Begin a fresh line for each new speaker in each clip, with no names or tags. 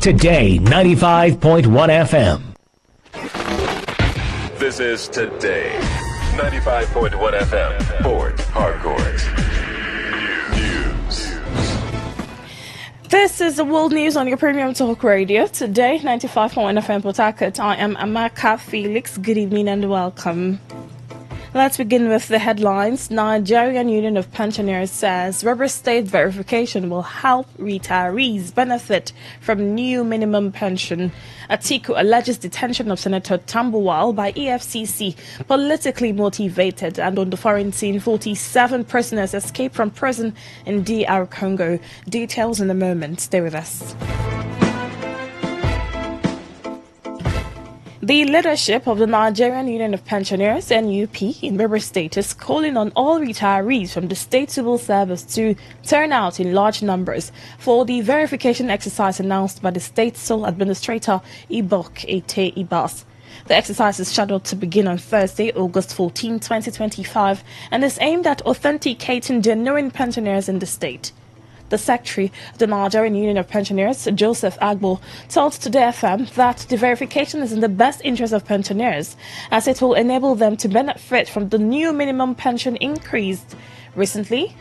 Today 95.1 FM.
This is Today 95.1 FM. Port Harcourt. News.
This is the world news on your premium talk radio. Today 95.1 FM Port Harcourt. I am Amaka Felix. Good evening and welcome. Let's begin with the headlines. Nigerian Union of Pensioners says rubber state verification will help retirees benefit from new minimum pension. Atiku alleges detention of Senator Tambuwal by EFCC politically motivated, and on the foreign scene, 47 prisoners escaped from prison in DR Congo. Details in a moment. Stay with us. The leadership of the Nigerian Union of Pensioners, NUP, in River State is calling on all retirees from the state civil service to turn out in large numbers for the verification exercise announced by the state sole administrator, Ibok Ete Ibas. The exercise is scheduled to begin on Thursday, August 14, 2025, and is aimed at authenticating genuine pensioners in the state. The Secretary of the Nigerian Union of Pensioners, Joseph Agbo, told Today FM that the verification is in the best interest of pensioners, as it will enable them to benefit from the new minimum pension increase recently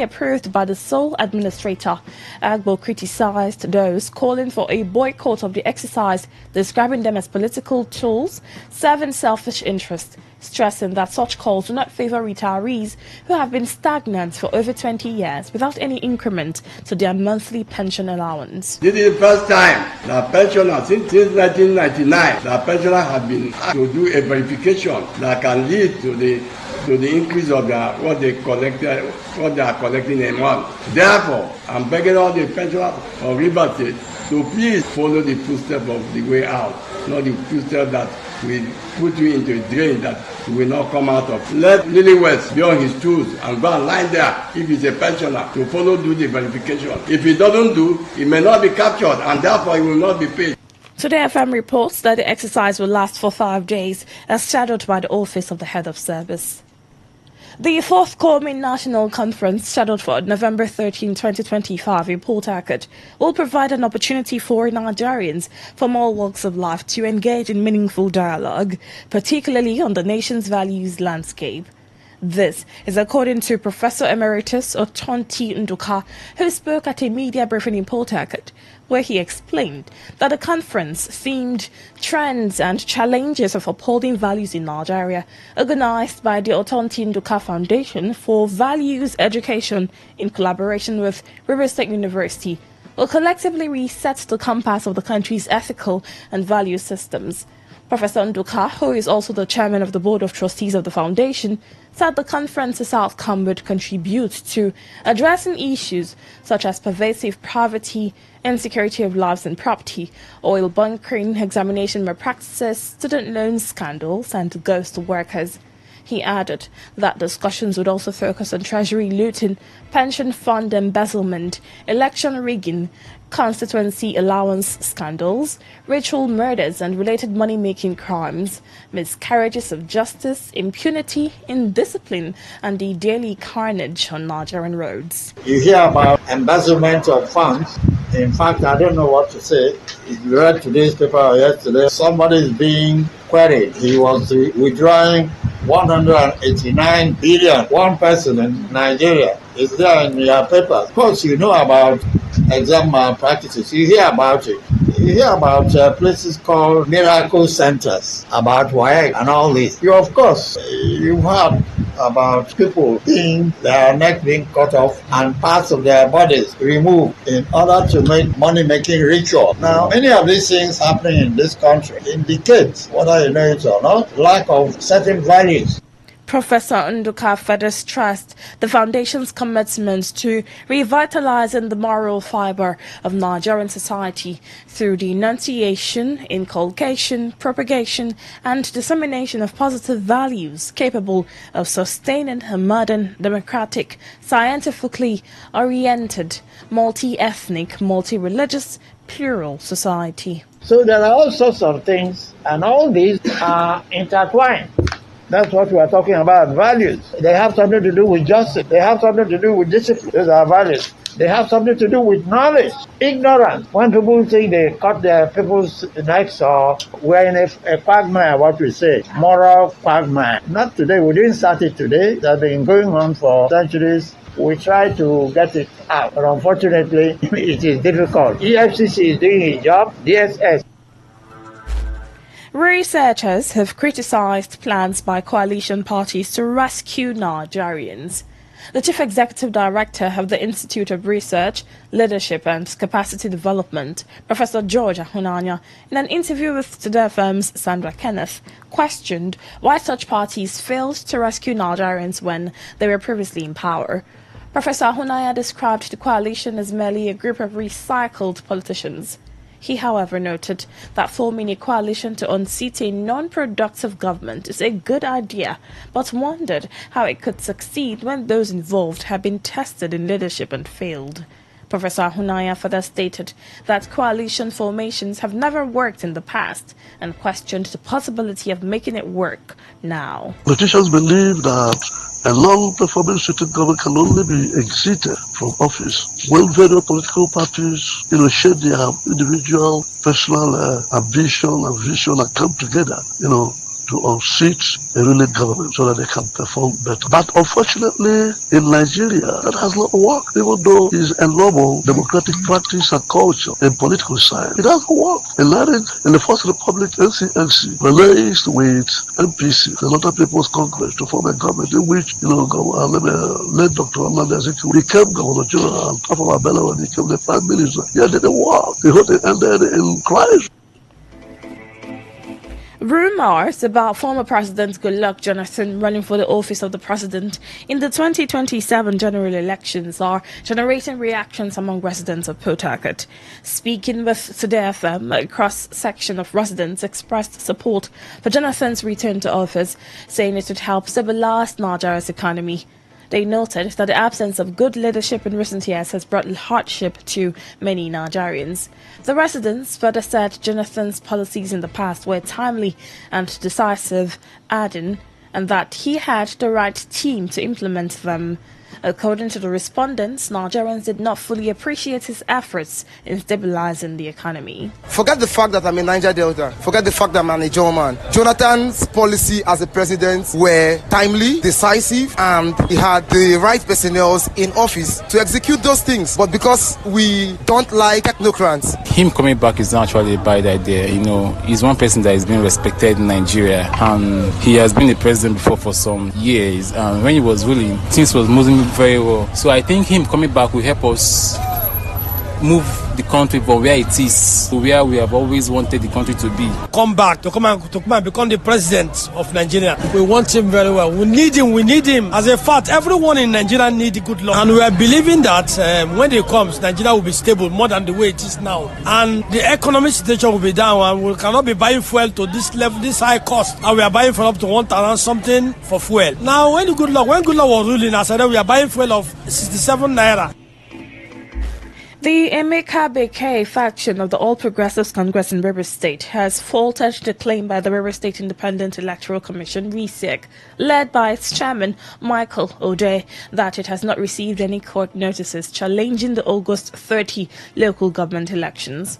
approved by the sole administrator. Agbo criticized those calling for a boycott of the exercise, describing them as political tools serving selfish interests, stressing that such calls do not favor retirees who have been stagnant for over 20 years without any increment to their monthly pension allowance.
This is the first time that pensioners, since 1999, the pensioners have been asked to do a verification that can lead to the increase of what they are collecting a month. Therefore, I'm begging all the pensioners of River State to please follow the footsteps of the way out, not the footsteps that will put you into a drain that you will not come out of. Let Lily West be on his tools and go and line there if he's a pensioner to do the verification. If he doesn't do, he may not be captured and therefore he will not be paid.
Today FM reports that the exercise will last for 5 days, as scheduled by the Office of the Head of Service. The forthcoming national conference, scheduled for November 13, 2025 in Port Harcourt, will provide an opportunity for Nigerians from all walks of life to engage in meaningful dialogue, particularly on the nation's values landscape. This is according to Professor Emeritus Otonti Nduka, who spoke at a media briefing in Port Harcourt, where he explained that the conference themed trends and challenges of upholding values in Nigeria, organized by the Otonti Nduka Foundation for Values Education in collaboration with River State University, will collectively reset the compass of the country's ethical and value systems. Professor Nduka, who is also the chairman of the Board of Trustees of the Foundation, said the conference's outcome would contribute to addressing issues such as pervasive poverty, insecurity of lives and property, oil bunkering, examination malpractices, student loan scandals, and ghost workers. He added that discussions would also focus on treasury looting, pension fund embezzlement, election rigging, constituency allowance scandals, ritual murders and related money-making crimes, miscarriages of justice, impunity, indiscipline, and the daily carnage on Nigerian roads.
You hear about embezzlement of funds. In fact, I don't know what to say. If you read today's paper or yesterday, somebody is being queried. He was withdrawing 189 billion. One person in Nigeria is there in your paper. Of course, you know about exam malpractices. You hear about it. You hear about places called miracle centers, about WAEC and all this. You heard about people being their neck being cut off and parts of their bodies removed in order to make money-making ritual. Now, many of these things happening in this country indicates, whether you know it or not, lack of certain values.
Professor Nduka further stressed the Foundation's commitment to revitalizing the moral fiber of Nigerian society through the enunciation, inculcation, propagation, and dissemination of positive values capable of sustaining a modern, democratic, scientifically oriented, multi-ethnic, multi-religious, plural society.
So there are all sorts of things, and all these are intertwined. That's what we are talking about, values. They have something to do with justice. They have something to do with discipline. Those are values. They have something to do with knowledge. Ignorance. When people think they cut their people's necks or we're in a quagmire, what we say, moral quagmire. Not today. We didn't start it today. It has been going on for centuries. We try to get it out, but unfortunately, it is difficult. EFCC is doing its job. DSS.
Researchers have criticized plans by coalition parties to rescue Nigerians. The Chief Executive Director of the Institute of Research, Leadership and Capacity Development, Professor George Ahunanya, in an interview with Today FM's Sandra Kenneth, questioned why such parties failed to rescue Nigerians when they were previously in power. Professor Ahunanya described the coalition as merely a group of recycled politicians. He, however, noted that forming a coalition to unseat a non-productive government is a good idea, but wondered how it could succeed when those involved had been tested in leadership and failed. Professor Ahunanya further stated that coalition formations have never worked in the past and questioned the possibility of making it work now.
Politicians believe that a long-performing sitting government can only be exited from office when various political parties, share their individual, personal ambition and vision and come together, to unseat a ruling government so that they can perform better. But unfortunately, in Nigeria, that has not worked. Even though it's a normal democratic practice and culture in political science, it hasn't worked. In the First Republic, NCNC released with MPC, the Northern People's Congress, to form a government in which, late Dr. Amanda Azikiwe became Governor General and Tafawa Balewa became the Prime Minister. Yeah, they didn't work. The whole thing ended in crisis.
Rumors about former President Goodluck Jonathan running for the office of the president in the 2027 general elections are generating reactions among residents of Port Harcourt. Speaking with Today FM, a cross-section of residents expressed support for Jonathan's return to office, saying it would help stabilize Nigeria's economy. They noted that the absence of good leadership in recent years has brought hardship to many Nigerians. The residents further said Jonathan's policies in the past were timely and decisive, adding, and that he had the right team to implement them. According to the respondents, Nigerians did not fully appreciate his efforts in stabilizing the economy.
Forget the fact that I'm a Niger Delta. Forget the fact that I'm a German. Jonathan's policy as a president were timely, decisive, and he had the right personnel in office to execute those things. But because we don't like technocrats,
him coming back is not actually a bad idea. He's one person that has been respected in Nigeria, and he has been the president before for some years. And when he was ruling, things was moving very well. So I think him coming back will help us move the country from where it is to where we have always wanted the country to be.
Come back to come and become the president of Nigeria. We want him very well. We need him. As a fact, everyone in Nigeria needs good luck. And we are believing that when he comes, Nigeria will be stable more than the way it is now. And the economic situation will be down, and we cannot be buying fuel to this level, this high cost. And we are buying fuel up to 1,000 something for fuel. Now, when Goodluck was ruling, I said we are buying fuel of 67 naira.
The Emeka Bekee faction of the All Progressives Congress in Rivers State has faltered the claim by the Rivers State Independent Electoral Commission, RISEC, led by its chairman, Michael Ode, that it has not received any court notices challenging the August 30 local government elections.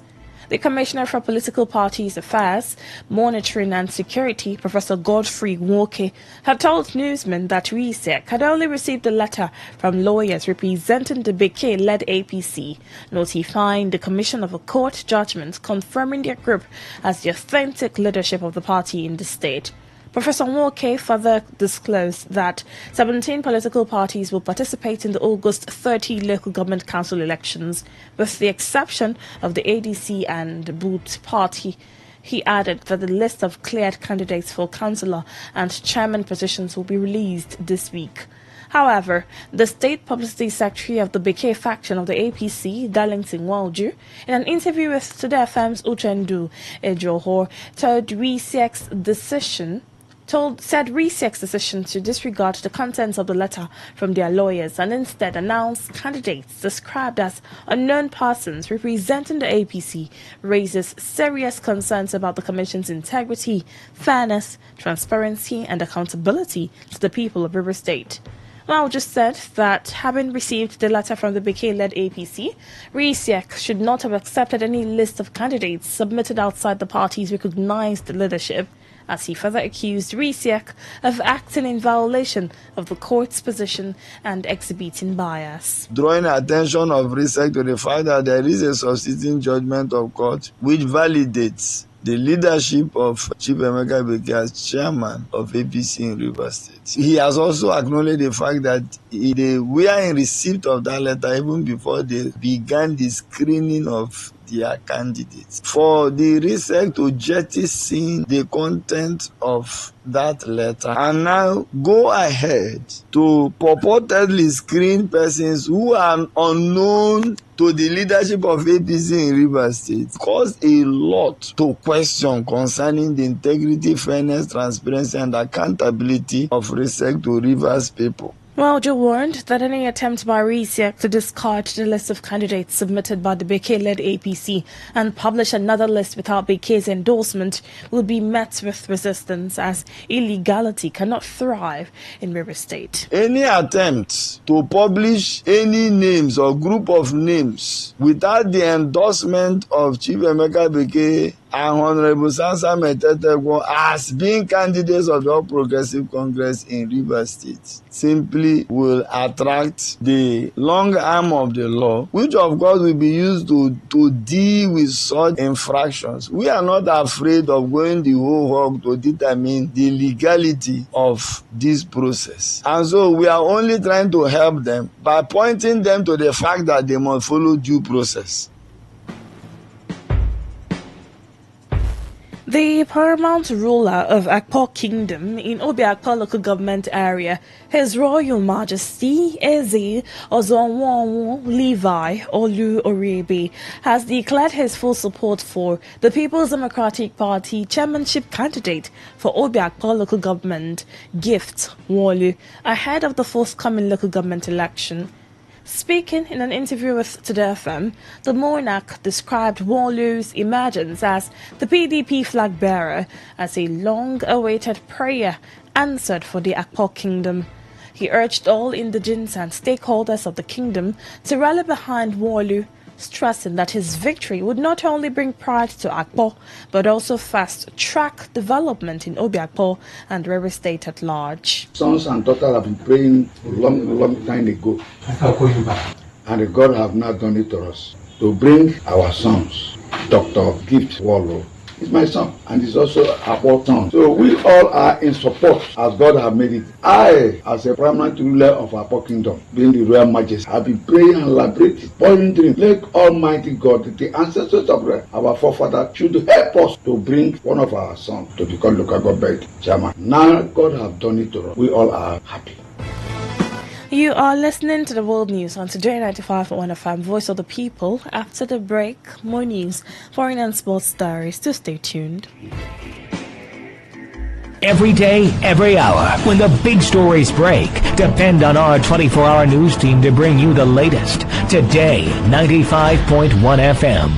The Commissioner for Political Parties Affairs, Monitoring and Security, Professor Godfrey Nwoke, had told newsmen that RISEC had only received a letter from lawyers representing the Bekee-led APC, notifying the Commission of a court judgment confirming their group as the authentic leadership of the party in the state. Professor Nwoke further disclosed that 17 political parties will participate in the August 30 local government council elections, with the exception of the ADC and Boot Party. He added that the list of cleared candidates for councillor and chairman positions will be released this week. However, the State Publicity Secretary of the Bekee faction of the APC, Darlington Walju, in an interview with Today FM's Uchendu Ejohor, said RISEC's decision to disregard the contents of the letter from their lawyers and instead announce candidates described as unknown persons representing the APC raises serious concerns about the Commission's integrity, fairness, transparency and accountability to the people of River State. Mao just said that having received the letter from the Beke-led APC, Risiek should not have accepted any list of candidates submitted outside the party's recognized leadership, as he further accused Risiek of acting in violation of the court's position and exhibiting bias.
Drawing attention of Risiek to the fact that there is a substituting judgment of court which validates the leadership of Chief Emeka Beke as chairman of APC in Rivers State. He has also acknowledged the fact that they were in receipt of that letter even before they began the screening of their candidates. For the Risiek to jettison the content of that letter and now go ahead to purportedly screen persons who are unknown to the leadership of APC in Rivers State caused a lot to question concerning the integrity, fairness, transparency, and accountability of Risiek to Rivers people.
Joe warned that any attempt by Risiek to discard the list of candidates submitted by the Beke-led APC and publish another list without Beke's endorsement will be met with resistance, as illegality cannot thrive in Rivers State.
Any attempt to publish any names or group of names without the endorsement of Chief Emeka Beke and Honorable Sansa Metetegwo as being candidates of the All Progressive Congress in Rivers State simply will attract the long arm of the law, which of course will be used to deal with such infractions. We are not afraid of going the whole hog to determine the legality of this process. And so we are only trying to help them by pointing them to the fact that they must follow due process.
The paramount ruler of Akpo Kingdom in Obiakpo local government area, His Royal Majesty Eze Ozonwonwo Levi Olu Orebe, has declared his full support for the People's Democratic Party chairmanship candidate for Obiakpo local government, Gift Wolu, ahead of the forthcoming local government election. Speaking in an interview with Today FM, the monarch described Wolu's emergence as the PDP flag bearer as a long-awaited prayer answered for the Akpo Kingdom. He urged all indigents and stakeholders of the kingdom to rally behind Wolu, stressing that his victory would not only bring pride to Akpo, but also fast-track development in Obiakpo and Rivers State at large.
Sons and daughters have been praying a long time ago, and God have not done it to us. To bring our sons, Dr. Gift Wallo is my son, and he's also our son. So we all are in support as God have made it. I, as a paramount ruler of our kingdom, being the Royal Majesty, have been praying and liberating, boiling dreams. Let Almighty God, the ancestors of our forefathers, should help us to bring one of our sons to become local government chairman. Now God have done it to us. We all are happy.
You are listening to the World News on Today95.1fm, Voice of the People. After the break, more news, foreign and sports stories. So stay tuned.
Every day, every hour, when the big stories break, depend on our 24-hour news team to bring you the latest. Today, 95.1 FM.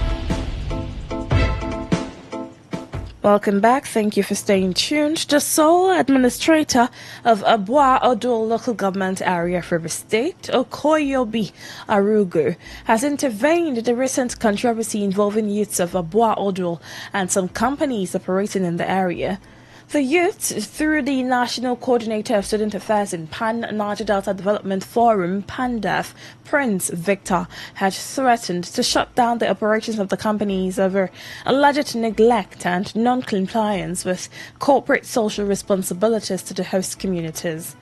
Welcome back. Thank you for staying tuned. The sole administrator of Abua Odol local government area for the state, Okoyobi Arugu, has intervened in the recent controversy involving youths of Abua Odol and some companies operating in the area. The youth, through the National Coordinator of Student Affairs in Pan-Niger Delta Development Forum, PANDAF, Prince Victor, had threatened to shut down the operations of the companies over alleged neglect and non-compliance with corporate social responsibilities to the host communities.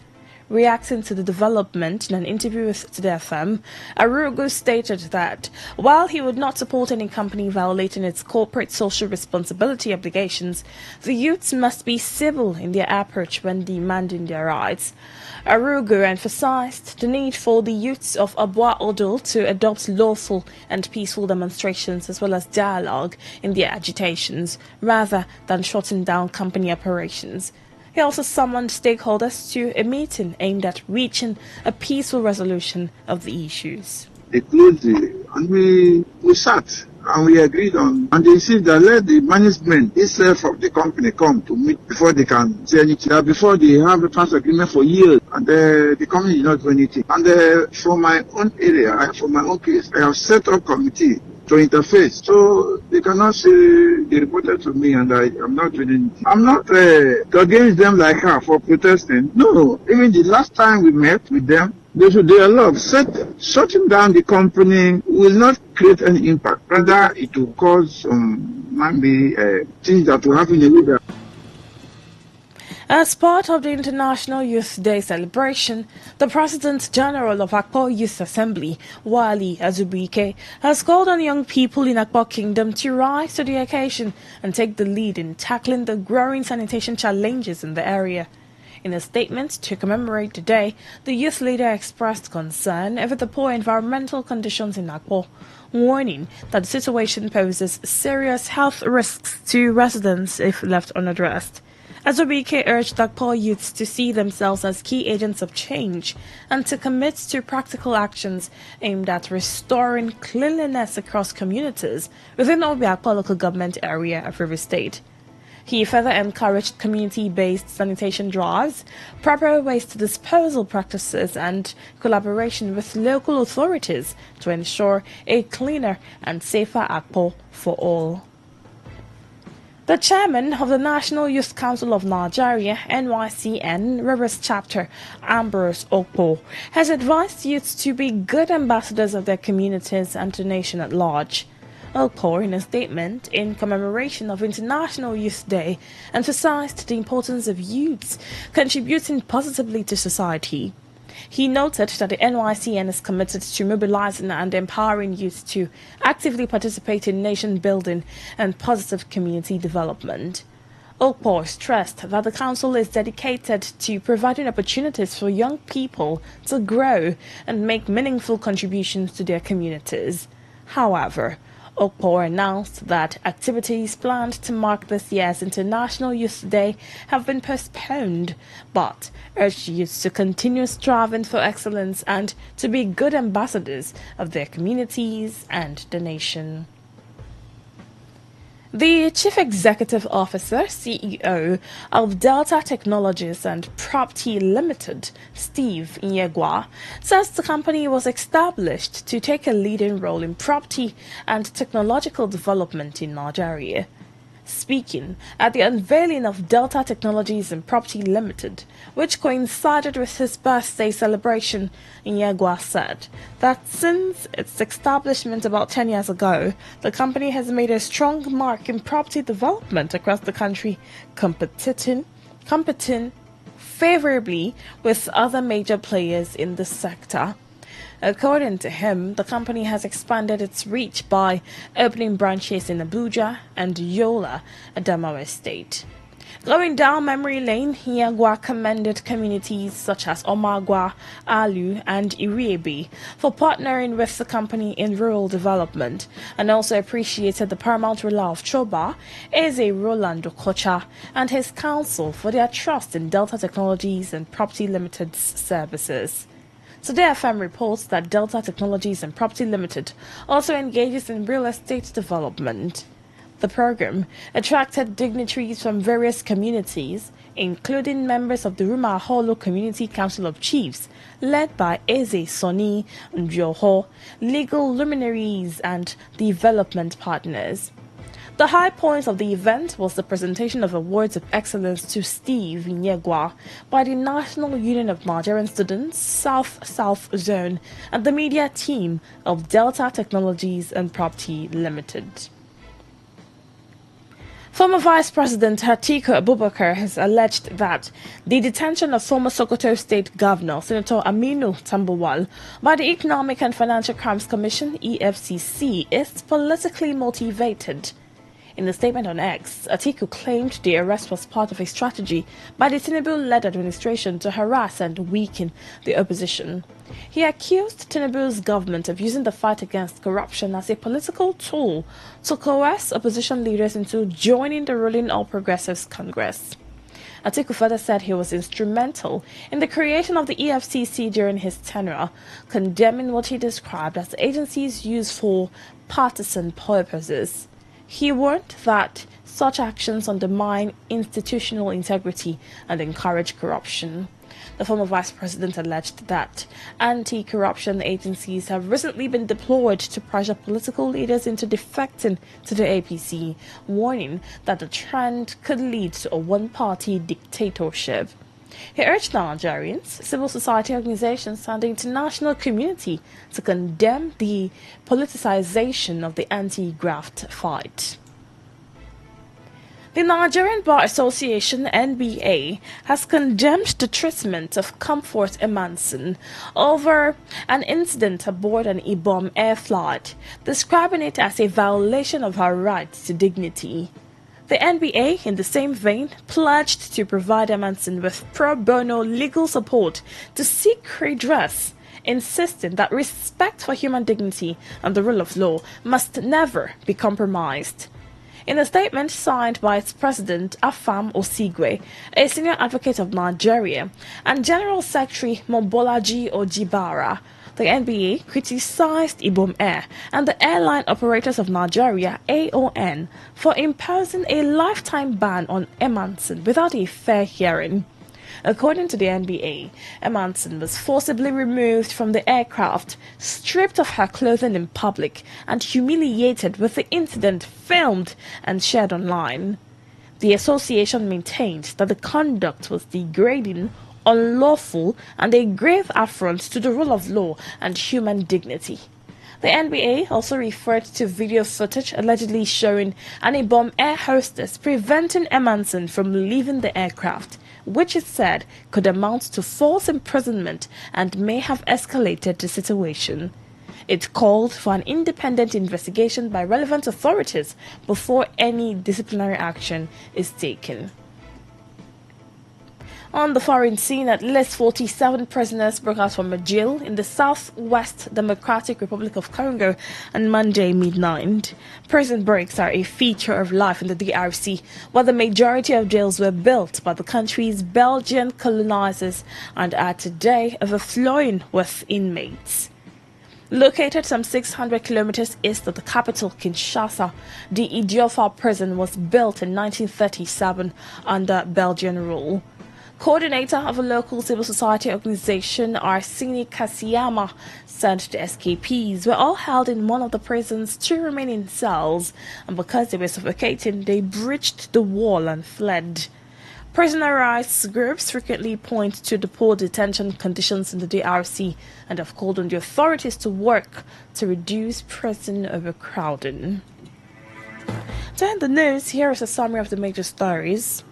Reacting to the development in an interview with Today FM, Arugu stated that while he would not support any company violating its corporate social responsibility obligations, the youths must be civil in their approach when demanding their rights. Arugu emphasized the need for the youths of Abua Odol to adopt lawful and peaceful demonstrations as well as dialogue in their agitations, rather than shutting down company operations. He also summoned stakeholders to a meeting aimed at reaching a peaceful resolution of the issues.
They closed and we sat and we agreed on. And they said that let the management itself of the company come to meet before they can say anything. That before they have a trans agreement for years, and the company did not do anything. And for my own area, for my own case, I have set up committee to interface. So they cannot say they reported to me and I am not doing anything. I'm not against them like her for protesting. No, even the last time we met with them, they should do a lot. Shutting down the company will not create any impact. Rather, it will cause some maybe things that will happen in the way that.
As part of the International Youth Day celebration, the President General of Akpo Youth Assembly, Wali Azubike, has called on young people in Akpo Kingdom to rise to the occasion and take the lead in tackling the growing sanitation challenges in the area. In a statement to commemorate the day, the youth leader expressed concern over the poor environmental conditions in Akpo, warning that the situation poses serious health risks to residents if left unaddressed. Azubike urged Akpo youths to see themselves as key agents of change and to commit to practical actions aimed at restoring cleanliness across communities within Obiakpo local government area of River State. He further encouraged community-based sanitation drives, proper waste disposal practices and collaboration with local authorities to ensure a cleaner and safer Akpo for all. The chairman of the National Youth Council of Nigeria, NYCN, Rivers Chapter, Ambrose Okpo, has advised youths to be good ambassadors of their communities and the nation at large. Okpo, in a statement in commemoration of International Youth Day, emphasized the importance of youths contributing positively to society. He noted that the NYCN is committed to mobilizing and empowering youth to actively participate in nation building and positive community development. Okpo stressed that the council is dedicated to providing opportunities for young people to grow and make meaningful contributions to their communities. However, Okpo announced that activities planned to mark this year's International Youth Day have been postponed, but urged youth to continue striving for excellence and to be good ambassadors of their communities and the nation. The Chief Executive Officer, CEO of Delta Technologies and Property Limited, Steve Nyegwa, says the company was established to take a leading role in property and technological development in Nigeria. Speaking at the unveiling of Delta Technologies and Property Limited, which coincided with his birthday celebration, Nyegwa said that since its establishment about 10 years ago, the company has made a strong mark in property development across the country, competing favorably with other major players in the sector. According to him, the company has expanded its reach by opening branches in Abuja and Yola, Adamawa State. Going down memory lane, Nyegwa commended communities such as Omagwa, Alu, and Iriebe for partnering with the company in rural development, and also appreciated the paramount ruler of Choba, Eze Roland Okocha, and his council for their trust in Delta Technologies and Property Limited's services. Today FM reports that Delta Technologies and Property Limited also engages in real estate development. The program attracted dignitaries from various communities, including members of the Ruma Holo Community Council of Chiefs, led by Eze Soni Ndjoho, legal luminaries and development partners. The high point of the event was the presentation of awards of excellence to Steve Nyegwa by the National Union of Nigerian Students, South Zone, and the media team of Delta Technologies and Property Limited. Former Vice President Atiku Abubakar has alleged that the detention of former Sokoto State Governor Senator Aminu Tambuwal by the Economic and Financial Crimes Commission (EFCC) is politically motivated. In a statement on X, Atiku claimed the arrest was part of a strategy by the Tinubu-led administration to harass and weaken the opposition. He accused Tinubu's government of using the fight against corruption as a political tool to coerce opposition leaders into joining the ruling All Progressives Congress. Atiku further said he was instrumental in the creation of the EFCC during his tenure, condemning what he described as the agency's use for partisan purposes. He warned that such actions undermine institutional integrity and encourage corruption. The former vice president alleged that anti-corruption agencies have recently been deployed to pressure political leaders into defecting to the APC, warning that the trend could lead to a one-party dictatorship. He urged Nigerians, civil society organizations, and the international community to condemn the politicization of the anti-graft fight. The Nigerian Bar Association (NBA) has condemned the treatment of Comfort Emanson over an incident aboard an Ibom air flight, describing it as a violation of her right to dignity. The NBA, in the same vein, pledged to provide Emanson with pro bono legal support to seek redress, insisting that respect for human dignity and the rule of law must never be compromised. In a statement signed by its president, Afam Osigwe, a senior advocate of Nigeria, and General Secretary Mobolaji Ojibara, the NBA criticized Ibom Air and the Airline Operators of Nigeria (AON) for imposing a lifetime ban on Emanson without a fair hearing. According to the NBA, Emanson was forcibly removed from the aircraft, stripped of her clothing in public, and humiliated, with the incident filmed and shared online. The association maintained that the conduct was degrading, unlawful, and a grave affront to the rule of law and human dignity. The NBA also referred to video footage allegedly showing an Ibom air hostess preventing Emanson from leaving the aircraft, which it said could amount to false imprisonment and may have escalated the situation. It called for an independent investigation by relevant authorities before any disciplinary action is taken. On the foreign scene, at least 47 prisoners broke out from a jail in the Southwest Democratic Republic of Congo on Monday midnight. Prison breaks are a feature of life in the DRC, where the majority of jails were built by the country's Belgian colonizers and are today overflowing with inmates. Located some 600 kilometers east of the capital, Kinshasa, the Idiofa prison was built in 1937 under Belgian rule. Coordinator of a local civil society organization, Arsini Kasiyama, said the escapees were all held in one of the prison's two remaining cells, and because they were suffocating, they breached the wall and fled. Prisoner rights groups frequently point to the poor detention conditions in the DRC and have called on the authorities to work to reduce prison overcrowding. To end the news, here is a summary of the major stories.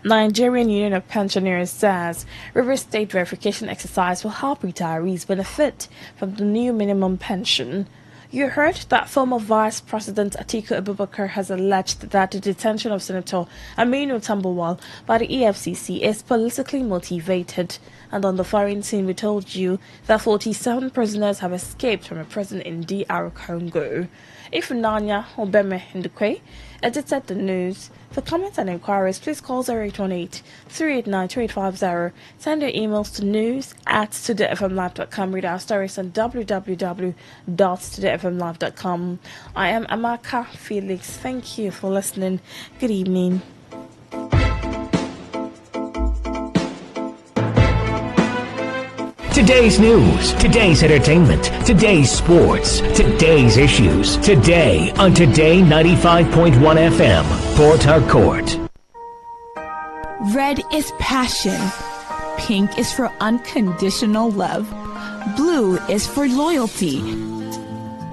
Nigerian Union of Pensioners says River State verification exercise will help retirees benefit from the new minimum pension. You heard that former Vice President Atiku Abubakar has alleged that the detention of Senator Aminu Tambuwal by the EFCC is politically motivated. And on the foreign scene, we told you that 47 prisoners have escaped from a prison in DR Congo. Ifunanya Obeme Ndukwe edited the news. For comments and inquiries, please call 0818-389-2850. Send your emails to news@todayfmlive.com. Read our stories on www.todayfmlive.com. I am Amaka Felix. Thank you for listening. Good evening.
Today's news, today's entertainment, today's sports, today's issues. Today on Today 95.1 FM, Port Harcourt.
Red is passion. Pink is for unconditional love. Blue is for loyalty.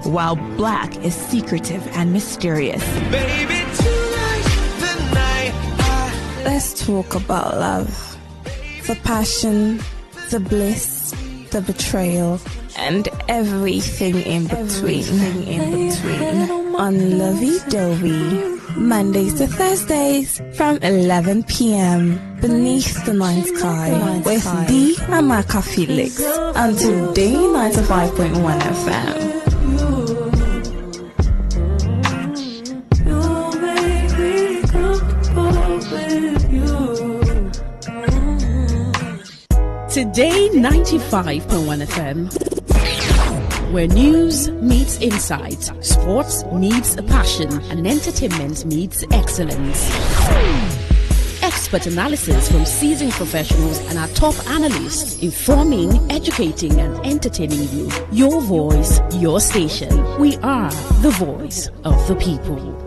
While black is secretive and mysterious.
Baby, tonight's the night.
Let's talk about love. The passion, the bliss, the betrayal, and everything in between. On Lovey Dovey, Mondays to Thursdays from 11 p.m. beneath the night sky with the Amaka Felix on Today 95.1 FM.
You make me comfortable with you.
Today 95.1 FM. Where news meets insight, sports meets passion, and entertainment meets excellence. Expert analysis from seasoned professionals and our top analysts, informing, educating, and entertaining you. Your voice, your station. We are the voice of the people.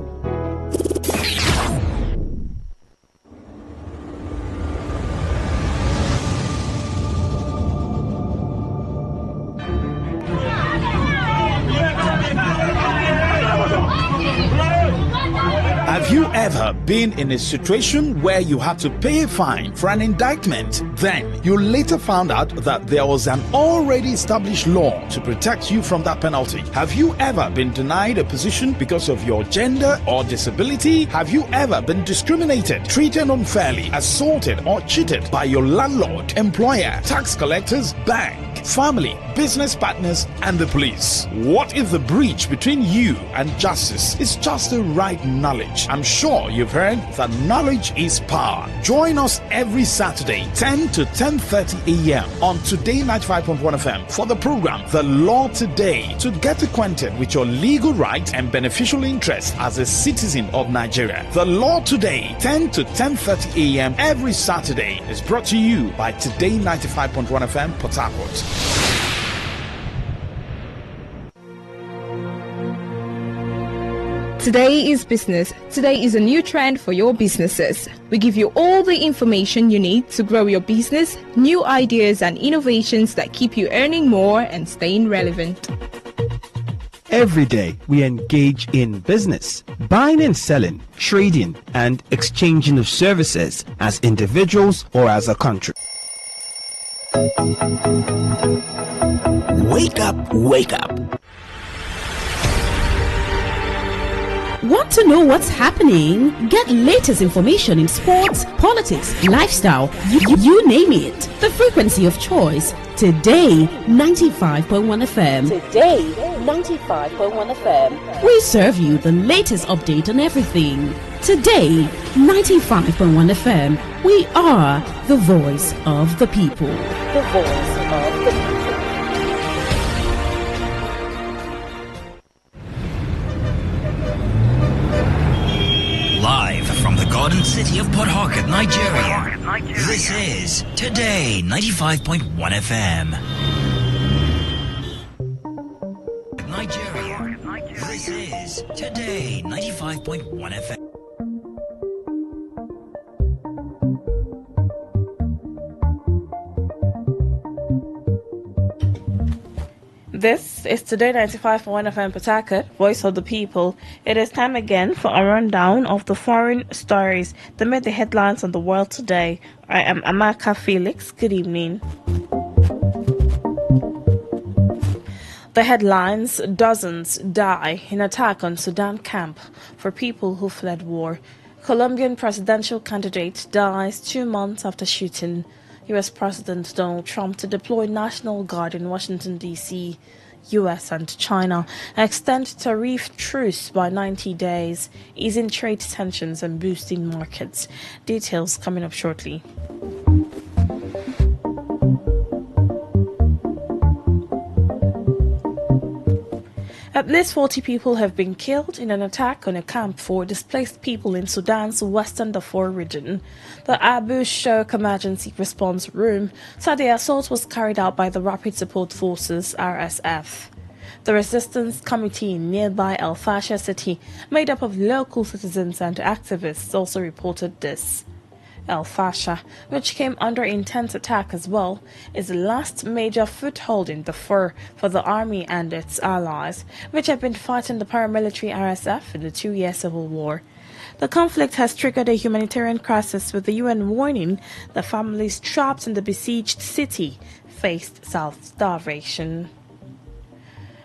Have you ever been in a situation where you had to pay a fine for an indictment? Then you later found out that there was an already established law to protect you from that penalty. Have you ever been denied a position because of your gender or disability? Have you ever been discriminated, treated unfairly, assaulted or cheated by your landlord, employer, tax collectors, bank, family, business partners, and the police? What if the breach between you and justice is just the right knowledge? I'm sure you've heard that knowledge is power. Join us every Saturday, 10 to 10:30 a.m. on Today 95.1 FM for the program The Law Today, to get acquainted with your legal rights and beneficial interests as a citizen of Nigeria. The Law Today, 10 to 10:30 a.m. every Saturday, is brought to you by Today 95.1 FM, Port Harcourt.
Today is business. Today is a new trend for your businesses. We give you all the information you need to grow your business, new ideas and innovations that keep you earning more and staying relevant.
Every day we engage in business, buying and selling, trading and exchanging of services as individuals or as a country.
Wake up, wake up.
Want to know what's happening? Get latest information in sports, politics, lifestyle, you name it. The frequency of choice. Today 95.1 FM. Today 95.1 FM. We serve you the latest update on everything. Today 95.1 FM. We are the voice of the people. The voice of the people.
Live from the Garden City of Port Harcourt, Nigeria. This is Today 95.1 FM. Nigeria. This is Today 95.1 FM.
This is Today 95.1 FM Port Harcourt, Voice of the People. It is time again for a rundown of the foreign stories that made the headlines on the world today. I am Amaka Felix. Good evening. The headlines: dozens die in attack on Sudan camp for people who fled war. Colombian presidential candidate dies 2 months after shooting. U.S. President Donald Trump to deploy National Guard in Washington, D.C. U.S. and China extend tariff truce by 90 days, easing trade tensions and boosting markets. Details coming up shortly. At least 40 people have been killed in an attack on a camp for displaced people in Sudan's western Darfur region. The Abu Shouk Emergency Response Room said the assault was carried out by the Rapid Support Forces, RSF. The resistance committee in nearby El Fasher city, made up of local citizens and activists, also reported this. El Fasher, which came under intense attack as well, is the last major foothold in Darfur for the army and its allies, which have been fighting the paramilitary RSF in the 2-year civil war. The conflict has triggered a humanitarian crisis, with the UN warning that families trapped in the besieged city faced starvation.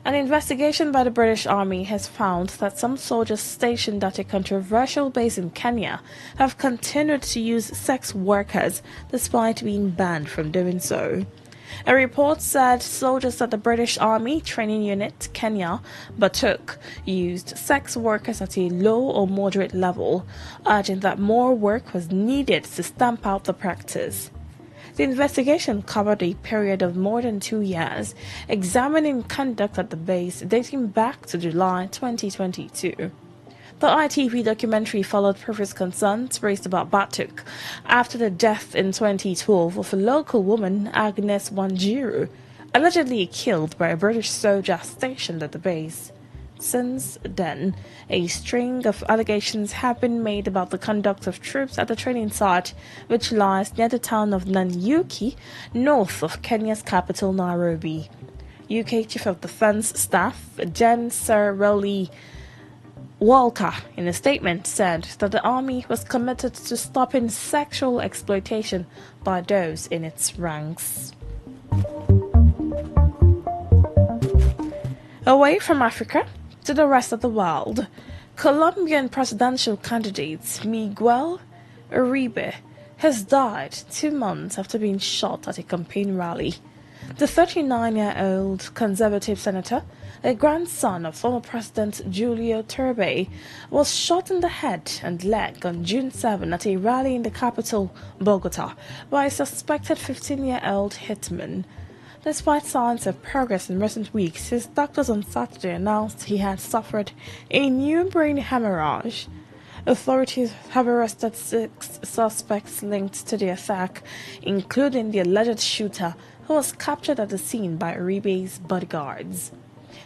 An investigation by the British Army has found that some soldiers stationed at a controversial base in Kenya have continued to use sex workers despite being banned from doing so. A report said soldiers at the British Army Training Unit, Kenya, Batuk, used sex workers at a low or moderate level, urging that more work was needed to stamp out the practice. The investigation covered a period of more than 2 years, examining conduct at the base dating back to July 2022. The ITV documentary followed previous concerns raised about Batuk after the death in 2012 of a local woman, Agnes Wanjiru, allegedly killed by a British soldier stationed at the base. Since then, a string of allegations have been made about the conduct of troops at the training site, which lies near the town of Nanyuki, north of Kenya's capital, Nairobi. UK Chief of Defence Staff Jen Sir Walker, in a statement, said that the army was committed to stopping sexual exploitation by those in its ranks. Away from Africa to the rest of the world, Colombian presidential candidate Miguel Uribe has died 2 months after being shot at a campaign rally. The 39-year-old conservative senator, a grandson of former President Julio Turbay, was shot in the head and leg on June 7 at a rally in the capital, Bogota, by a suspected 15-year-old hitman. Despite signs of progress in recent weeks, his doctors on Saturday announced he had suffered a new brain hemorrhage. Authorities have arrested 6 suspects linked to the attack, including the alleged shooter, who was captured at the scene by Uribe's bodyguards.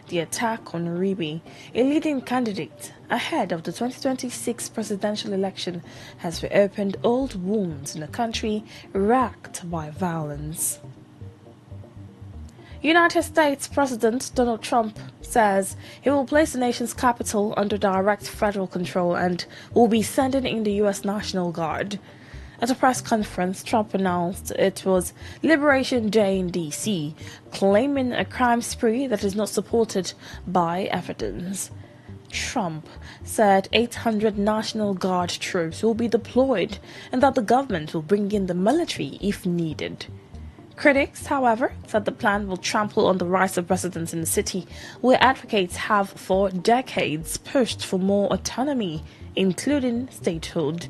The attack on Uribe, a leading candidate ahead of the 2026 presidential election, has reopened old wounds in a country racked by violence. United States President Donald Trump says he will place the nation's capital under direct federal control and will be sending in the U.S. National Guard. At a press conference, Trump announced it was Liberation Day in D.C., claiming a crime spree that is not supported by evidence. Trump said 800 National Guard troops will be deployed and that the government will bring in the military if needed. Critics, however, said the plan will trample on the rights of residents in the city, where advocates have for decades pushed for more autonomy, including statehood.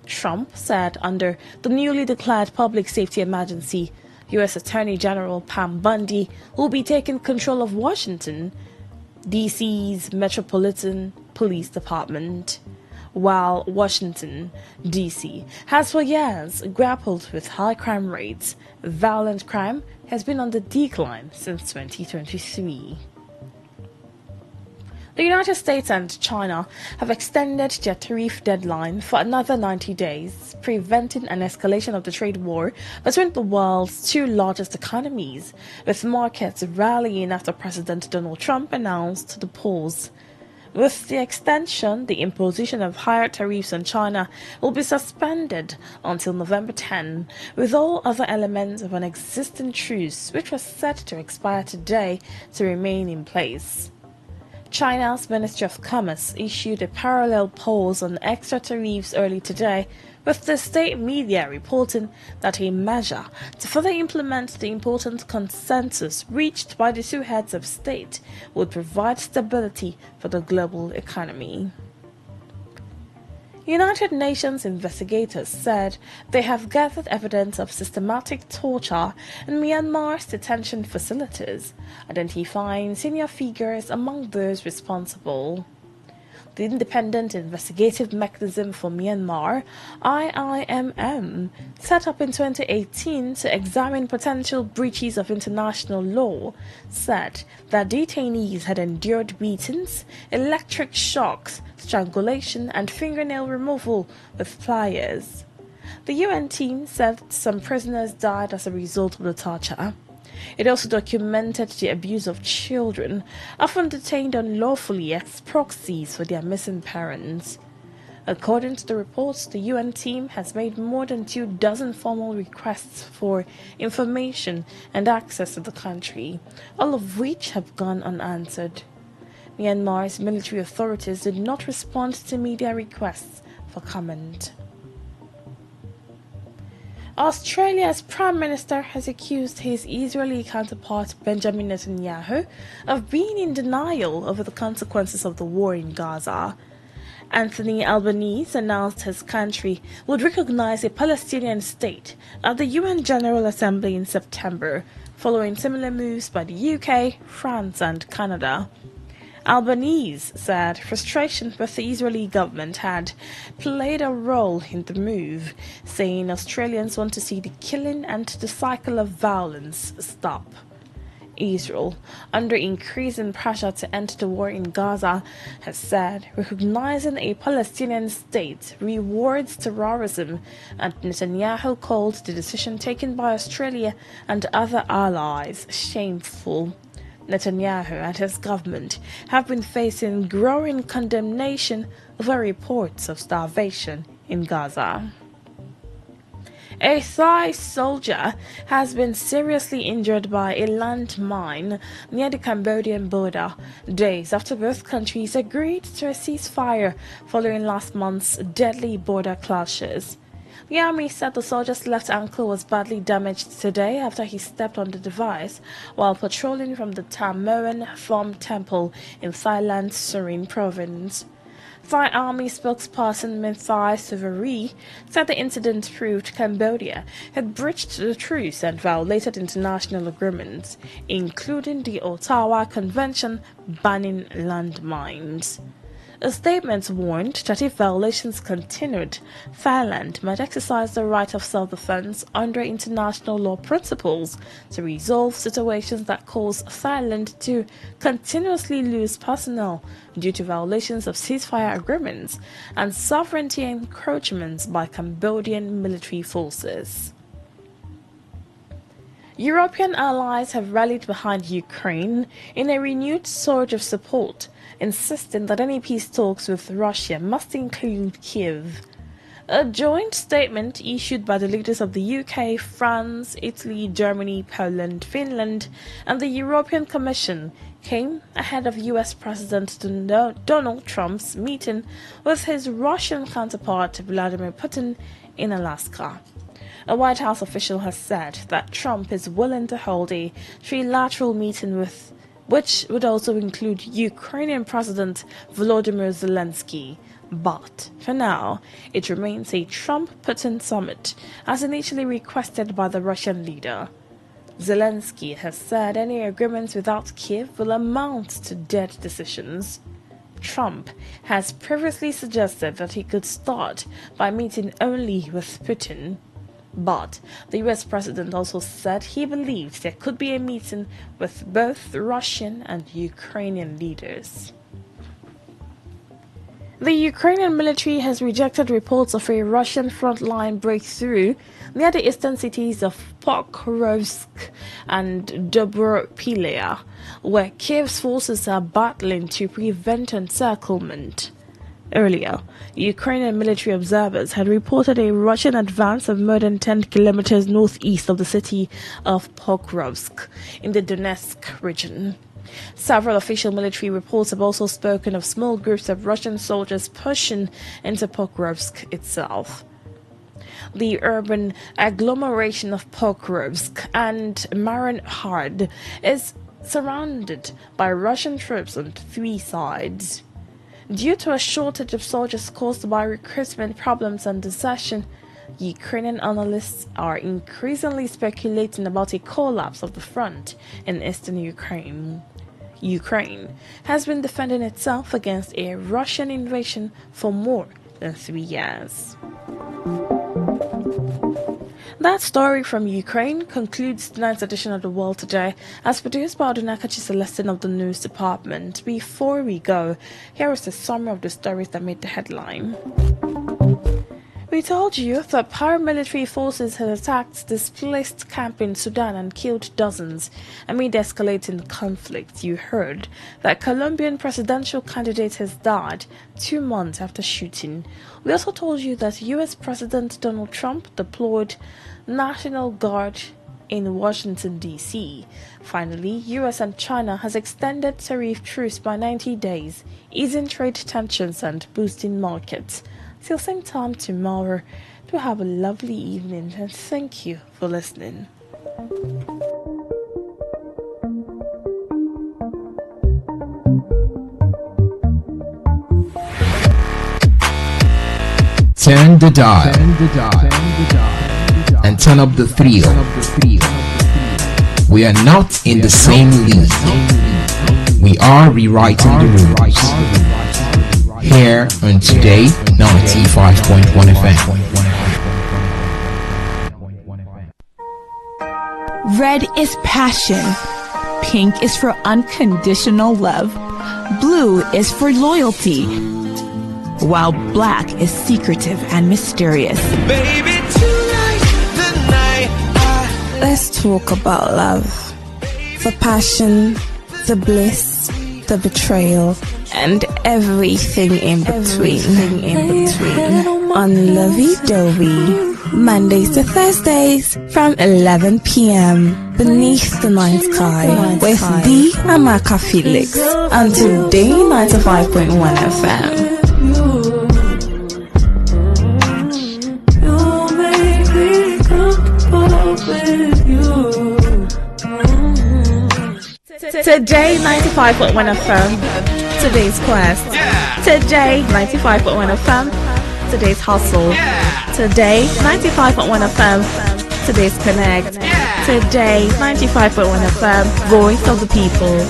Trump said under the newly declared public safety emergency, U.S. Attorney General Pam Bondi will be taking control of Washington, D.C.'s Metropolitan Police Department. While Washington, D.C. has for years grappled with high crime rates, violent crime has been on the decline since 2023. The United States and China have extended their tariff deadline for another 90 days, preventing an escalation of the trade war between the world's 2 largest economies, with markets rallying after President Donald Trump announced the pause. With the extension, the imposition of higher tariffs on China will be suspended until November 10, with all other elements of an existing truce, which was set to expire today, to remain in place. China's Ministry of Commerce issued a parallel pause on extra tariffs early today, with the state media reporting that a measure to further implement the important consensus reached by the 2 heads of state would provide stability for the global economy. United Nations investigators said they have gathered evidence of systematic torture in Myanmar's detention facilities, identifying senior figures among those responsible. The Independent Investigative Mechanism for Myanmar, IIMM, set up in 2018 to examine potential breaches of international law, said that detainees had endured beatings, electric shocks, strangulation, and fingernail removal with pliers. The UN team said some prisoners died as a result of the torture. It also documented the abuse of children, often detained unlawfully as proxies for their missing parents. According to the reports, the UN team has made more than 24 formal requests for information and access to the country, all of which have gone unanswered. Myanmar's military authorities did not respond to media requests for comment. Australia's Prime Minister has accused his Israeli counterpart Benjamin Netanyahu of being in denial over the consequences of the war in Gaza. Anthony Albanese announced his country would recognize a Palestinian state at the UN General Assembly in September, following similar moves by the UK, France and Canada. Albanese said frustration with the Israeli government had played a role in the move, saying Australians want to see the killing and the cycle of violence stop. Israel, under increasing pressure to end the war in Gaza, has said recognizing a Palestinian state rewards terrorism, and Netanyahu called the decision taken by Australia and other allies shameful. Netanyahu and his government have been facing growing condemnation over reports of starvation in Gaza. A Thai soldier has been seriously injured by a landmine near the Cambodian border, days after both countries agreed to a ceasefire following last month's deadly border clashes. The army said the soldier's left ankle was badly damaged today after he stepped on the device while patrolling from the Tamoan Thom Temple in Thailand's Surin province. Thai Army spokesperson Minthai Suvari said the incident proved Cambodia had breached the truce and violated international agreements, including the Ottawa Convention banning landmines. A statement warned that if violations continued, Thailand might exercise the right of self-defense under international law principles to resolve situations that cause Thailand to continuously lose personnel due to violations of ceasefire agreements and sovereignty encroachments by Cambodian military forces. European allies have rallied behind Ukraine in a renewed surge of support, insisting that any peace talks with Russia must include Kiev. A joint statement issued by the leaders of the UK, France, Italy, Germany, Poland, Finland, and the European Commission came ahead of US President Donald Trump's meeting with his Russian counterpart Vladimir Putin in Alaska. A White House official has said that Trump is willing to hold a trilateral meeting which would also include Ukrainian President Volodymyr Zelensky. But for now, it remains a Trump-Putin summit, as initially requested by the Russian leader. Zelensky has said any agreements without Kiev will amount to dead decisions. Trump has previously suggested that he could start by meeting only with Putin. But the US president also said he believes there could be a meeting with both Russian and Ukrainian leaders. The Ukrainian military has rejected reports of a Russian frontline breakthrough near the eastern cities of Pokrovsk and Dobropilya, where Kiev's forces are battling to prevent encirclement. Earlier, Ukrainian military observers had reported a Russian advance of more than 10 kilometers northeast of the city of Pokrovsk in the Donetsk region. Several official military reports have also spoken of small groups of Russian soldiers pushing into Pokrovsk itself. The urban agglomeration of Pokrovsk and Marinhard is surrounded by Russian troops on three sides. Due to a shortage of soldiers caused by recruitment problems and desertion, Ukrainian analysts are increasingly speculating about a collapse of the front in eastern Ukraine. Ukraine has been defending itself against a Russian invasion for more than 3 years. That story from Ukraine concludes tonight's edition of The World Today, as produced by Odunakachi Celestine of the News Department. Before we go, here is a summary of the stories that made the headline. We told you that paramilitary forces had attacked displaced camp in Sudan and killed dozens amid escalating conflict. You heard that Colombian presidential candidate has died 2 months after shooting. We also told you that US President Donald Trump deployed National Guard in Washington, D.C. Finally, US and China has extended tariff truce by 90 days, easing trade tensions and boosting markets. Till same time tomorrow, do have a lovely evening and thank you for listening.
Turn the dial and turn up the thrill. We are not in the same league. We are rewriting the rules. Here on Today 95.1 FM.
Red is passion. Pink is for unconditional love. Blue is for loyalty. While black is secretive and mysterious.
Baby, tonight's the night.
Let's talk about love. The passion, the bliss, the betrayal, and everything in between. On Lovey Dovey. Mondays to Thursdays from 11 p.m. beneath the night sky with the Amaka Felix on Today 95.1 FM.
Today 95.1 FM. Today's quest. Today 95.1 FM. Today's hustle. Today 95.1 FM. Today's connect. Today 95.1 FM. Voice of the people.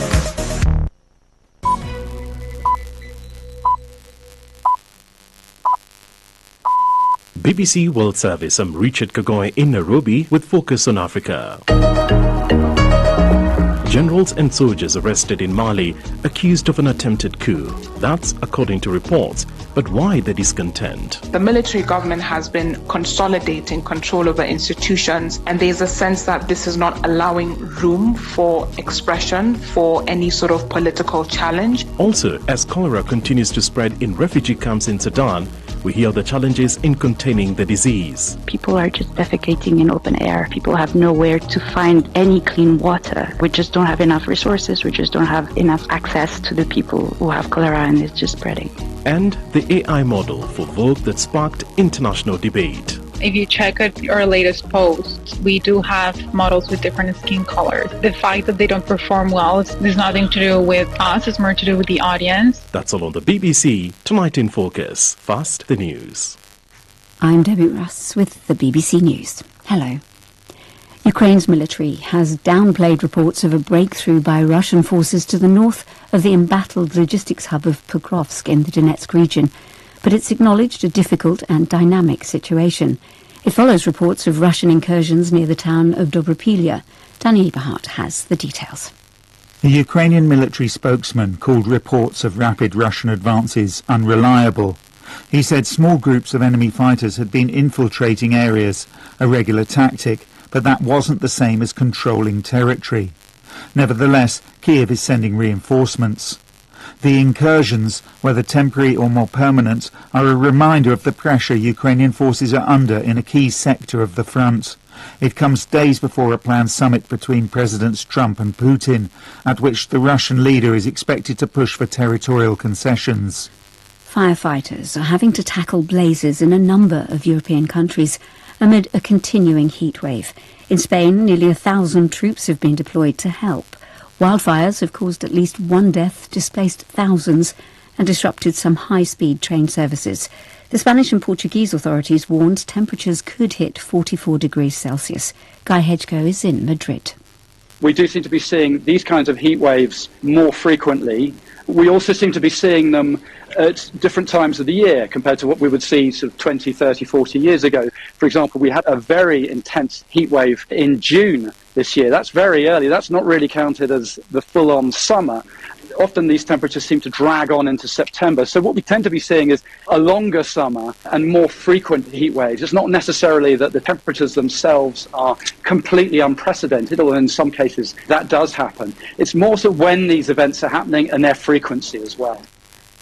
BBC World Service. I'm Richard Kagoy in Nairobi with Focus on Africa. Generals and soldiers arrested in Mali accused of an attempted coup. That's according to reports. But why the discontent?
The military government has been consolidating control over institutions, and there's a sense that this is not allowing room for expression for any sort of political challenge.
Also, as cholera continues to spread in refugee camps in Sudan, we hear the challenges in containing the disease.
People are just defecating in open air. People have nowhere to find any clean water. We just don't have enough resources. We just don't have enough access to the people who have cholera, and it's just spreading.
And the AI model for Vogue that sparked international debate.
If you check out our latest posts, we do have models with different skin colors. The fact that they don't perform well, there's nothing to do with us, it's more to do with the audience.
That's all on the BBC, Tonight in Focus. First, the news.
I'm Debbie Russ with the BBC News. Hello. Ukraine's military has downplayed reports of a breakthrough by Russian forces to the north of the embattled logistics hub of Pokrovsk in the Donetsk region, but it's acknowledged a difficult and dynamic situation. It follows reports of Russian incursions near the town of Dobropilia. Danny Eberhardt has the details.
The Ukrainian military spokesman called reports of rapid Russian advances unreliable. He said small groups of enemy fighters had been infiltrating areas, a regular tactic, but that wasn't the same as controlling territory. Nevertheless, Kiev is sending reinforcements. The incursions, whether temporary or more permanent, are a reminder of the pressure Ukrainian forces are under in a key sector of the front. It comes days before a planned summit between Presidents Trump and Putin, at which the Russian leader is expected to push for territorial concessions.
Firefighters are having to tackle blazes in a number of European countries amid a continuing heatwave. In Spain, nearly 1,000 troops have been deployed to help. Wildfires have caused at least one death, displaced thousands, and disrupted some high-speed train services. The Spanish and Portuguese authorities warned temperatures could hit 44 degrees Celsius. Guy Hedgecoe is in Madrid.
We do seem to be seeing these kinds of heat waves more frequently. We also seem to be seeing them at different times of the year compared to what we would see sort of 20, 30, 40 years ago. For example, we had a very intense heat wave in June this year. That's very early. That's not really counted as the full-on summer. Often these temperatures seem to drag on into September. So what we tend to be seeing is a longer summer and more frequent heat waves. It's not necessarily that the temperatures themselves are completely unprecedented, although in some cases that does happen. It's more so when these events are happening and their frequency as well.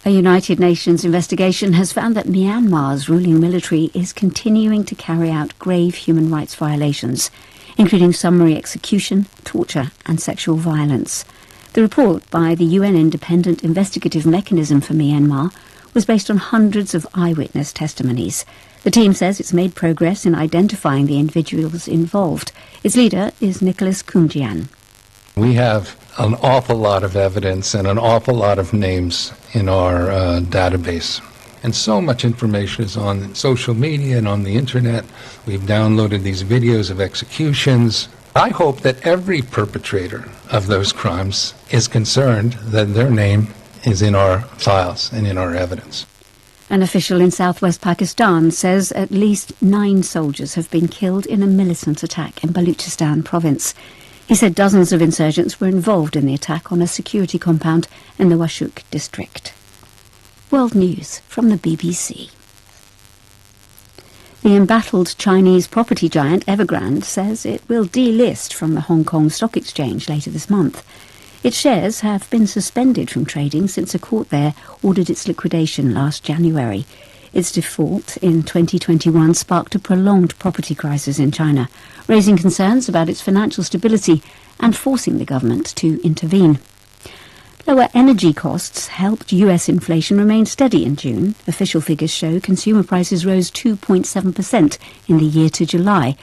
A United Nations investigation has found that Myanmar's ruling military is continuing to carry out grave human rights violations, including summary execution, torture and sexual violence. The report by the UN Independent Investigative Mechanism for Myanmar was based on hundreds of eyewitness testimonies. The team says it's made progress in identifying the individuals involved. Its leader is Nicholas Kunjian.
We have an awful lot of evidence and an awful lot of names in our database. And so much information is on social media and on the internet. We've downloaded these videos of executions. I hope that every perpetrator of those crimes is concerned that their name is in our files and in our evidence.
An official in southwest Pakistan says at least 9 soldiers have been killed in a militant attack in Baluchistan province. He said dozens of insurgents were involved in the attack on a security compound in the Washuk district. World News from the BBC. The embattled Chinese property giant Evergrande says it will delist from the Hong Kong Stock Exchange later this month. Its shares have been suspended from trading since a court there ordered its liquidation last January. Its default in 2021 sparked a prolonged property crisis in China, raising concerns about its financial stability and forcing the government to intervene. Lower energy costs helped US inflation remain steady in June. Official figures show consumer prices rose 2.7% in the year to July.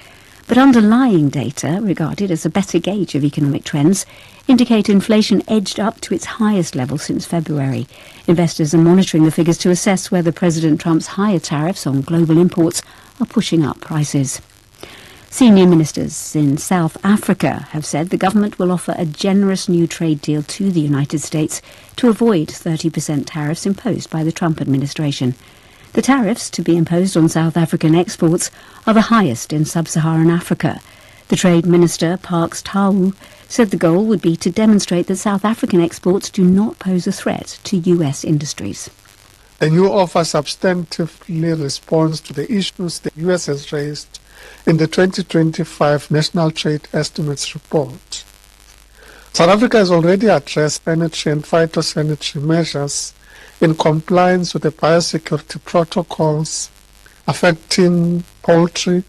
But underlying data, regarded as a better gauge of economic trends, indicate inflation edged up to its highest level since February. Investors are monitoring the figures to assess whether President Trump's higher tariffs on global imports are pushing up prices. Senior ministers in South Africa have said the government will offer a generous new trade deal to the United States to avoid 30% tariffs imposed by the Trump administration. The tariffs to be imposed on South African exports are the highest in sub-Saharan Africa. The Trade Minister, Parks Tau, said the goal would be to demonstrate that South African exports do not pose a threat to US industries.
The new offer substantively responds to the issues the US has raised in the 2025 National Trade Estimates Report. South Africa has already addressed sanitary and phytosanitary measures in compliance with the biosecurity protocols affecting poultry.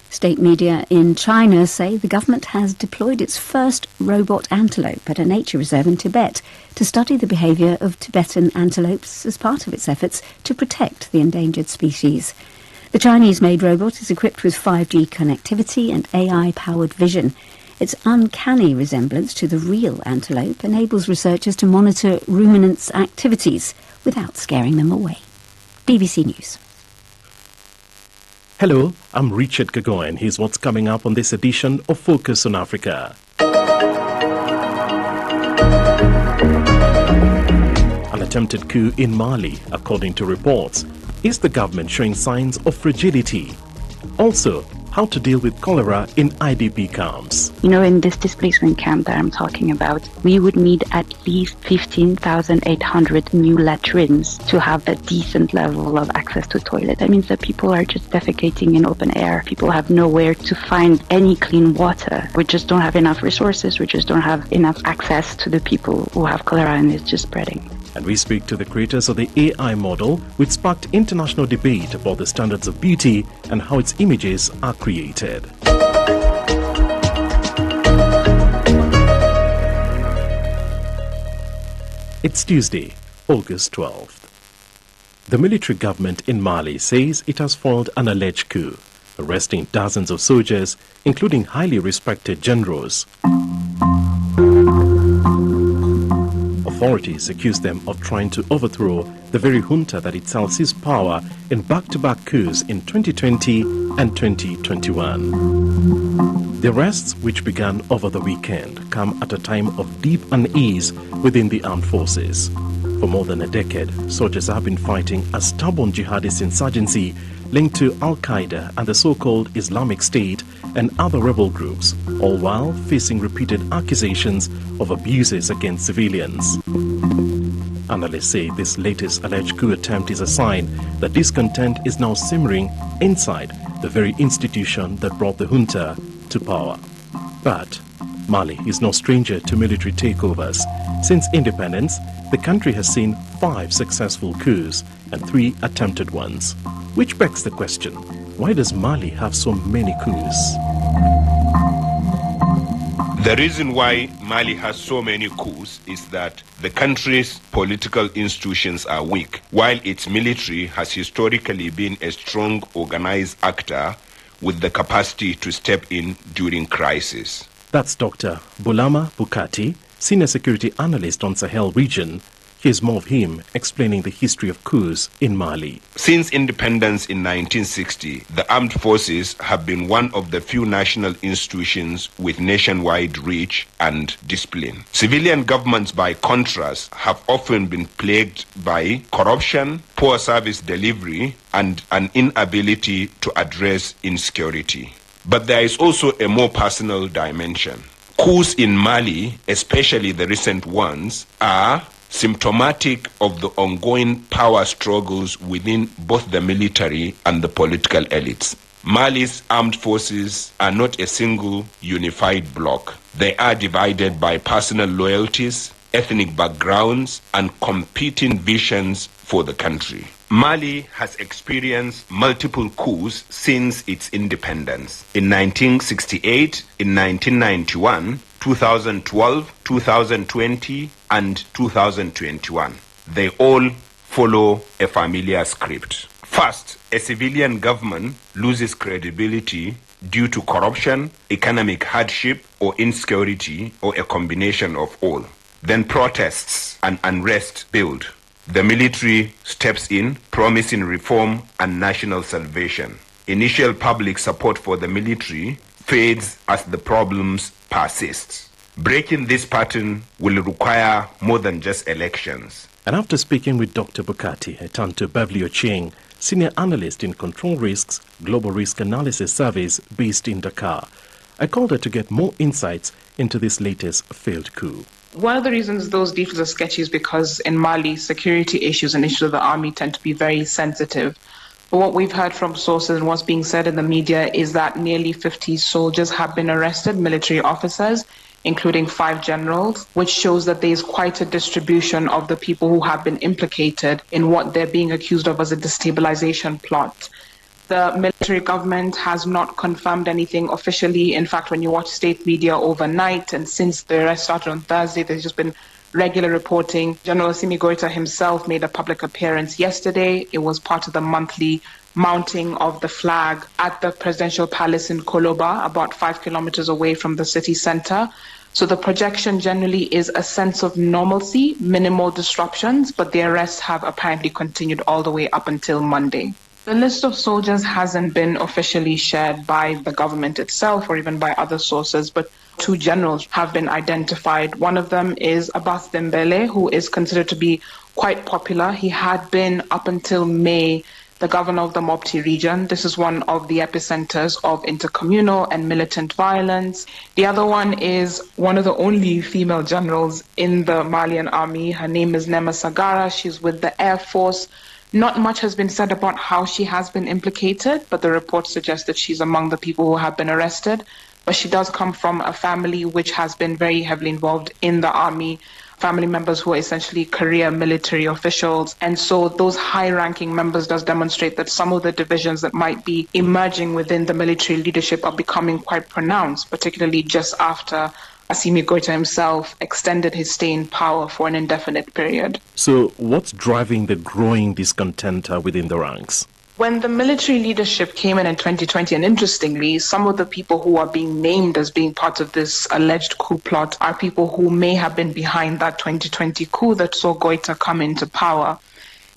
State media in China say the government has deployed its first robot antelope at a nature reserve in Tibet to study the behaviour of Tibetan antelopes as part of its efforts to protect the endangered species. The Chinese-made robot is equipped with 5G connectivity and AI-powered vision. Its uncanny resemblance to the real antelope enables researchers to monitor ruminants' activities without scaring them away. BBC News.
Hello, I'm Richard Gagoin. Here's what's coming up on this edition of Focus on Africa. An attempted coup in Mali, according to reports. Is the government showing signs of fragility? Also, how to deal with cholera in IDP camps.
In this displacement camp that I'm talking about, we would need at least 15,800 new latrines to have a decent level of access to toilet. That means that people are just defecating in open air. People have nowhere to find any clean water. We just don't have enough resources. We just don't have enough access to the people who have cholera, and it's just spreading.
And we speak to the creators of the AI model, which sparked international debate about the standards of beauty and how its images are created. It's Tuesday, August 12th. The military government in Mali says it has foiled an alleged coup, arresting dozens of soldiers, including highly respected generals. Authorities accuse them of trying to overthrow the very junta that itself seized power in back-to-back coups in 2020 and 2021. The arrests, which began over the weekend, come at a time of deep unease within the armed forces. For more than a decade, soldiers have been fighting a stubborn jihadist insurgency linked to Al-Qaeda and the so-called Islamic State and other rebel groups, all while facing repeated accusations of abuses against civilians. Analysts say this latest alleged coup attempt is a sign that discontent is now simmering inside the very institution that brought the junta to power. But Mali is no stranger to military takeovers. Since independence, the country has seen 5 successful coups and 3 attempted ones. Which begs the question, why does Mali have so many coups?
The reason why Mali has so many coups is that the country's political institutions are weak, while its military has historically been a strong, organized actor with the capacity to step in during crisis.
That's Dr. Bulama Bukati, Senior Security Analyst on Sahel Region. Here's more of him explaining the history of coups in Mali.
Since independence in 1960, the armed forces have been one of the few national institutions with nationwide reach and discipline. Civilian governments, by contrast, have often been plagued by corruption, poor service delivery, and an inability to address insecurity. But there is also a more personal dimension. Coups in Mali, especially the recent ones, are symptomatic of the ongoing power struggles within both the military and the political elites. Mali's armed forces are not a single unified bloc. They are divided by personal loyalties, ethnic backgrounds, and competing visions for the country. Mali has experienced multiple coups since its independence. In 1968, in 1991, 2012, 2020, and 2021. They all follow a familiar script. First, a civilian government loses credibility due to corruption, economic hardship, or insecurity, or a combination of all. Then protests and unrest build. The military steps in, promising reform and national salvation. Initial public support for the military fades as the problems persist. Breaking this pattern will require more than just elections.
And after speaking with Dr. Bukati, I turned to Beverly Ochieng, Senior Analyst in Control Risks, Global Risk Analysis Service based in Dakar. I called her to get more insights into this latest failed coup.
One of the reasons those details are sketchy is because in Mali, security issues and issues of the army tend to be very sensitive. But what we've heard from sources and what's being said in the media is that nearly 50 soldiers have been arrested, military officers, including 5 generals, which shows that there is quite a distribution of the people who have been implicated in what they're being accused of as a destabilization plot. The military government has not confirmed anything officially. In fact, when you watch state media overnight, and since the arrest started on Thursday, there's just been regular reporting. General Assimi Goïta himself made a public appearance yesterday. It was part of the monthly mounting of the flag at the presidential palace in Koloba, about 5 kilometers away from the city center. So the projection generally is a sense of normalcy, minimal disruptions, but the arrests have apparently continued all the way up until Monday. The list of soldiers hasn't been officially shared by the government itself or even by other sources, but 2 generals have been identified. One of them is Abbas Dembele, who is considered to be quite popular. He had been, up until May, the governor of the Mopti region. This is one of the epicenters of intercommunal and militant violence. The other one is one of the only female generals in the Malian army. Her name is Nema Sagara. She's with the Air Force. Not much has been said about how she has been implicated, but the reports suggest that she's among the people who have been arrested. But she does come from a family which has been very heavily involved in the army, family members who are essentially career military officials. And so those high-ranking members does demonstrate that some of the divisions that might be emerging within the military leadership are becoming quite pronounced, particularly just after Assimi Goïta himself extended his stay in power for an indefinite period.
So what's driving the growing discontent within the ranks?
When the military leadership came in 2020, and interestingly, some of the people who are being named as being part of this alleged coup plot are people who may have been behind that 2020 coup that saw Goïta come into power.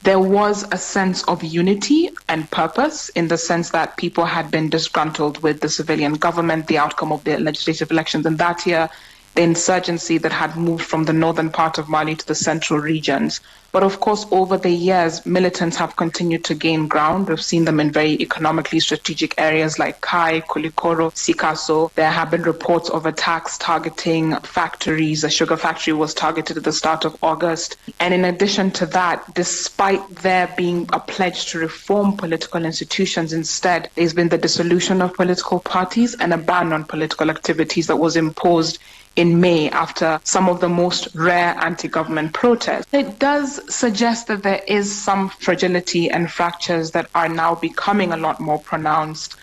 There was a sense of unity and purpose in the sense that people had been disgruntled with the civilian government, the outcome of the legislative elections in that year, the insurgency that had moved from the northern part of Mali to the central regions. But of course, over the years, militants have continued to gain ground. We've seen them in very economically strategic areas like Kai, Kulikoro, Sikasso. There have been reports of attacks targeting factories. A sugar factory was targeted at the start of August. And in addition to that, despite there being a pledge to reform political institutions, instead, there's been the dissolution of political parties and a ban on political activities that was imposed in May after some of the most rare anti-government protests. It does suggest that there is some fragility and fractures that are now becoming a lot more pronounced.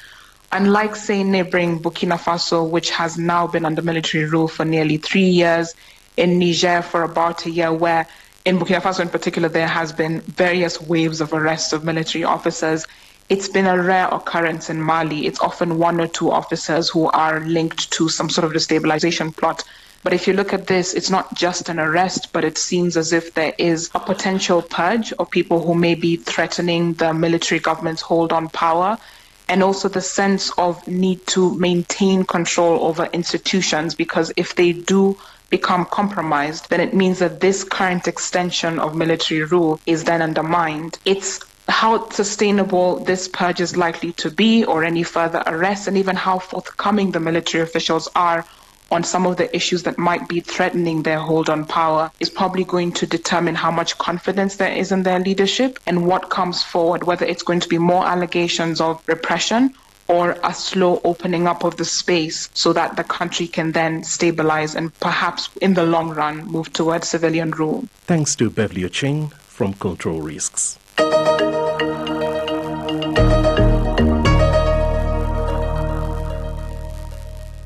Unlike, say, neighboring Burkina Faso, which has now been under military rule for nearly 3 years, in Niger for about a year, where in Burkina Faso in particular there has been various waves of arrests of military officers. It's been a rare occurrence in Mali. It's often 1 or 2 officers who are linked to some sort of destabilization plot But if you look at this, it's not just an arrest, but it seems as if there is a potential purge of people who may be threatening the military government's hold on power, and also the sense of need to maintain control over institutions, because if they do become compromised, then it means that this current extension of military rule is then undermined. It's how sustainable this purge is likely to be, or any further arrests, and even how forthcoming the military officials are on some of the issues that might be threatening their hold on power, is probably going to determine how much confidence there is in their leadership and what comes forward, whether it's going to be more allegations of repression or a slow opening up of the space so that the country can then stabilize and perhaps in the long run move towards civilian rule.
Thanks to Beverly Ocheng from Control Risks.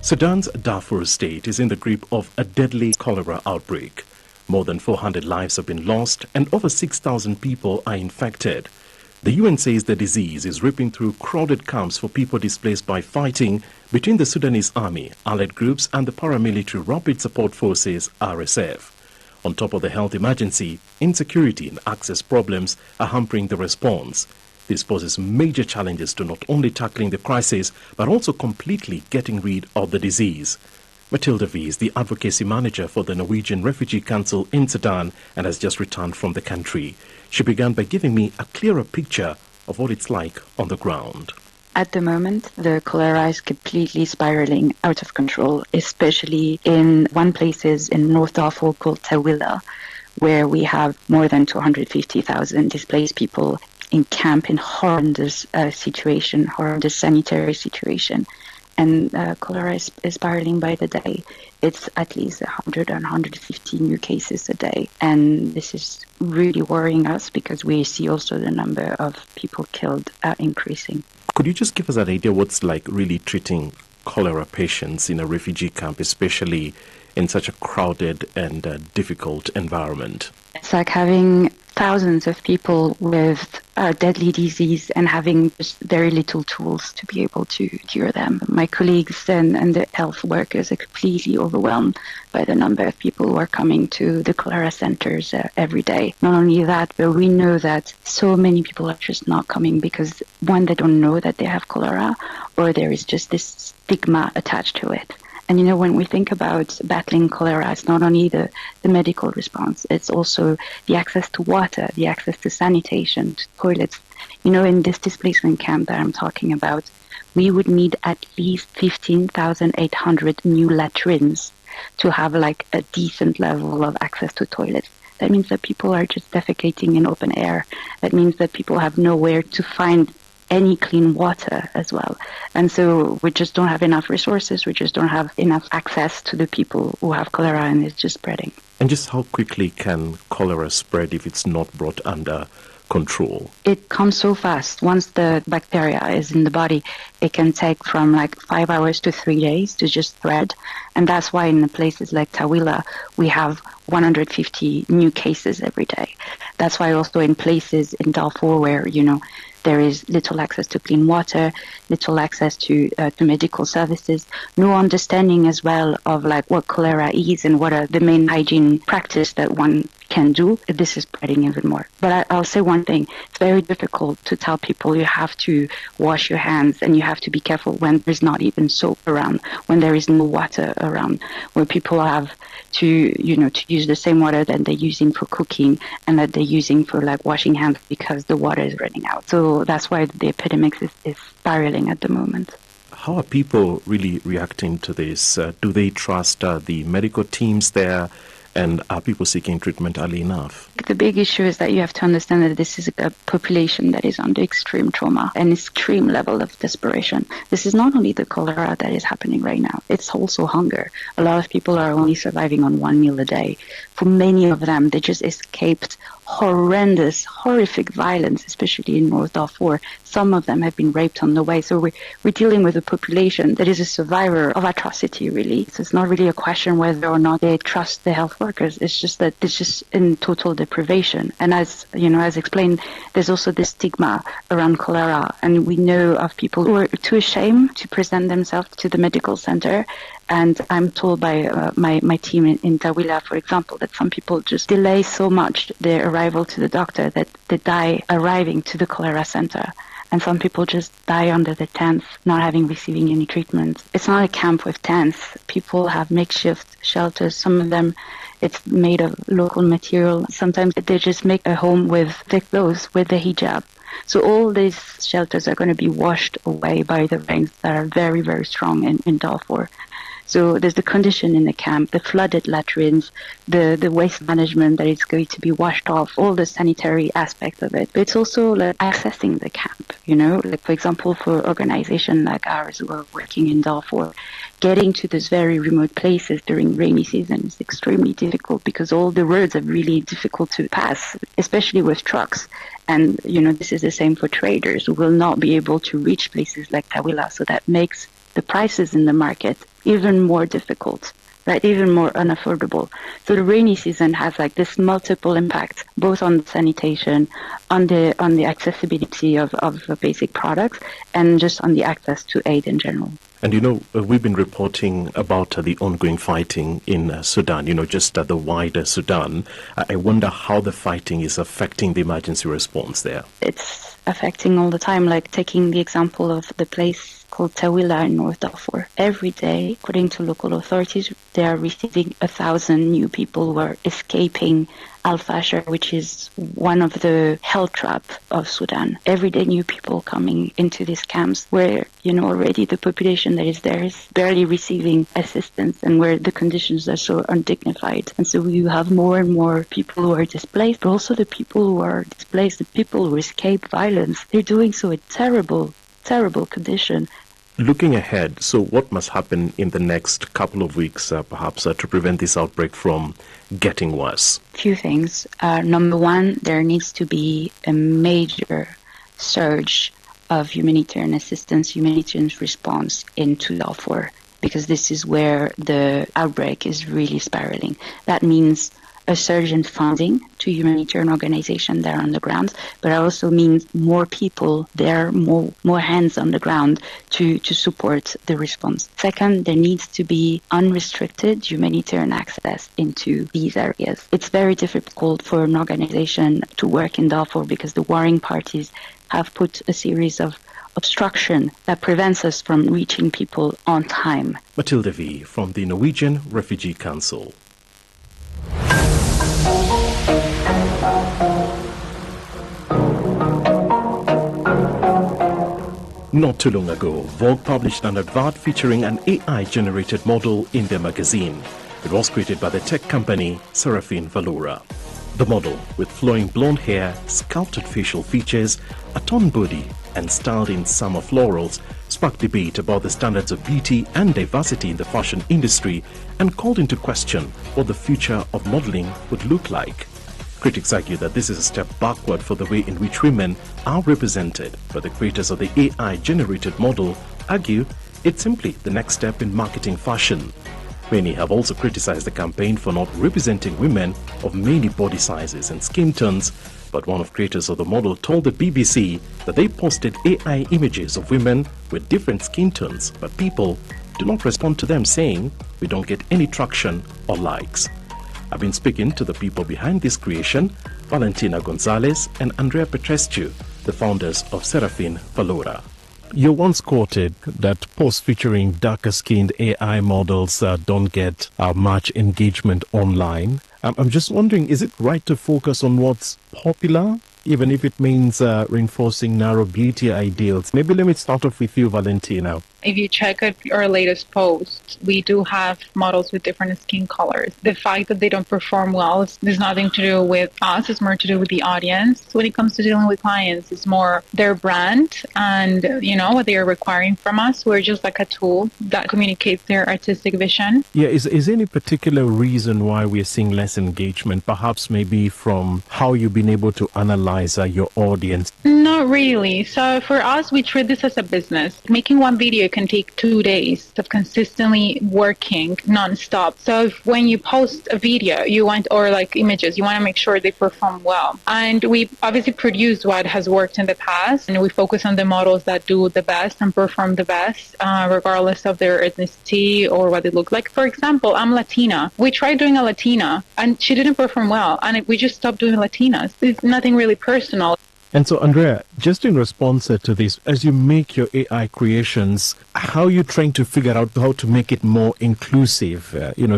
Sudan's Darfur state is in the grip of a deadly cholera outbreak. More than 400 lives have been lost and over 6,000 people are infected. The UN says the disease is ripping through crowded camps for people displaced by fighting between the Sudanese army, allied groups and the paramilitary Rapid Support Forces, RSF. On top of the health emergency, insecurity and access problems are hampering the response. This poses major challenges to not only tackling the crisis, but also completely getting rid of the disease. Matilda V is the advocacy manager for the Norwegian Refugee Council in Sudan and has just returned from the country. She began by giving me a clearer picture of what it's like on the ground.
At the moment, the cholera is completely spiraling out of control, especially in one place in North Darfur called Tawila, where we have more than 250,000 displaced people in camp in horrendous horrendous sanitary situation. And cholera is spiraling by the day. It's at least 100 and 150 new cases a day. And this is really worrying us because we see also the number of people killed increasing.
Could you just give us an idea what's like really treating cholera patients in a refugee camp, especially in such a crowded and difficult environment?
It's like having thousands of people with deadly disease and having just very little tools to be able to cure them. My colleagues and the health workers are completely overwhelmed by the number of people who are coming to the cholera centers every day. Not only that, but we know that so many people are just not coming because, one, they don't know that they have cholera, or there is just this stigma attached to it. And, when we think about battling cholera, it's not only the medical response, it's also the access to water, the access to sanitation, to toilets. In this displacement camp that I'm talking about, we would need at least 15,800 new latrines to have like a decent level of access to toilets. That means that people are just defecating in open air. That means that people have nowhere to find any clean water as well. And so we just don't have enough resources. We just don't have enough access to the people who have cholera, and it's just spreading.
And just how quickly can cholera spread if it's not brought under control?
It comes so fast. Once the bacteria is in the body, it can take from like 5 hours to 3 days to just spread. And that's why in places like Tawila, we have 150 new cases every day. That's why also in places in Darfur where, there is little access to clean water, little access to medical services, no understanding as well of like what cholera is and what are the main hygiene practice that one can do. This is spreading even more. But I'll say one thing, it's very difficult to tell people you have to wash your hands and you have to be careful when there's not even soap around, when there is no water around, where people have to use the same water that they're using for cooking and that they're using for like washing hands because the water is running out. So that's why the epidemic is spiraling at the moment.
How are people really reacting to this? Do they trust the medical teams there? And are people seeking treatment early enough?
The big issue is that you have to understand that this is a population that is under extreme trauma and extreme level of desperation. This is not only the cholera that is happening right now, it's also hunger. A lot of people are only surviving on one meal a day. For many of them, they just escaped horrendous, horrific violence, especially in North Darfur. Some of them have been raped on the way. So we're dealing with a population that is a survivor of atrocity, really. So it's not really a question whether or not they trust the health workers. It's just that it's just in total deprivation. And as you know, as explained, there's also this stigma around cholera, and we know of people who are too ashamed to present themselves to the medical center. And I'm told by my team in Tawila, for example, that some people just delay so much their arrival to the doctor that they die arriving to the cholera center. And some people just die under the tents, not having receiving any treatment. It's not a camp with tents. People have makeshift shelters. Some of them, it's made of local material. Sometimes they just make a home with their clothes, with the hijab. So all these shelters are going to be washed away by the rains that are very, very strong in Darfur. So there's the condition in the camp, the flooded latrines, the waste management that is going to be washed off, all the sanitary aspects of it. But it's also like accessing the camp, you know, like for example, for organizations like ours who are working in Darfur, getting to these very remote places during rainy season is extremely difficult because all the roads are really difficult to pass, especially with trucks. And, you know, this is the same for traders who will not be able to reach places like Tawila. So that makes the prices in the market even more difficult, right? Even more unaffordable. So the rainy season has like this multiple impact, both on the sanitation, on the accessibility of basic products, and just on the access to aid in general.
And you know, we've been reporting about the ongoing fighting in Sudan, you know, just the wider Sudan. I wonder how the fighting is affecting the emergency response there.
It's affecting all the time, like taking the example of the place called Tawila in North Darfur. Every day, according to local authorities, they are receiving 1,000 new people who are escaping Al-Fashir, which is one of the hell trap of Sudan. Every day new people coming into these camps where, you know, already the population that is there is barely receiving assistance and where the conditions are so undignified. And so you have more and more people who are displaced, but also the people who are displaced, the people who escape violence, they're doing so in terrible condition.
Looking ahead, so what must happen in the next couple of weeks, perhaps, to prevent this outbreak from getting worse?
Few things. Number one, there needs to be a major surge of humanitarian assistance, humanitarian response into Darfur, because this is where the outbreak is really spiraling. That means a surge in funding to humanitarian organizations that are on the ground, but it also means more people there, more hands on the ground to support the response. Second, there needs to be unrestricted humanitarian access into these areas. It's very difficult for an organization to work in Darfur because the warring parties have put a series of obstruction that prevents us from reaching people on time.
Matilda V. from the Norwegian Refugee Council. Not too long ago, Vogue published an advert featuring an AI-generated model in their magazine. It was created by the tech company Seraphine Valora. The model, with flowing blonde hair, sculpted facial features, a toned body, and styled in summer florals, sparked debate about the standards of beauty and diversity in the fashion industry and called into question what the future of modeling would look like. Critics argue that this is a step backward for the way in which women are represented, but the creators of the AI-generated model argue it's simply the next step in marketing fashion. Many have also criticized the campaign for not representing women of many body sizes and skin tones, but one of creators of the model told the BBC that they posted AI images of women with different skin tones, but people do not respond to them, saying, "We don't get any traction or likes." I've been speaking to the people behind this creation, Valentina Gonzalez and Andrea Petrescu, the founders of Seraphine Valora. You once quoted that posts featuring darker-skinned AI models don't get much engagement online. I'm just wondering, is it right to focus on what's popular, even if it means reinforcing narrow beauty ideals? Maybe let me start off with you, Valentina.
If you check out our latest posts, we do have models with different skin colors. The fact that they don't perform well, there's nothing to do with us, it's more to do with the audience. When it comes to dealing with clients, it's more their brand and, you know, what they are requiring from us. We're just like a tool that communicates their artistic vision.
Yeah, is there any particular reason why we're seeing less engagement? Perhaps maybe from how you've been able to analyze your audience?
Not really. So for us, we treat this as a business. Making one video can take 2 days of consistently working nonstop. So when you post a video, you want, or like images, you want to make sure they perform well. And we obviously produce what has worked in the past, and we focus on the models that do the best and perform the best, regardless of their ethnicity or what they look like. For example, I'm Latina. We tried doing a Latina and she didn't perform well, and we just stopped doing Latinas. It's nothing really personal.
And so, Andrea, just in response to this, as you make your AI creations, how are you trying to figure out how to make it more inclusive,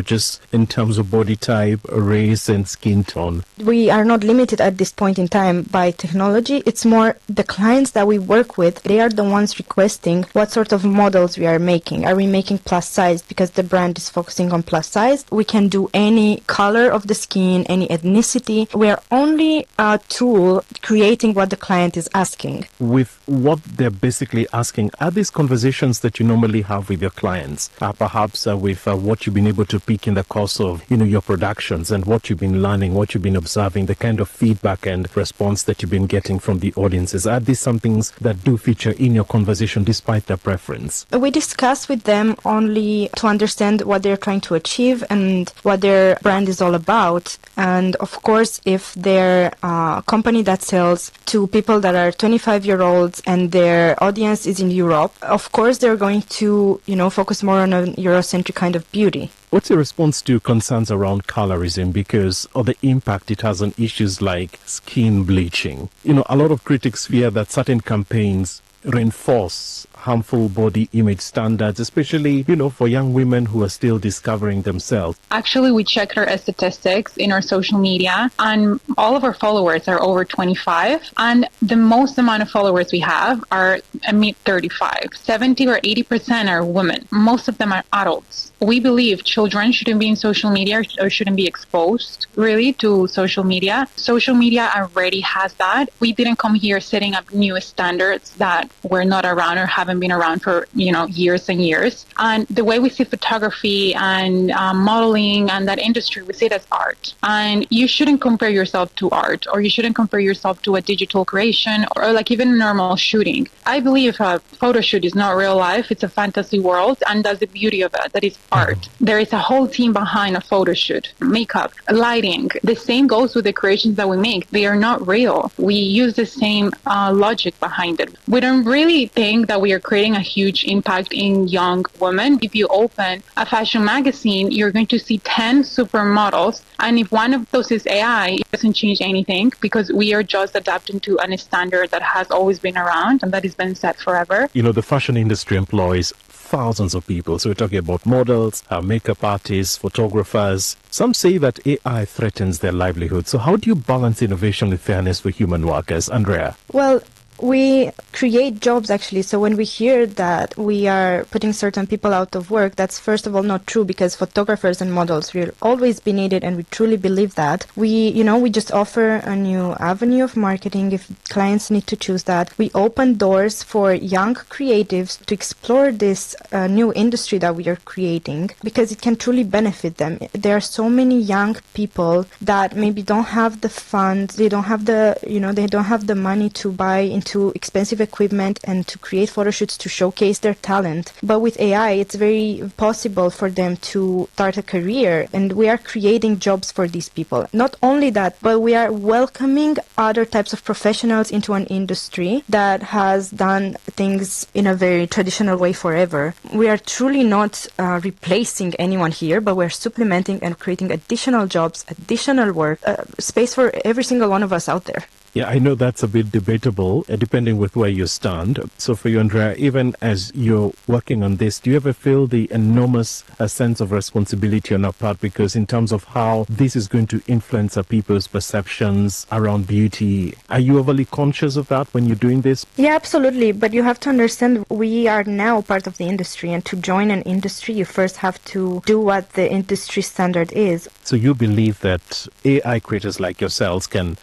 just in terms of body type, race, and skin tone?
We are not limited at this point in time by technology. It's more the clients that we work with. They are the ones requesting what sort of models we are making. Are we making plus size because the brand is focusing on plus size? We can do any color of the skin, any ethnicity. We are only a tool creating what the client is asking.
With what they're basically asking, are these conversations that you normally have with your clients, perhaps with what you've been able to pick in the course of your productions and what you've been learning, what you've been observing, the kind of feedback and response that you've been getting from the audiences? Are these some things that do feature in your conversation despite their preference?
We discuss with them only to understand what they're trying to achieve and what their brand is all about. And of course, if they're a company that sells to people that are 25-year-olds and their audience is in Europe, of course they're going to, focus more on a Eurocentric kind of beauty.
What's your response to concerns around colorism because of the impact it has on issues like skin bleaching? A lot of critics fear that certain campaigns reinforce harmful body image standards, especially, for young women who are still discovering themselves.
Actually, we checked our statistics in our social media, and all of our followers are over 25, and the most amount of followers we have are mid-35. 70 or 80% are women. Most of them are adults. We believe children shouldn't be in social media or shouldn't be exposed, really, to social media. Social media already has that. We didn't come here setting up new standards that were not around or haven't been around for years and years. And the way we see photography and modeling and that industry, we see it as art. And you shouldn't compare yourself to art, or you shouldn't compare yourself to a digital creation or like even a normal shooting. I believe a photo shoot is not real life. It's a fantasy world, and that's the beauty of it, that is art. There is a whole team behind a photo shoot, makeup, lighting. The same goes with the creations that we make. They are not real. We use the same logic behind it. We don't really think that we are creating a huge impact in young women. If you open a fashion magazine, you're going to see 10 supermodels, and if one of those is AI, it doesn't change anything because we are just adapting to a standard that has always been around and that has been set forever.
The fashion industry employs thousands of people. So we're talking about models, makeup artists, photographers. Some say that AI threatens their livelihood. So how do you balance innovation with fairness for human workers? Andrea?
Well, we create jobs, actually. So when we hear that we are putting certain people out of work, that's first of all not true, because photographers and models will always be needed, and we truly believe that. We just offer a new avenue of marketing if clients need to choose that. We open doors for young creatives to explore this new industry that we are creating, because it can truly benefit them. There are so many young people that maybe don't have the funds, they don't have the money to buy into expensive equipment and to create photo shoots to showcase their talent. But with AI, it's very possible for them to start a career, and we are creating jobs for these people. Not only that, but we are welcoming other types of professionals into an industry that has done things in a very traditional way forever. We are truly not replacing anyone here, but we're supplementing and creating additional jobs, additional work, space for every single one of us out there.
Yeah, I know that's a bit debatable, depending with where you stand. So for you, Andrea, even as you're working on this, do you ever feel the enormous sense of responsibility on our part? Because in terms of how this is going to influence people's perceptions around beauty, are you overly conscious of that when you're doing this?
Yeah, absolutely. But you have to understand, we are now part of the industry, and to join an industry, you first have to do what the industry standard is.
So you believe that AI creators like yourselves can,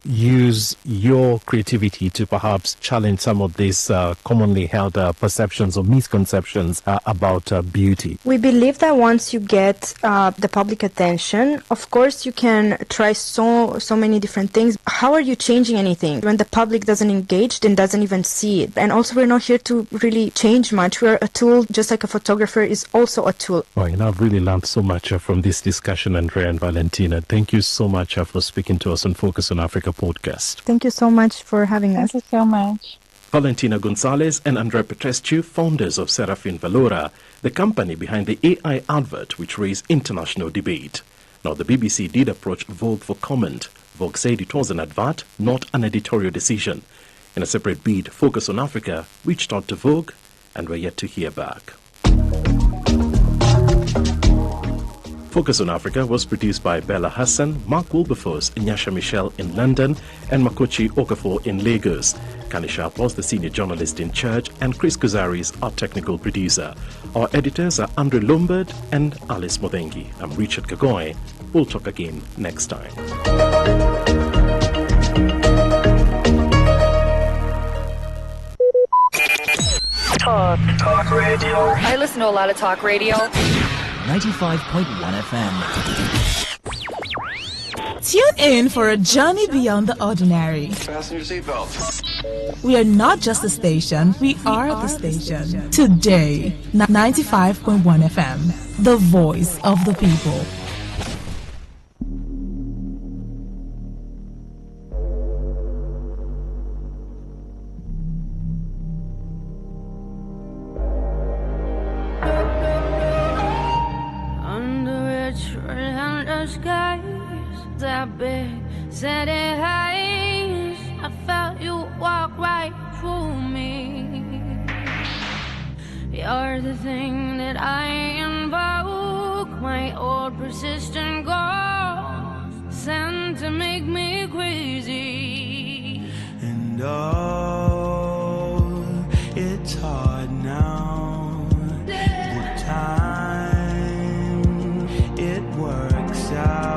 use your creativity to perhaps challenge some of these commonly held perceptions or misconceptions about beauty?
We believe that once you get the public attention, of course you can try so many different things. How are you changing anything when the public doesn't engage and doesn't even see it? And also we're not here to really change much. We're a tool, just like a photographer is also a tool.
Well, I've really learned so much from this discussion, Andrea and Valentina. Thank you so much for speaking to us on Focus on Africa podcast.
Thank you so much for having us.
Thank you so much.
Valentina Gonzalez and Andrea Petrescu, founders of Serafin Valora, the company behind the AI advert which raised international debate. Now, the BBC did approach Vogue for comment. Vogue said it was an advert, not an editorial decision. In a separate bid, Focus on Africa reached out to Vogue, and we're yet to hear back. Focus on Africa was produced by Bella Hassan, Mark Wilberforce, Nyasha Michelle in London, and Makochi Okafor in Lagos. Kani Sharp was the senior journalist in charge, and Chris Kuzari is our technical producer. Our editors are Andre Lombard and Alice Modengi. I'm Richard Kagoy. We'll talk again next time.
Talk radio. I listen to a lot of talk radio.
95.1 FM.
Tune in for a journey beyond the ordinary.
Fasten your seatbelts.
We are not just a station, we are the station. Today, 95.1 FM, the voice of the people.
That big city heights, I felt you walk right through me. You're the thing that I invoke, my old persistent ghost, sent to make me crazy.
And oh, it's hard now. The time it works out.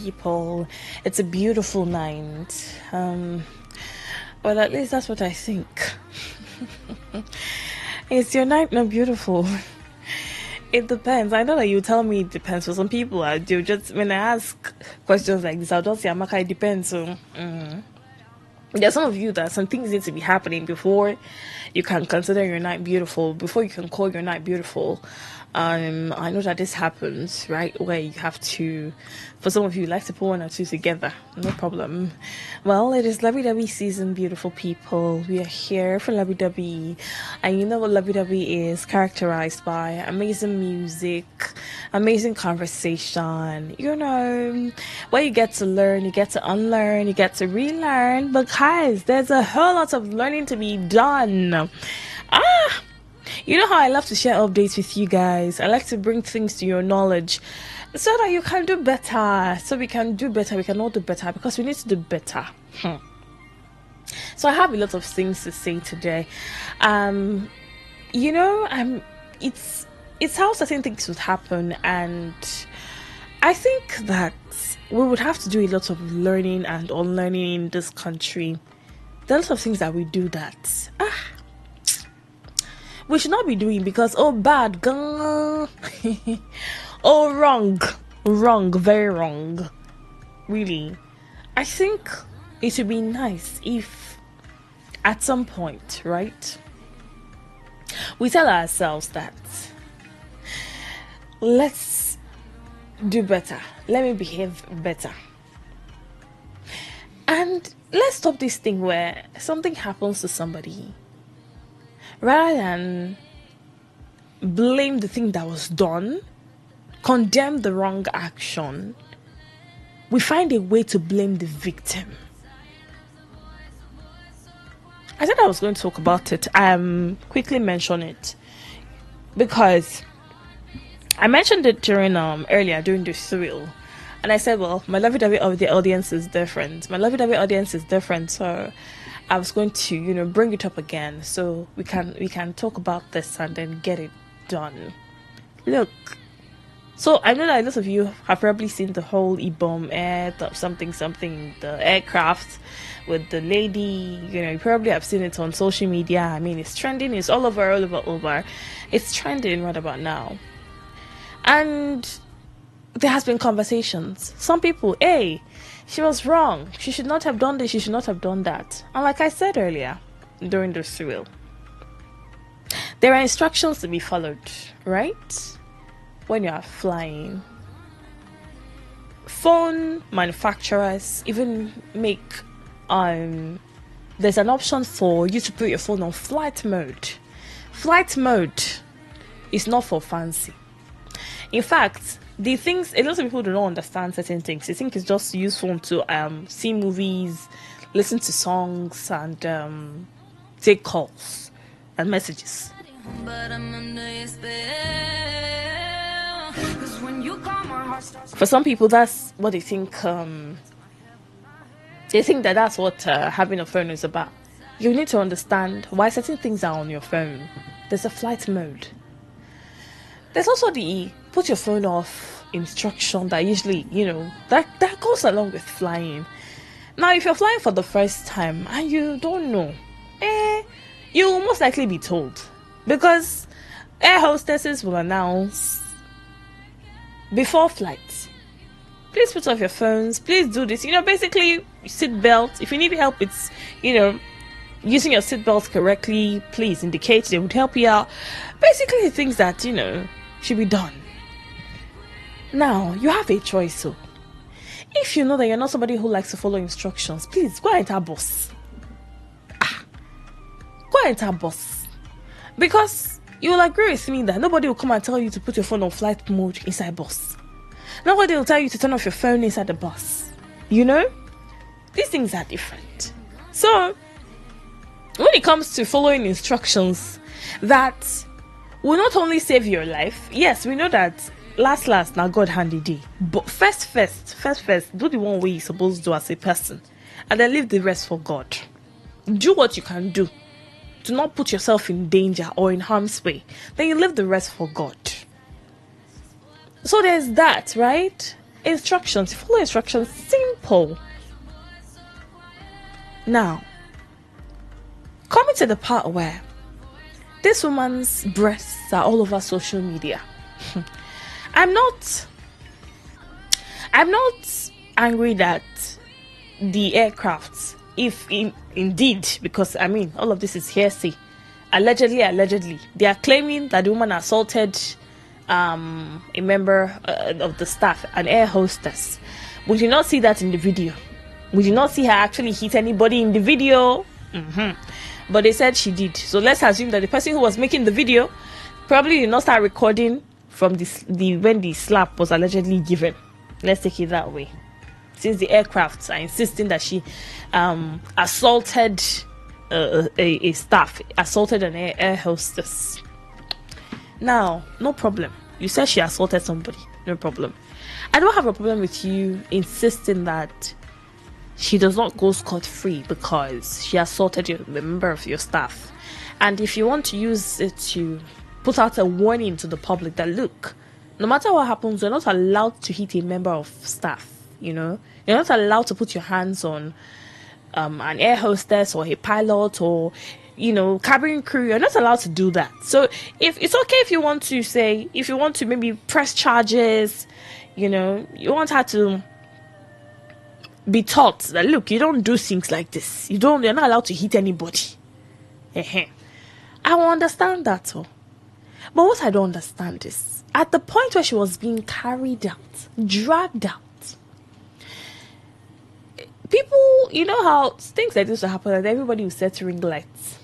people. It's a beautiful night. Well, at least that's what I think. Is your night not beautiful? It depends. I know that you tell me it depends. For some people, I do. Just when I ask questions like this, I'll just say, Amaka, it depends. So, there's some of you that some things need to be happening before you can consider your night beautiful, before you can call your night beautiful. I know that this happens, right? Where you have to, for some of you, like to put one or two together. No problem. Well, it is Lovey-Dovey season, beautiful people. We are here for Lovey-Dovey. And you know what Lovey-Dovey is characterized by: amazing music, amazing conversation, you know, where you get to learn, you get to unlearn, you get to relearn. But guys, there's a whole lot of learning to be done. You know how I love to share updates with you guys. I like to bring things to your knowledge so that you can do better. So we can do better. We can all do better because we need to do better. So I have a lot of things to say today. You know, it's how certain things would happen, and I think that we would have to do a lot of learning and unlearning in this country. There are lots of things that we do that we should not be doing because bad, oh wrong, very wrong. Really, I think it would be nice if at some point, right, we tell ourselves that let's do better, let me behave better, and let's stop this thing where something happens to somebody, rather than blame the thing that was done, condemn the wrong action, we find a way to blame the victim. I said I was going to talk about it. Quickly mention it because I mentioned it during earlier during the thrill, and I said, well, my lovey-dovey of the audience is different. My lovey-dovey audience is different, so I was going to, you know, bring it up again so we can talk about this and then get it done. Look, so I know that a lot of you have probably seen the whole E-bomb something, the aircraft with the lady. You know, you probably have seen it on social media. I mean, it's trending. It's all over. It's trending right about now, and there has been conversations. Some people, hey, she was wrong. She should not have done this. She should not have done that. And like I said earlier, during the thrill, there are instructions to be followed, right? When you are flying. Phone manufacturers even make there's an option for you to put your phone on flight mode. Flight mode is not for fancy. In fact, the things, a lot of people do not understand certain things. They think it's just useful to see movies, listen to songs, and take calls and messages. For some people, that's what they think. They think that that's what having a phone is about. You need to understand why certain things are on your phone. There's a flight mode. There's also the put your phone off instruction that usually, you know, that goes along with flying. Now, if you're flying for the first time and you don't know, you will most likely be told, because air hostesses will announce before flight, please put off your phones, please do this, you know, basically seat belt. If you need help, it's, you know, using your seat belt correctly, please indicate. They would help you out. Basically things that, you know, should be done. Now, you have a choice. So if you know that you're not somebody who likes to follow instructions, please go and enter bus. Go and enter bus. Because you will agree with me that nobody will come and tell you to put your phone on flight mode inside bus. Nobody will tell you to turn off your phone inside the bus. You know? These things are different. So, when it comes to following instructions that will not only save your life, yes, we know that last now God handy day, but first, do the one way you're supposed to do as a person, and then leave the rest for God. Do what you can do to not put yourself in danger or in harm's way. Then you leave the rest for God. So there's that, right? Instructions. Follow instructions. Simple. Now, coming to the part where this woman's breasts are all over social media. I'm not angry that the aircrafts, if indeed, because I mean all of this is hearsay, allegedly they are claiming that the woman assaulted a member of the staff, an air hostess. We did not see that in the video. We did not see her actually hit anybody in the video. But they said she did. So let's assume that the person who was making the video probably did not start recording from when the slap was allegedly given. Let's take it that way. Since the aircrafts are insisting that she assaulted a staff, assaulted an air hostess. Now, no problem. You said she assaulted somebody. No problem. I don't have a problem with you insisting that she does not go scot-free because she assaulted a member of your staff. And if you want to use it to put out a warning to the public that, look, no matter what happens, you're not allowed to hit a member of staff, you know? You're not allowed to put your hands on an air hostess or a pilot or, you know, cabin crew. You're not allowed to do that. So if it's okay if you want to maybe press charges, you know, you want her to be taught that, look, you don't do things like this. You're not allowed to hit anybody. I will understand that too. But what I don't understand is, at the point where she was being carried out, dragged out, people, you know how things like this will happen, and everybody will set ring lights.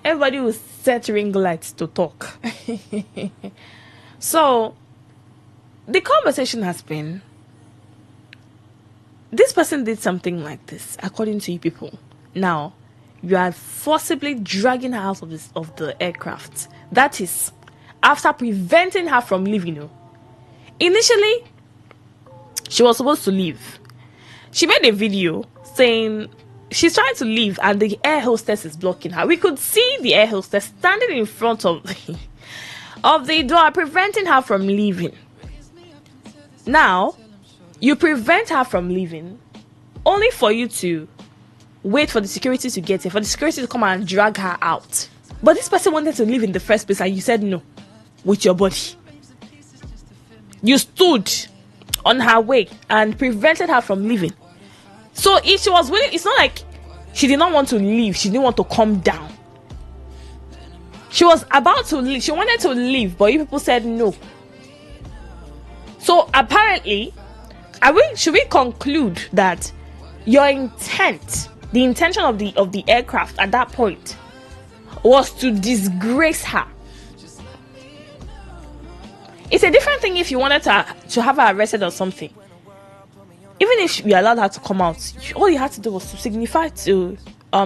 Everybody will set ring lights to talk. So, the conversation has been, this person did something like this, according to you people. Now, you are forcibly dragging her out of the aircraft. That is, after preventing her from leaving. Initially, she was supposed to leave. She made a video saying she's trying to leave and the air hostess is blocking her. We could see the air hostess standing in front of the door, preventing her from leaving. Now, you prevent her from leaving only for you to wait for the security to get here, for the security to come and drag her out. But this person wanted to leave in the first place and you said no with your body. You stood on her way and prevented her from leaving. So if she was willing, it's not like she did not want to leave, she didn't want to come down. She was about to leave, she wanted to leave, but you people said no. So apparently, should we conclude that your intent, the intention of the aircraft at that point, was to disgrace her? It's a different thing if you wanted to have her arrested or something. Even if we allowed her to come out, all you had to do was to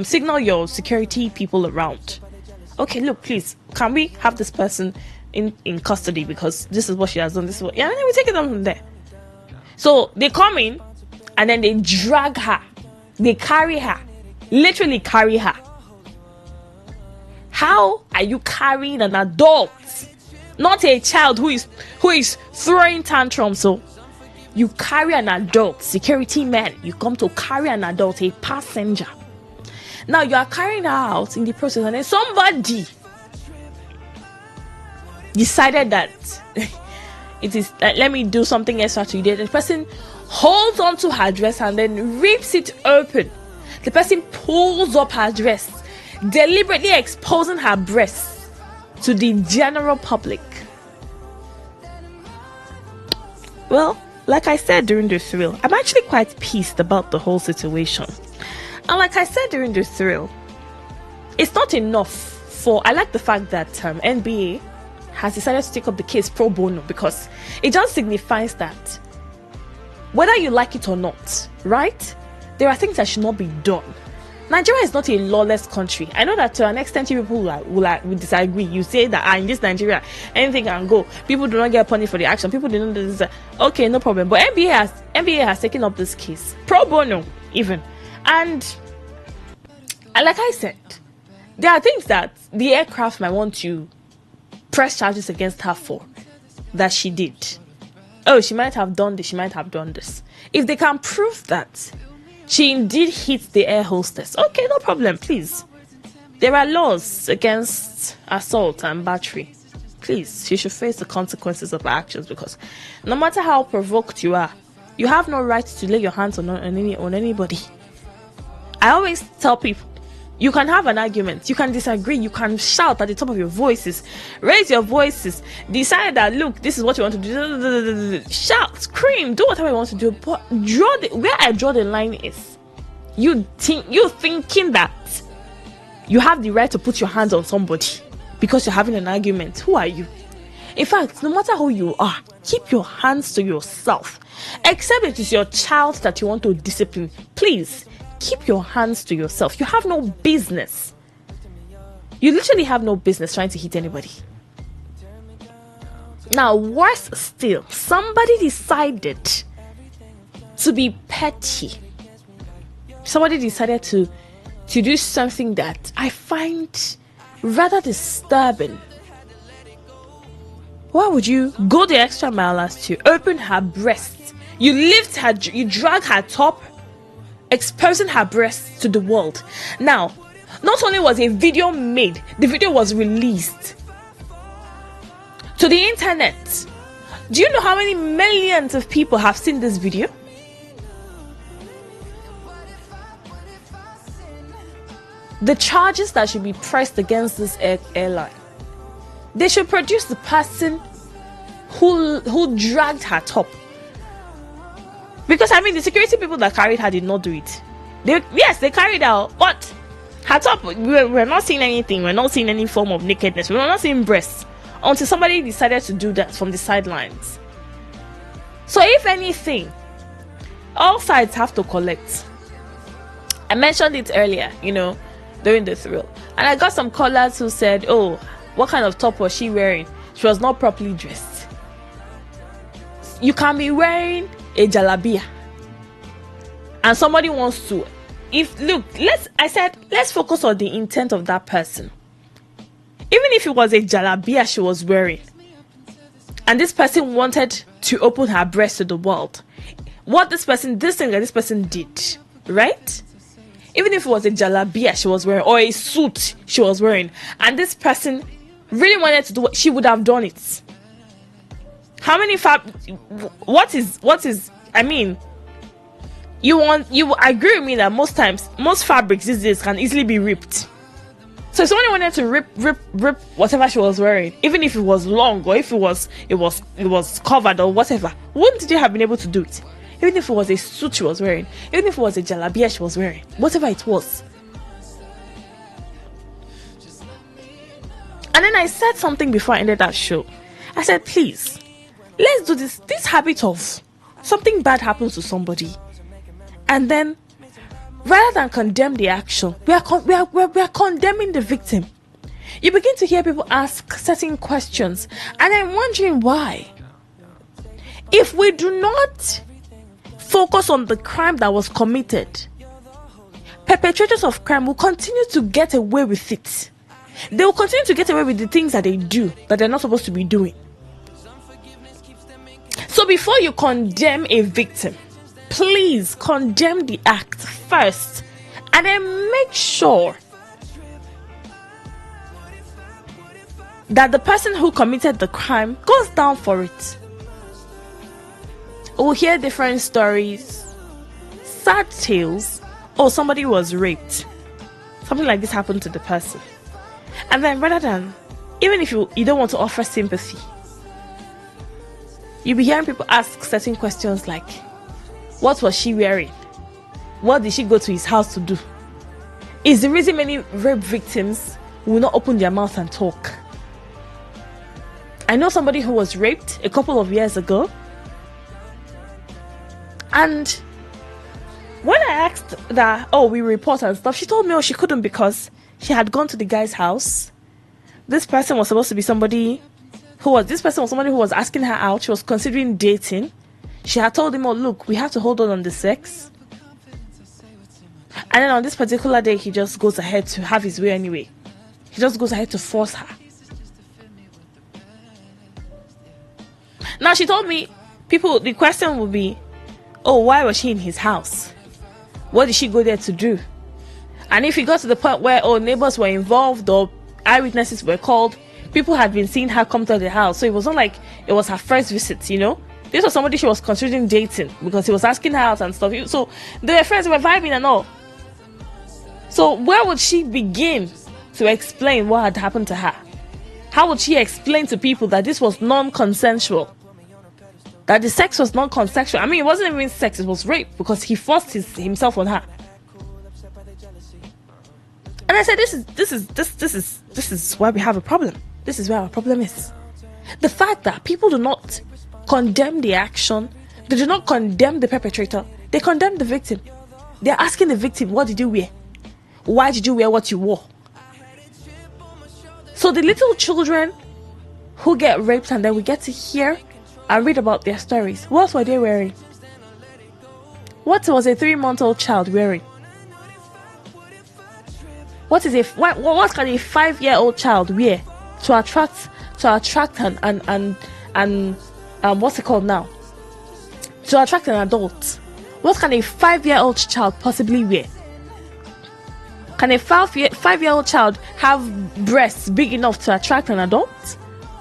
signal your security people around. Okay, look, please, can we have this person in custody because this is what she has done, this is what, and then we take it on from there. So they come in and then they drag her, they carry her, literally carry her. How are you carrying an adult, not a child who is throwing tantrums? So you carry an adult, security man, you come to carry an adult, a passenger. Now you are carrying her out in the process, and then somebody decided that it is like, let me do something extra to you. The person holds onto her dress and then rips it open. The person pulls up her dress, deliberately exposing her breasts to the general public. Well, like I said during the thrill, I'm actually quite pissed about the whole situation. And like I said during the thrill, it's not enough for, I like the fact that NBA has decided to take up the case pro bono, because it just signifies that whether you like it or not, right, there are things that should not be done. Nigeria is not a lawless country. I know that to an extent people will disagree. You say that in this Nigeria, anything can go. People do not get punished for the action. People do not do this. Okay, no problem. But NBA has taken up this case pro bono even. And like I said, there are things that the aircraft might want to press charges against her for that she did. oh, she might have done this, she might have done this. If they can prove that she indeed hit the air hostess, okay, no problem, please. There are laws against assault and battery. Please, she should face the consequences of her actions, because no matter how provoked you are, you have no right to lay your hands on anybody. I always tell people, you can have an argument, you can disagree, you can shout at the top of your voices, raise your voices, decide that, look, this is what you want to do, shout, scream, do whatever you want to do, but where I draw the line is, you thinking that you have the right to put your hands on somebody because you're having an argument. Who are you? In fact, no matter who you are, keep your hands to yourself. Except it is your child that you want to discipline. Please, keep your hands to yourself. You have no business. You literally have no business trying to hit anybody. Now, worse still, somebody decided to be petty. Somebody decided to do something that I find rather disturbing. Why would you go the extra mile as to open her breasts? You lift her, you drag her top, exposing her breasts to the world. Now, not only was a video made, the video was released to the internet. Do you know how many millions of people have seen this video? The charges that should be pressed against this airline, they should produce the person who dragged her top. Because I mean, the security people that carried her did not do it. They carried out, but her top, we're not seeing anything. We're not seeing any form of nakedness. We're not seeing breasts until somebody decided to do that from the sidelines. So if anything, all sides have to collect. I mentioned it earlier, during the thrill, and I got some callers who said, oh, what kind of top was she wearing? She was not properly dressed. You can be wearing a jalabia and somebody wants to, let's focus on the intent of that person. Even if it was a jalabia she was wearing and this person wanted to open her breast to the world, this thing that this person did, right? Even if it was a jalabia she was wearing or a suit she was wearing, and this person really wanted to do it, she would have done it. You agree with me that most fabrics these days can easily be ripped. So if somebody wanted to rip whatever she was wearing, even if it was long or if it was covered or whatever, wouldn't they have been able to do it? Even if it was a suit she was wearing, even if it was a jalabia she was wearing, whatever it was. And then I said something before I ended that show. I said, please, let's do this habit of something bad happens to somebody, and then rather than condemn the action, we are condemning the victim. You begin to hear people ask certain questions, and I'm wondering why. If we do not focus on the crime that was committed, perpetrators of crime will continue to get away with it. They will continue to get away with the things that they do that they're not supposed to be doing. So before you condemn a victim, please condemn the act first, and then make sure that the person who committed the crime goes down for it. We'll hear different stories, sad tales. Oh, somebody was raped. Something like this happened to the person. And then rather than, even if you don't want to offer sympathy, you'll be hearing people ask certain questions like, what was she wearing? What did she go to his house to do? Is the reason many rape victims will not open their mouth and talk. I know somebody who was raped a couple of years ago. And when I asked that, we report and stuff, she told me, she couldn't because she had gone to the guy's house. This person was supposed to be somebody who was asking her out. She was considering dating. She had told him, look, we have to hold on the sex. And then on this particular day, he just goes ahead to have his way anyway. He just goes ahead to force her. Now, she told me the question would be, oh, why was she in his house? What did she go there to do? And if it got to the point where, oh, neighbors were involved or eyewitnesses were called, people had been seeing her come to the house. So it was not like it was her first visit, you know? This was somebody she was considering dating because he was asking her out and stuff. So they were friends, they were vibing and all. So where would she begin to explain what had happened to her? How would she explain to people that this was non-consensual? That the sex was non-consensual? I mean, it wasn't even sex, it was rape because he forced himself on her. And I said, this is why we have a problem. This is where our problem is. The fact that people do not condemn the action, they do not condemn the perpetrator, they condemn the victim. They're asking the victim, what did you wear? Why did you wear what you wore? So the little children who get raped and then we get to hear and read about their stories, what were they wearing? What was a 3-month-old child wearing? What can a 5-year-old child wear to attract and what's it called now? To attract an adult? What can a 5-year-old child possibly wear? Can a 5-year-old child have breasts big enough to attract an adult?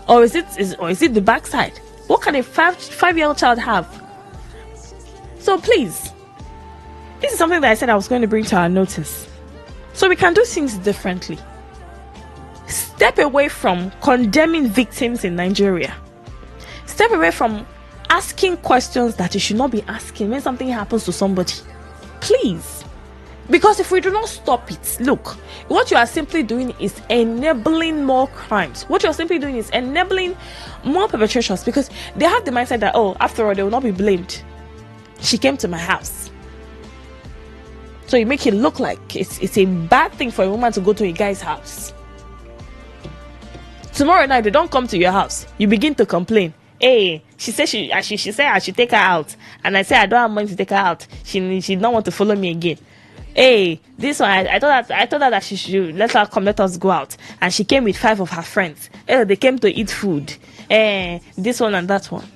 Or is it the backside? What can a 5-year-old child have? So please, this is something that I said I was going to bring to our notice. So we can do things differently. Step away from condemning victims in Nigeria. Step away from asking questions that you should not be asking when something happens to somebody. Please. Because if we do not stop it, look, what you are simply doing is enabling more crimes. What you are simply doing is enabling more perpetrators because they have the mindset that, oh, after all, they will not be blamed. She came to my house. So you make it look like it's a bad thing for a woman to go to a guy's house. Tomorrow night, they don't come to your house. You begin to complain. Hey, she said I should take her out. And I said I don't have money to take her out. She don't want to follow me again. Hey, this one, I told her that she should let us go out. And she came with 5 of her friends. Hey, they came to eat food. This one and that one.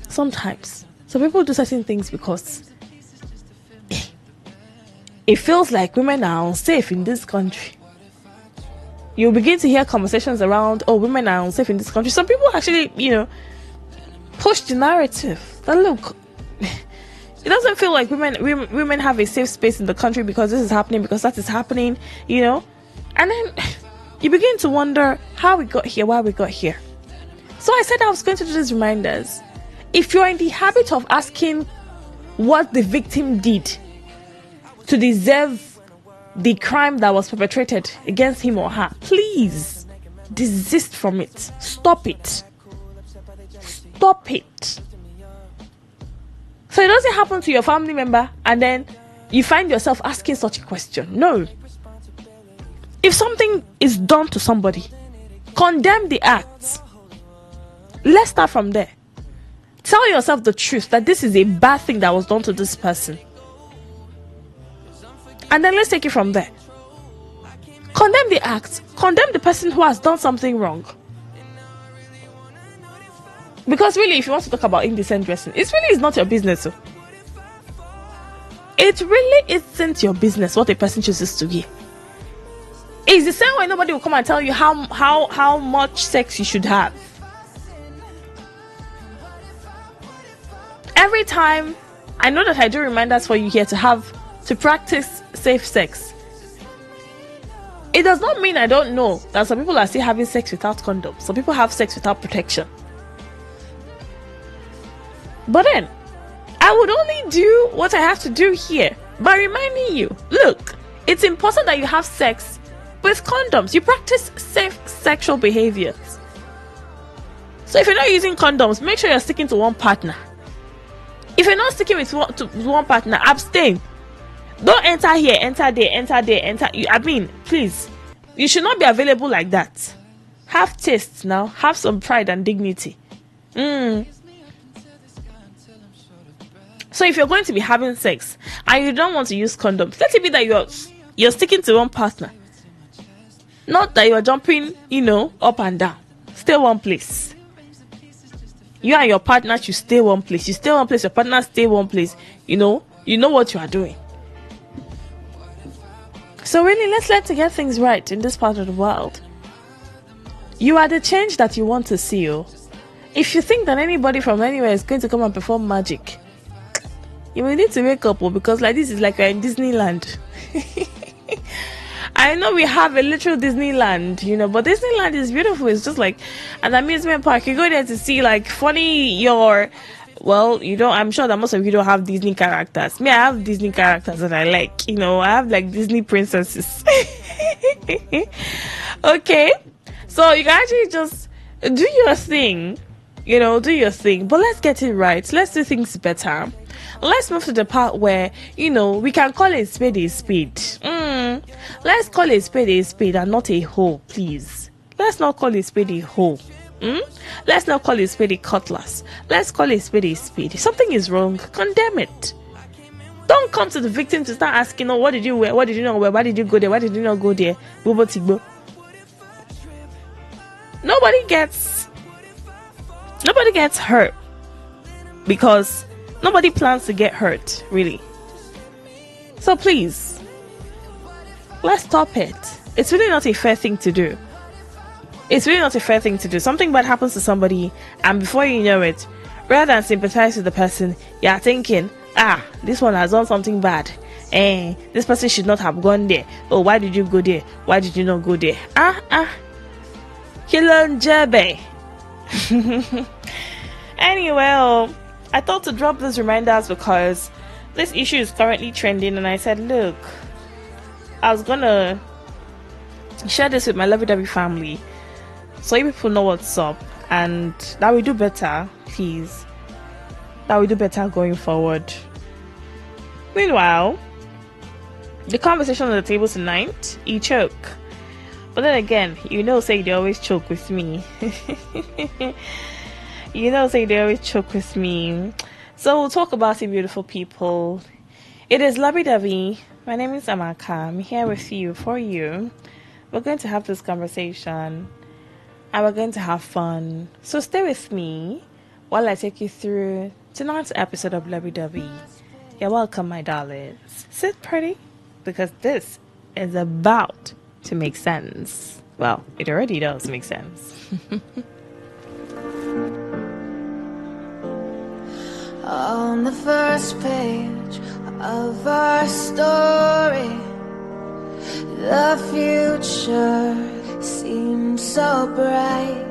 Sometimes. So people do certain things because it feels like women are unsafe in this country. You begin to hear conversations around, oh, women are unsafe in this country. Some people actually, push the narrative that, look, it doesn't feel like women have a safe space in the country because this is happening, because that is happening, And then you begin to wonder how we got here, why we got here. So I said I was going to do these reminders. If you're in the habit of asking what the victim did to deserve the crime that was perpetrated against him or her, please desist from it. Stop it. Stop it. So it doesn't happen to your family member and then you find yourself asking such a question. No. If something is done to somebody, condemn the act. Let's start from there. Tell yourself the truth that this is a bad thing that was done to this person. And then let's take it from there. Condemn the act. Condemn the person who has done something wrong. Because really, if you want to talk about indecent dressing, it really is not your business. So. It really isn't your business what a person chooses to wear. It's the same way nobody will come and tell you how much sex you should have. Every time, I know that I do reminders for you here to practice safe sex. It does not mean I don't know that some people are still having sex without condoms. Some people have sex without protection. But then, I would only do what I have to do here by reminding you, look, it's important that you have sex with condoms. You practice safe sexual behaviors. So if you're not using condoms, make sure you're sticking to one partner. If you're not sticking with one partner, abstain. Don't enter here, enter there, enter there, enter. Please. You should not be available like that. Have taste now. Have some pride and dignity. So if you're going to be having sex and you don't want to use condoms, let it be that you're sticking to one partner. Not that you're jumping, up and down. Stay one place. You and your partner should stay one place. You stay one place, your partner stay one place. You know what you are doing. So really, let's learn to get things right in this part of the world. You are the change that you want to see. If you think that anybody from anywhere is going to come and perform magic, you will need to wake up, because like this is like you're in Disneyland. I know we have a literal Disneyland, but Disneyland is beautiful. It's just like an amusement park. You go there to see like I'm sure that most of you don't have Disney characters. Me, I have Disney characters that I like. I have like Disney princesses. Okay, so you can actually just do your thing. Do your thing. But let's get it right. Let's do things better. Let's move to the part where, we can call a spade a spade. Let's call a spade and not a hole, please. Let's not call a spade a hole. Let's not call a spade a cutlass. Let's call a spade a spade. If something is wrong, condemn it. Don't come to the victim to start asking, what did you wear? What did you not wear? Why did you go there? Why did you not go there? Bobo tigbo. Nobody gets hurt because nobody plans to get hurt, really. So please, let's stop it. It's really not a fair thing to do. Something bad happens to somebody, and before you know it, rather than sympathize with the person, you're thinking, this one has done something bad. This person should not have gone there. Oh, why did you go there? Why did you not go there? Kilon Jebe. Anyway, I thought to drop these reminders because this issue is currently trending, and I said, look, I was gonna share this with my lovey-dovey family so you people know what's up, and that we do better, please. That we do better going forward. Meanwhile, the conversation on the table tonight, you choke. But then again, say they always choke with me. Say they always choke with me. So we'll talk about it, beautiful people. It is lovey-dovey. My name is Amaka. I'm here with you, for you. We're going to have this conversation, and we're going to have fun. So stay with me while I take you through tonight's episode of lovey-dovey. You're welcome, my darlings. Sit pretty, because this is about to make sense. Well, it already does make sense.
On the first page of our story, the future seems so bright.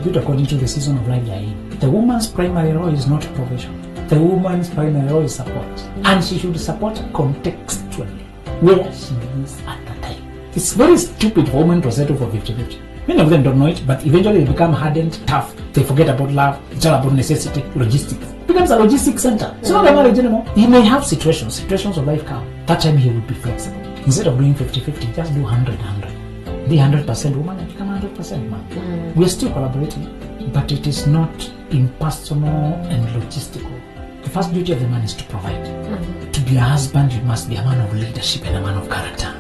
Good according to the season of life they're in. The woman's primary role is not provision. The woman's primary role is support. And she should support contextually where she is at the time. It's very stupid for women to settle for 50-50. Many of them don't know it, but eventually they become hardened, tough. They forget about love. It's all about necessity, logistics. It becomes a logistics center. It's not a marriage anymore. He may have situations of life come. That time he would be flexible. Instead of doing 50-50, just do 100-100. Be 100% woman and become 100% man. We're still collaborating, but it is not impersonal and logistical. The first duty of the man is to provide. To be a husband, you must be a man of leadership and a man of character.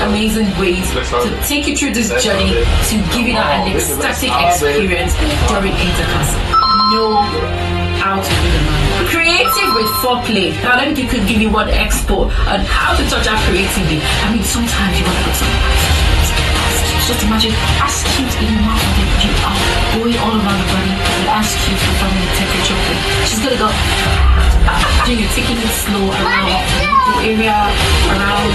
Amazing ways to take you through this journey to give you an ecstatic experience during intercourse. Know how to do the man. Creative with foreplay. Now let me give you one expo on how to touch out creatively. I mean, sometimes you want to put some just imagine ask cute in the mouth of you are going all around the body and ask cute performing the temperature thing. She's gonna go you're taking it slow around the area around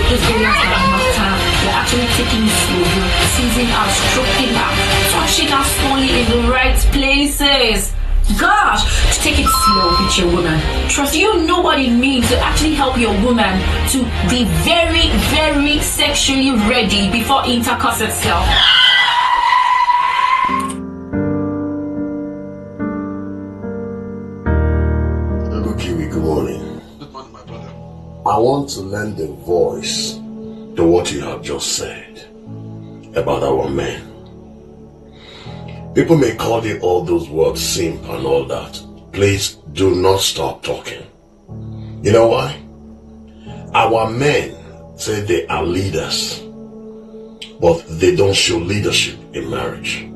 those areas that matter. You're actually taking it slow. You're teasing out, stroking out, touching out slowly in the right places. Gosh, to take it slow with your woman. Trust you know what it means to actually help your woman to be very, very sexually ready before intercourse itself.
Good morning. Good morning, my brother. I want to lend a voice to what you have just said about our men. People may call you all those words simp and all that. Please do not stop talking. You know why? Our men say they are leaders, but they don't show leadership in marriage.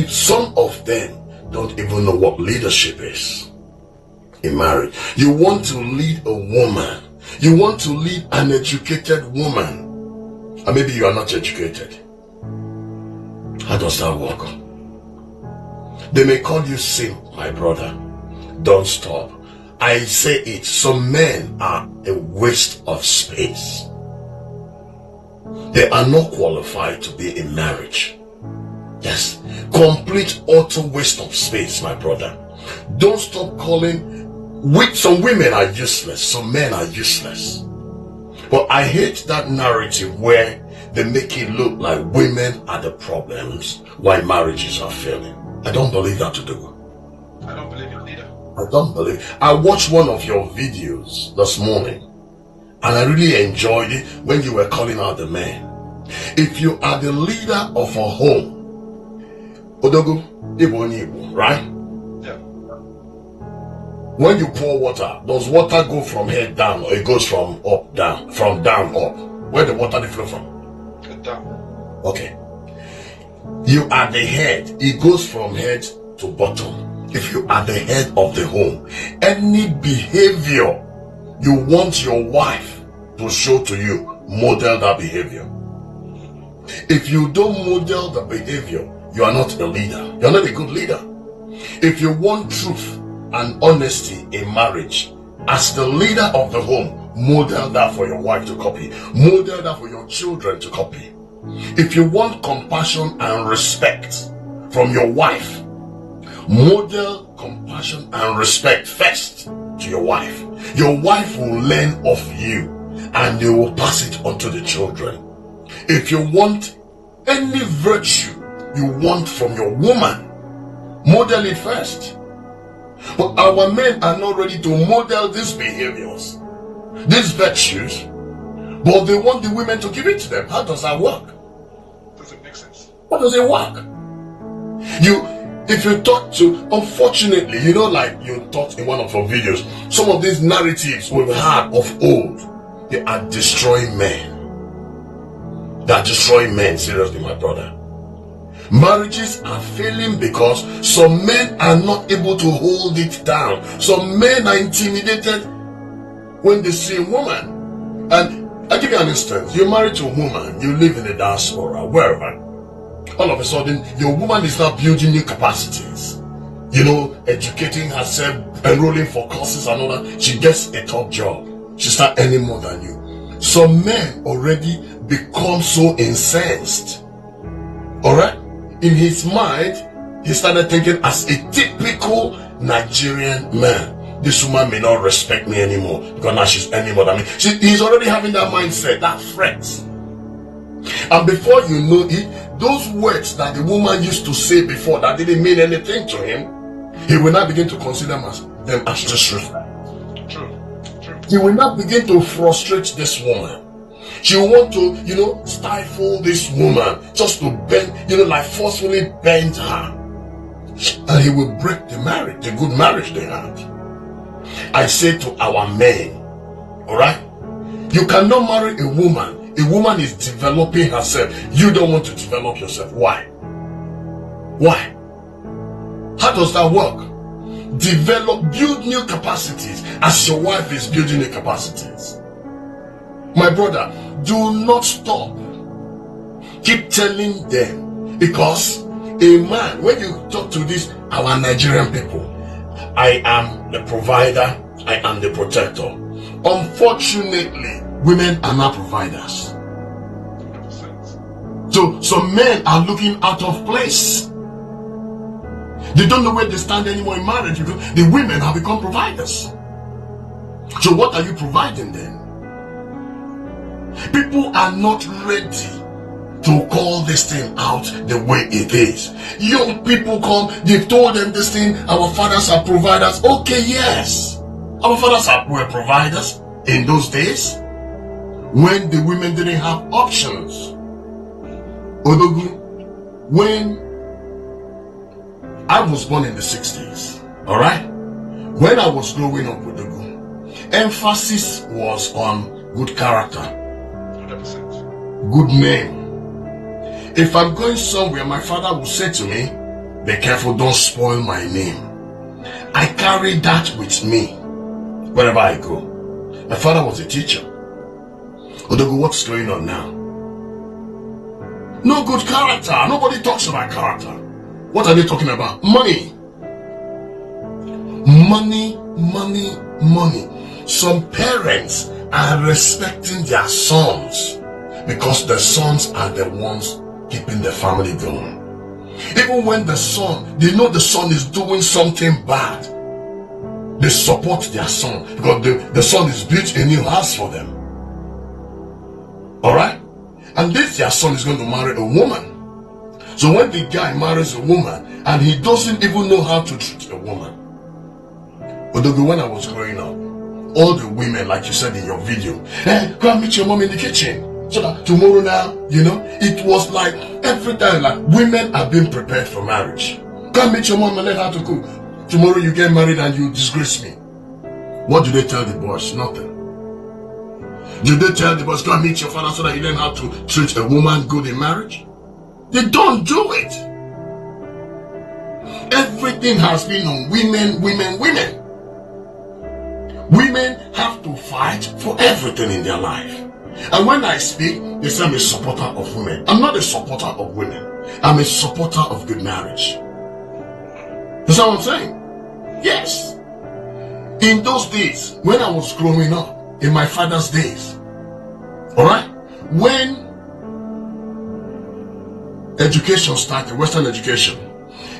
Some of them don't even know what leadership is in marriage. You want to lead a woman. You want to lead an educated woman. Or maybe you are not educated. How does that work? They may call you simp, my brother. Don't stop. I say it. Some men are a waste of space. They are not qualified to be in marriage. Yes. Complete utter waste of space, my brother. Don't stop calling. Some women are useless. Some men are useless. But I hate that narrative where they make it look like women are the problems why marriages are failing. I don't believe that to do. I don't believe it either. I don't believe. I watched one of your videos this morning and I really enjoyed it when you were calling out the men. If you are the leader of a home, Odogo, Ibo, right? Yeah. When you pour water, does water go from head down or it goes from up down? From down up? Where the water flow from? Down. Okay. You are the head. It goes from head to bottom. If you are the head of the home, any behavior you want your wife to show to you, model that behavior. If you don't model the behavior, you are not a leader. You are not a good leader. If you want truth and honesty in marriage, as the leader of the home, model that for your wife to copy. Model that for your children to copy. If you want compassion and respect from your wife, model compassion and respect first to your wife. Your wife will learn of you and they will pass it on to the children. If you want any virtue you want from your woman, model it first. But our men are not ready to model these behaviors, these virtues, but they want the women to give it to them. How does that work? Does it make sense? How does it work? If you talk to, unfortunately, you know, like you talked in one of our videos, some of these narratives we've had of old, they are destroying men. They are destroying men, seriously, my brother. Marriages are failing because some men are not able to hold it down. Some men are intimidated when they see a woman. And I'll give you an instance. You're married to a woman, you live in the diaspora, wherever. All of a sudden, your woman is now building new capacities. You know, educating herself, enrolling for courses and all that. She gets a top job. She starts earning more than you. Some men already become so incensed. Alright? In his mind, he started thinking as a typical Nigerian man. This woman may not respect me anymore because now she's earning more than me. He's already having that mindset, that threat. And before you know it, those words that the woman used to say before that didn't mean anything to him, he will now begin to consider them as disrespect. He will now begin to frustrate this woman. She will want to, you know, stifle this woman just to bend, you know, like forcefully bend her. And he will break the marriage, the good marriage they had. I say to our men, alright, you cannot marry a woman. A woman is developing herself. You don't want to develop yourself. Why? Why? How does that work? Build new capacities as your wife is building new capacities. My brother, do not stop. Keep telling them, because a man, when you talk to our Nigerian people, I am the provider, I am the protector. Unfortunately, women are not providers. So some men are looking out of place. They don't know where they stand anymore in marriage because the women have become providers. So what are you providing then? People are not ready to call this thing out the way it is. Young people come, they've told them this thing, our fathers are providers. Okay, yes. Our fathers were providers in those days when the women didn't have options. Odogu, when I was born in the 60s, alright? When I was growing up with Odogu, emphasis was on good character, 100%. Good name. If I'm going somewhere, my father will say to me, be careful, don't spoil my name. I carry that with me wherever I go. My father was a teacher. Odogu, what's going on now? No good character. Nobody talks about character. What are they talking about? Money. Money, money, money. Some parents are respecting their sons because the sons are the ones keeping the family going. Even when the son, they know the son is doing something bad, they support their son because the son is built a new house for them. Alright? And this their son is going to marry a woman. So when the guy marries a woman and he doesn't even know how to treat a woman. Although when I was growing up, all the women, like you said in your video, hey, go and meet your mom in the kitchen. So that tomorrow now, you know, it was like every time, like women are being prepared for marriage. Go and meet your mom and learn how to cook. Tomorrow you get married and you disgrace me. What do they tell the boys? Nothing. Do they tell the boys, go and meet your father so that you learn how to treat a woman good in marriage? They don't do it. Everything has been on women, women, women. Women have to fight for everything in their life. And when I speak, they say I'm a supporter of women. I'm not a supporter of women. I'm a supporter of good marriage. That's what I'm saying. Yes. In those days, when I was growing up, in my father's days, alright, when education started, Western education,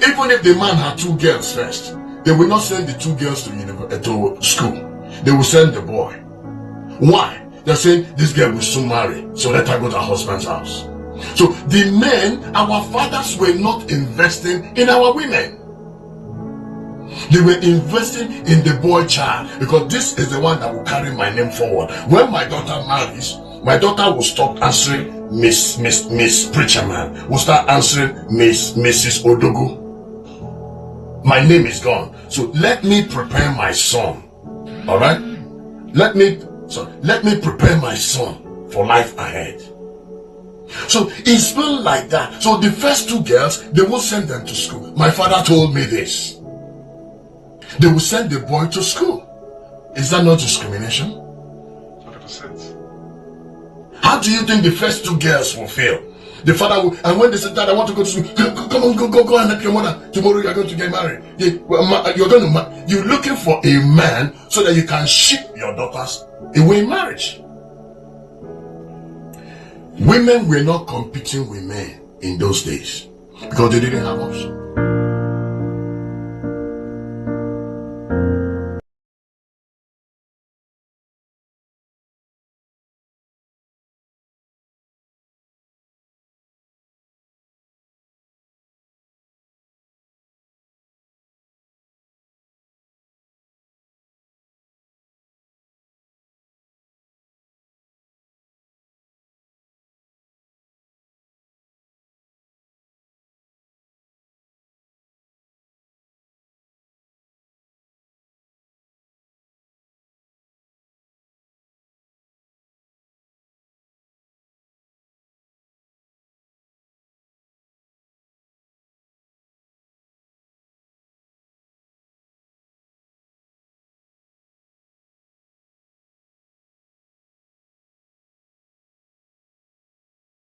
even if the man had 2 girls first, they will not send the 2 girls to school. They will send the boy. Why? They're saying this girl will soon marry, so let her go to her husband's house. So the men, our fathers were not investing in our women. They were investing in the boy child because this is the one that will carry my name forward. When my daughter marries, my daughter will stop answering Miss Preacher Man. Will start answering Mrs. Odogu. My name is gone. So let me prepare my son. All right? Let me prepare my son for life ahead. So it's been like that. So the first two girls, they will send them to school. My father told me this. They will send the boy to school. Is that not discrimination?
100%.
How do you think the first two girls will feel? The father will, and when they say, Dad, I want to go to school, come on, go and help your mother. Tomorrow you are going to get married. You're looking for a man so that you can ship your daughters away in marriage. Women were not competing with men in those days because they didn't have options.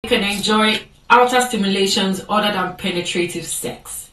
You can enjoy outer stimulations other than penetrative sex.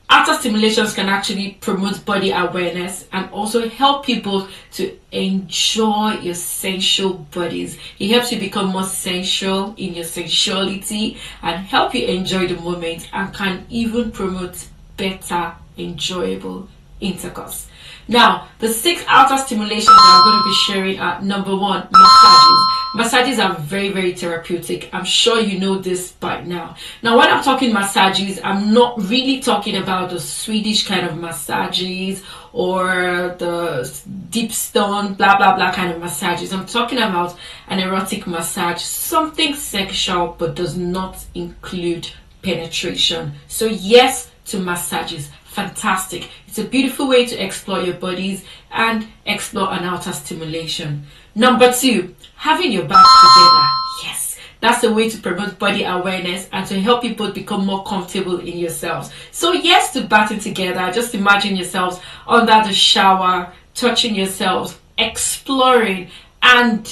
Outer stimulations can actually promote body awareness and also help people to enjoy your sensual bodies. It helps you become more sensual in your sexuality and help you enjoy the moment, and can even promote better, enjoyable intercourse. Now, the 6 outer stimulations I'm going to be sharing are: number 1, massages. Massages are very, very therapeutic. I'm sure you know this by now. Now, when I'm talking massages, I'm not really talking about the Swedish kind of massages or the deep stone, blah, blah, blah kind of massages. I'm talking about an erotic massage, something sexual but does not include penetration. So yes to massages. Fantastic. It's a beautiful way to explore your bodies and explore an outer stimulation. Number 2, having your back together. Yes, that's a way to promote body awareness and to help people become more comfortable in yourselves. So yes to batting together. Just imagine yourselves under the shower, touching yourselves, exploring, and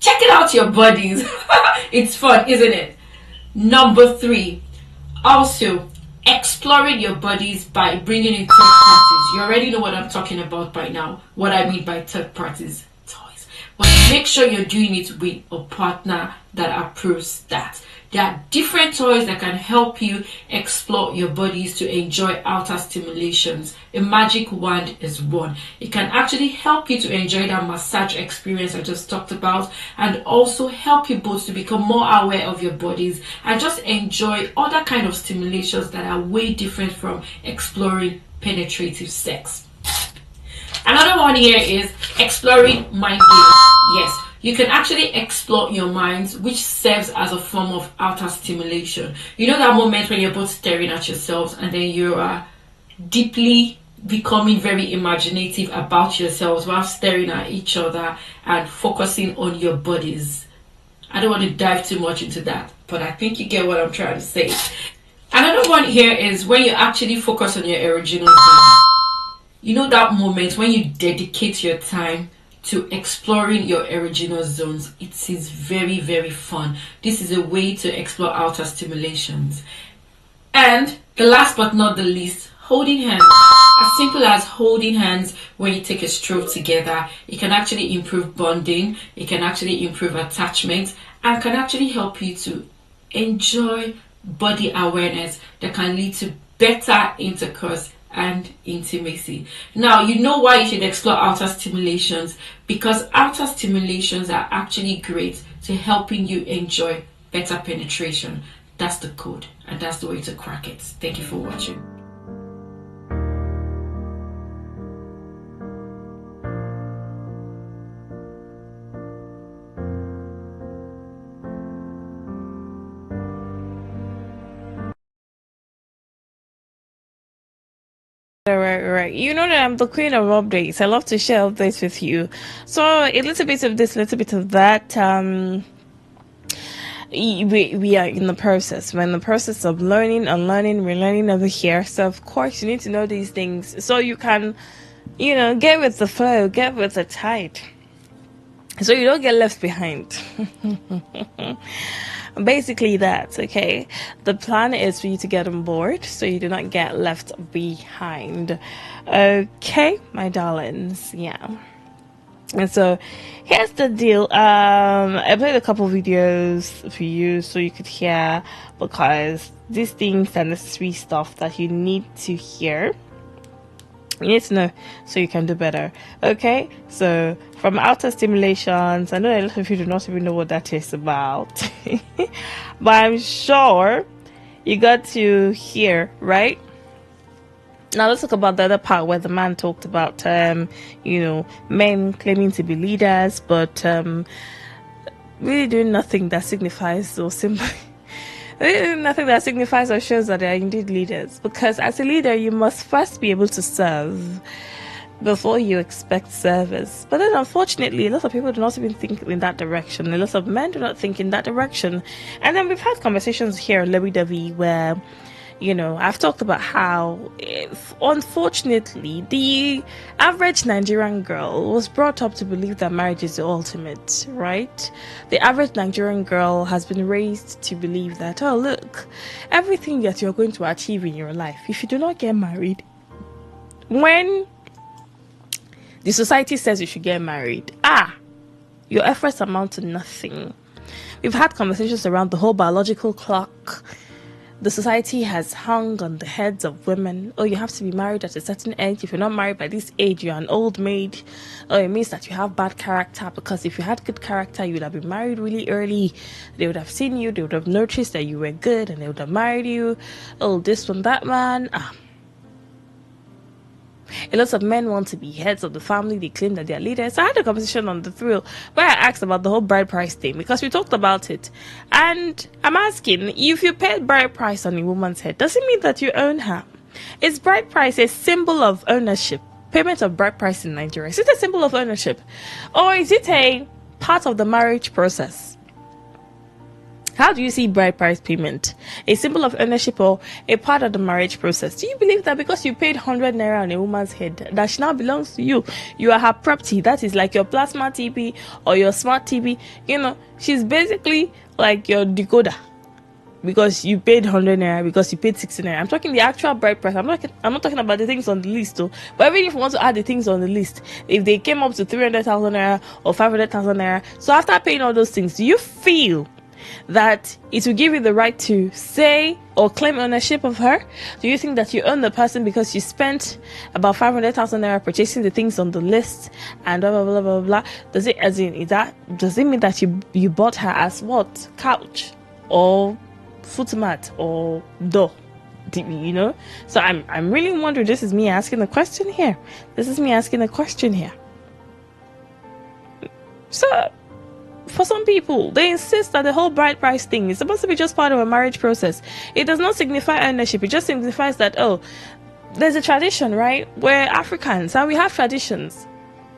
checking out your bodies. It's fun, isn't it? Number 3, also exploring your bodies by bringing in third parties. You already know what I'm talking about by now, what I mean by third parties. Toys. But make sure you're doing it with a partner that approves that. There are different toys that can help you explore your bodies to enjoy outer stimulations. A magic wand is one. It can actually help you to enjoy that massage experience I just talked about, and also help you both to become more aware of your bodies and just enjoy other kind of stimulations that are way different from exploring penetrative sex. Another one here is exploring mind games. Yes, you can actually explore your minds, which serves as a form of outer stimulation. You know that moment when you're both staring at yourselves and then you are deeply becoming very imaginative about yourselves while staring at each other and focusing on your bodies. I don't want to dive too much into that, but I think you get what I'm trying to say. Another one here is when you actually focus on your erogenous zone. You know that moment when you dedicate your time to exploring your erogenous zones. It is very, very fun. This is a way to explore outer stimulations. And the last but not the least, holding hands. As simple as holding hands when you take a stroll together. It can actually improve bonding. It can actually improve attachment, and can actually help you to enjoy body awareness that can lead to better intercourse and intimacy. Now, you know why you should explore outer stimulations, because outer stimulations are actually great to helping you enjoy better penetration. That's the code, and that's the way to crack it. Thank you for watching.
Right. You know that I'm the queen of updates. I love to share updates with you. So a little bit of this, a little bit of that. We are in the process. We're in the process of learning, unlearning, relearning over here. So of course you need to know these things so you can, get with the flow, get with the tide, so you don't get left behind. Basically that, okay? The plan is for you to get on board so you do not get left behind. Okay, my darlings, yeah. And so here's the deal. I played a couple videos for you so you could hear, because these things are necessary stuff that you need to hear. You need to know so you can do better. Okay, so from outer stimulations, I know a lot of you do not even know what that is about, but I'm sure you got to hear, right? Now let's talk about the other part where the man talked about men claiming to be leaders, but really doing nothing that signifies or simply nothing that signifies or shows that they are indeed leaders. Because as a leader, you must first be able to serve before you expect service. But then unfortunately, a lot of people do not even think in that direction. A lot of men do not think in that direction. And then we've had conversations here, Lewy Dovey, where I've talked about how, unfortunately, the average Nigerian girl was brought up to believe that marriage is the ultimate, right? The average Nigerian girl has been raised to believe that, oh, look, everything that you're going to achieve in your life, if you do not get married, when the society says you should get married, your efforts amount to nothing. We've had conversations around the whole biological clock. The society has hung on the heads of women. Oh, you have to be married at a certain age. If you're not married by this age, you're an old maid. Oh, it means that you have bad character, because if you had good character, you would have been married really early. They would have seen you, they would have noticed that you were good, and they would have married you. Oh, this one, that man. A lot of men want to be heads of the family. They claim that they are leaders. So I had a conversation on The Thrill where I asked about the whole bride price thing, because we talked about it. And I'm asking, if you paid bride price on a woman's head, does it mean that you own her? Is bride price a symbol of ownership? Payment of bride price in Nigeria, is it a symbol of ownership? Or is it a part of the marriage process? How do you see bride price payment? A symbol of ownership or a part of the marriage process? Do you believe that because you paid 100 naira on a woman's head, that she now belongs to you? You are her property. That is like your plasma TV or your smart TV. She's basically like your decoder, because you paid 100 naira, because you paid 60 naira. I'm talking the actual bride price. I'm not talking about the things on the list, though. But even if you want to add the things on the list, if they came up to 300,000 naira or 500,000 naira, so after paying all those things, do you feel that it will give you the right to say or claim ownership of her? Do you think that you own the person because you spent about 500,000 naira purchasing the things on the list and blah blah blah blah blah? Does it mean that you bought her as what? Couch or footmat or door? So I'm really wondering. This is me asking a question here. So for some people, they insist that the whole bride price thing is supposed to be just part of a marriage process. It does not signify ownership. It just signifies that, there's a tradition, right? We're Africans and we have traditions.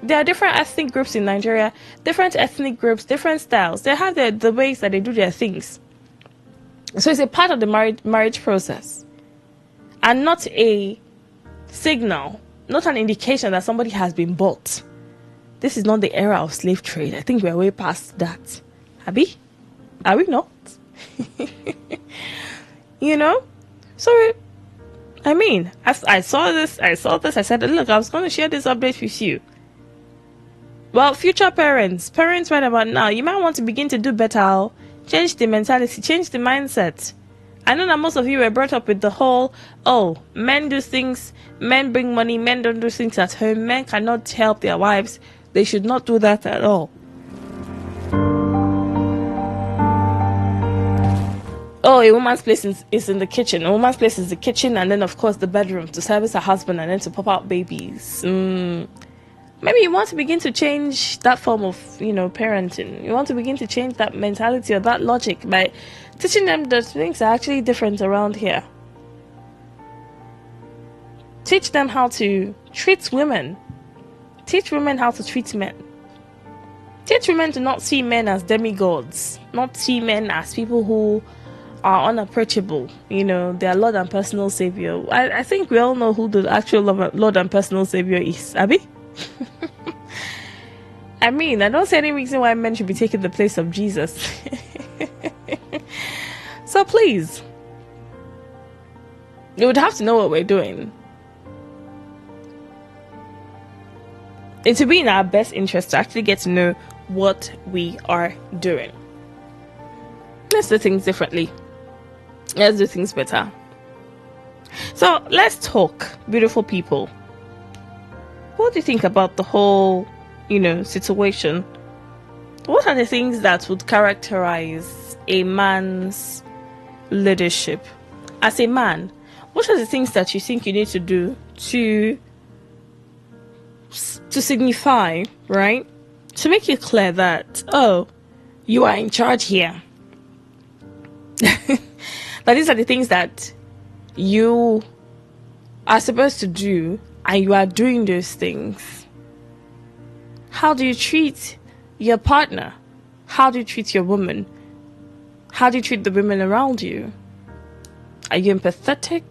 There are different ethnic groups in Nigeria, different ethnic groups, different styles. They have the ways that they do their things. So it's a part of the marriage process, and not a signal, not an indication that somebody has been bought. This is not the era of slave trade. I think we're way past that. Abi? Are we not? So, I saw this. I said, look, I was going to share this update with you. Well, future parents right about now, you might want to begin to do better. Change the mentality, change the mindset. I know that most of you were brought up with the whole, men do things, men bring money, men don't do things at home, men cannot help their wives. They should not do that at all. A woman's place is in the kitchen. A woman's place is the kitchen, and then, of course, the bedroom to service her husband and then to pop out babies. Maybe you want to begin to change that form of, parenting. You want to begin to change that mentality or that logic by teaching them that things are actually different around here. Teach them how to treat women. Teach women how to treat men. Teach women to not see men as demigods, not see men as people who are unapproachable. You know, their Lord and personal Savior. I think we all know who the actual Lord and personal Savior is, Abby. I mean, I don't see any reason why men should be taking the place of Jesus. So please, you would have to know what we're doing. It would be in our best interest to actually get to know what we are doing. Let's do things differently. Let's do things better. So let's talk, beautiful people. What do you think about the whole, situation? What are the things that would characterize a man's leadership? As a man, what are the things that you think you need to do to signify, right? To make it clear that, oh, you are in charge here. That these are the things that you are supposed to do, and you are doing those things. How do you treat your partner? How do you treat your woman? How do you treat the women around you? Are you empathetic?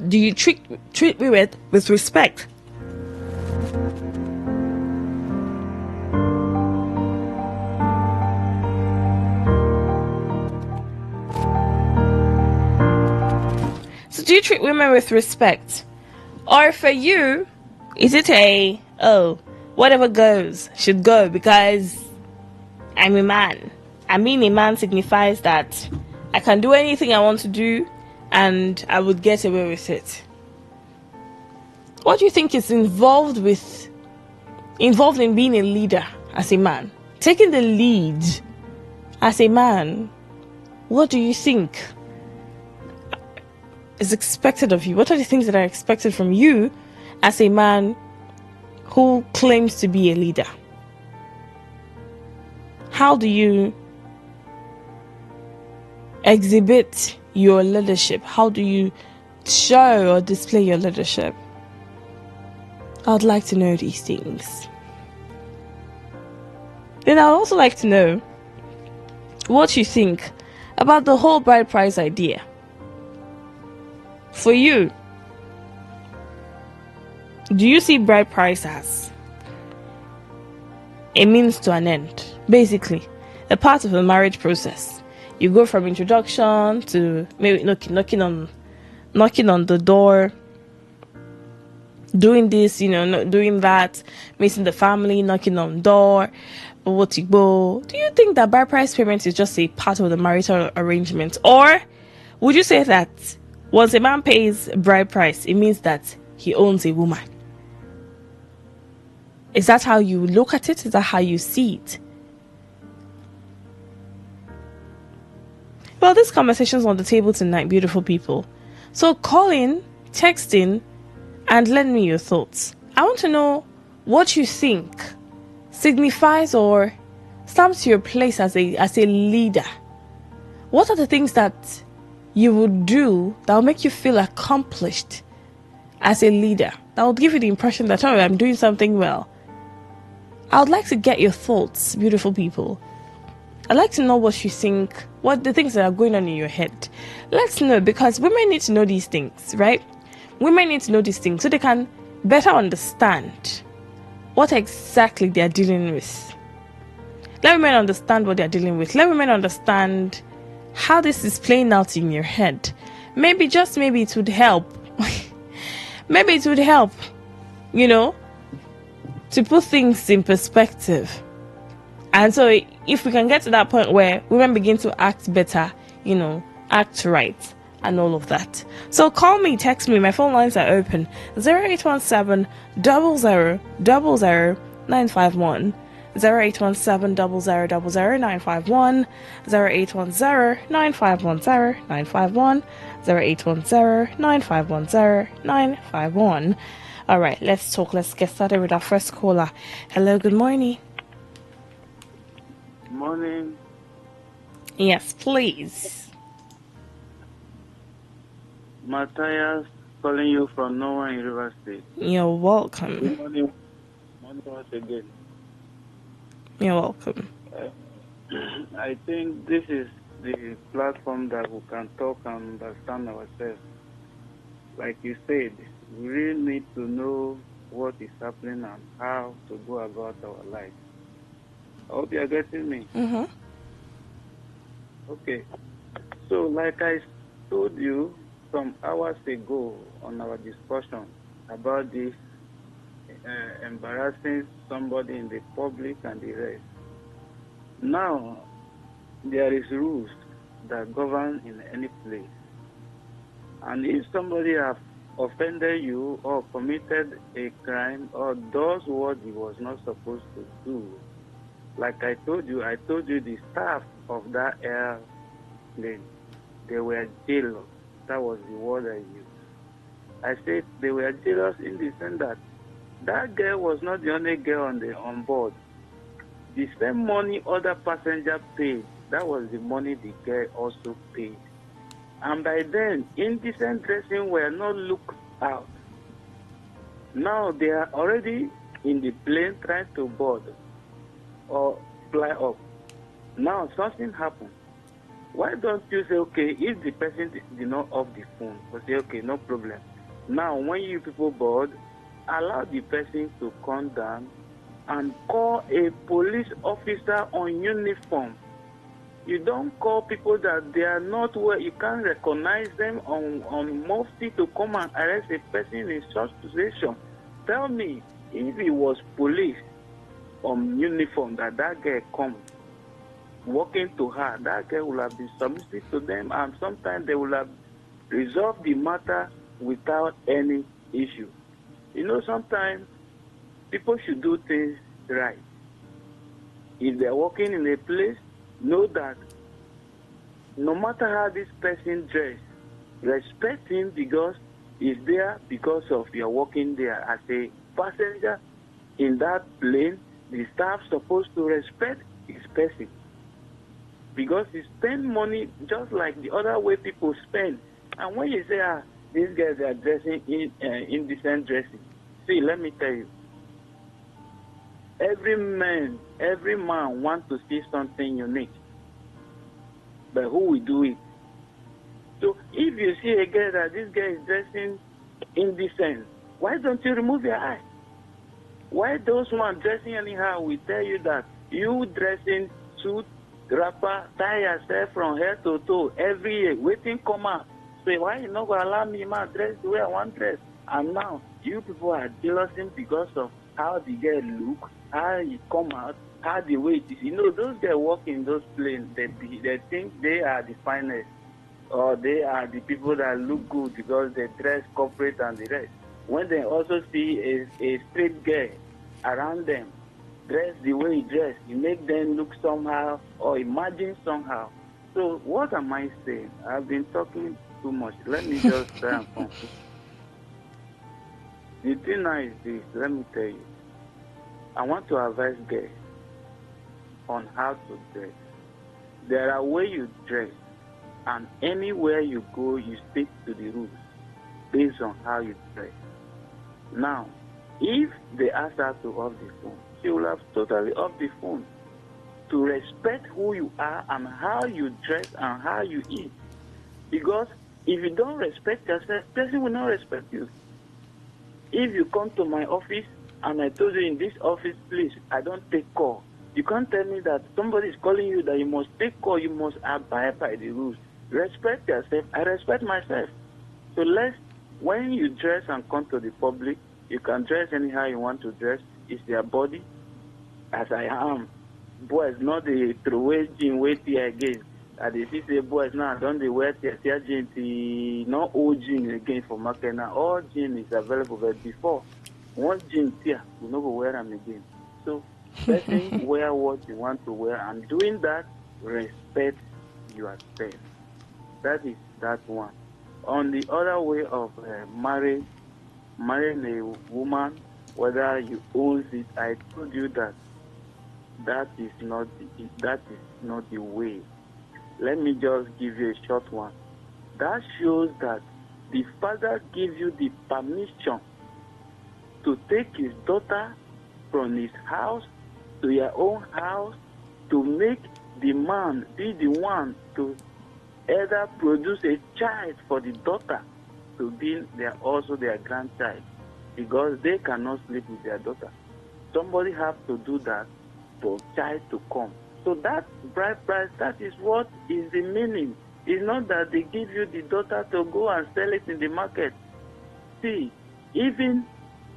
Do you treat me with respect? So do you treat women with respect? Or for you, is it whatever goes should go because I'm a man? I mean, a man signifies that I can do anything I want to do and I would get away with it. What do you think is involved in being a leader as a man? Taking the lead as a man, what do you think is expected of you? What are the things that are expected from you as a man who claims to be a leader? How do you exhibit your leadership? How do you show or display your leadership? I would like to know these things. Then I would also like to know what you think about the whole bride price idea. For you, do you see bride price as a means to an end? Basically, a part of the marriage process. You go from introduction to maybe knocking on the door, doing this, doing that, meeting the family, knocking on the door. Do you think that bride price payment is just a part of the marital arrangement? Or would you say that once a man pays bride price, it means that he owns a woman? Is that how you look at it? Is that how you see it? Well, this conversation's on the table tonight, beautiful people. So call in, text in, and lend me your thoughts. I want to know what you think signifies or stamps your place as a leader. What are the things that you would do that will make you feel accomplished as a leader? That will give you the impression that, oh, I'm doing something well. I would like to get your thoughts, beautiful people. I'd like to know what you think, what the things that are going on in your head. Let's know, because women need to know these things, right? Women need to know these things so they can better understand what exactly they are dealing with. Let women understand what they are dealing with. Let women understand how this is playing out in your head. Maybe, just maybe, it would help. Maybe it would help, to put things in perspective. And so if we can get to that point where women begin to act better, act right and all of that. So call me, text me. My phone lines are open. 0817 00 00 951. 0817 00 00 951. 0810 9510 951. 0810 9510 951. All right, let's talk. Let's get started with our first caller. Hello, good morning.
Morning.
Yes, please.
Matthias calling you from Noah in River State.
You're welcome.
Good morning. Morning once again.
You're welcome.
I think this is the platform that we can talk and understand ourselves. Like you said, we really need to know what is happening and how to go about our life. I hope you are getting me.
Mm-hmm.
Okay. So, like I told you some hours ago on our discussion about this embarrassing somebody in the public and the rest. Now, there is rules that govern in any place. And if somebody has offended you or committed a crime or does what he was not supposed to do, like I told you the staff of that airplane, they were jealous. That was the word I used. I said they were jealous in the sense that that girl was not the only girl on board. The same money other passenger paid, that was the money the girl also paid. And by then, indecent dressing were not looked out. Now they are already in the plane trying to board or fly up. Now something happened. Why don't you say, okay, if the person did not off the phone, you say, okay, no problem. Now when you people board, allow the person to come down and call a police officer on uniform. You don't call people that they are not where you can't recognize them on mufti to come and arrest a person in such situation. Tell me, if it was police on uniform that girl come walking to her, that girl will have been submissive to them, and sometimes they will have resolved the matter without any issue. You know, sometimes people should do things right. If they're working in a place, know that no matter how this person dressed, respect him because he's there because of your working there. As a passenger in that plane, the staff supposed to respect his person because he spend money just like the other way people spend. And when you say, these guys are dressing in indecent dressing, see, let me tell you, every man wants to see something unique. But who will do it? So if you see a girl that this guy is dressing indecent, why don't you remove your eye? Why those who are dressing anyhow will tell you that you dressing suit, wrapper, tie yourself from head to toe every year, waiting come out. Say, why you not going to allow me man dress the way I want dress? And now you people are jealous because of how the girl look, how he come out, how the way it is. You know, those guys walk in those planes, they think they are the finest, or they are the people that look good because they dress corporate and the rest. When they also see a straight girl around them, dress the way he dress, you make them look somehow or imagine somehow. So what am I saying? I've been talking too much. Let me just try and conclude. The thing now is this, let me tell you. I want to advise girls on how to dress. There are ways you dress, and anywhere you go, you stick to the rules based on how you dress. Now, if they ask her to off the phone, she will have totally off the phone to respect who you are and how you dress and how you eat. Because if you don't respect yourself, person will not respect you. If you come to my office and I told you in this office, please, I don't take call. You can't tell me that somebody is calling you that you must take call, you must abide by the rules. Respect yourself. I respect myself. So when you dress and come to the public, you can dress anyhow you want to dress. It's their body, as I am. Boys, not the throwaway jean, wait here again. And they say boys now don't they wear their jeans, not old jeans again for market now. All jeans is available, but before, one jeans here, we no go wear them again. So, person wear what you want to wear, and doing that, respect yourself. That is that one. On the other way of marrying a woman, whether you own it, I told you that is not the way. Let me just give you a short one. That shows that the father gives you the permission to take his daughter from his house to your own house, to make the man be the one to either produce a child for the daughter to be also their grandchild, because they cannot sleep with their daughter. Somebody have to do that for child to come. So that bride price, that is what is the meaning. It's not that they give you the daughter to go and sell it in the market. See, even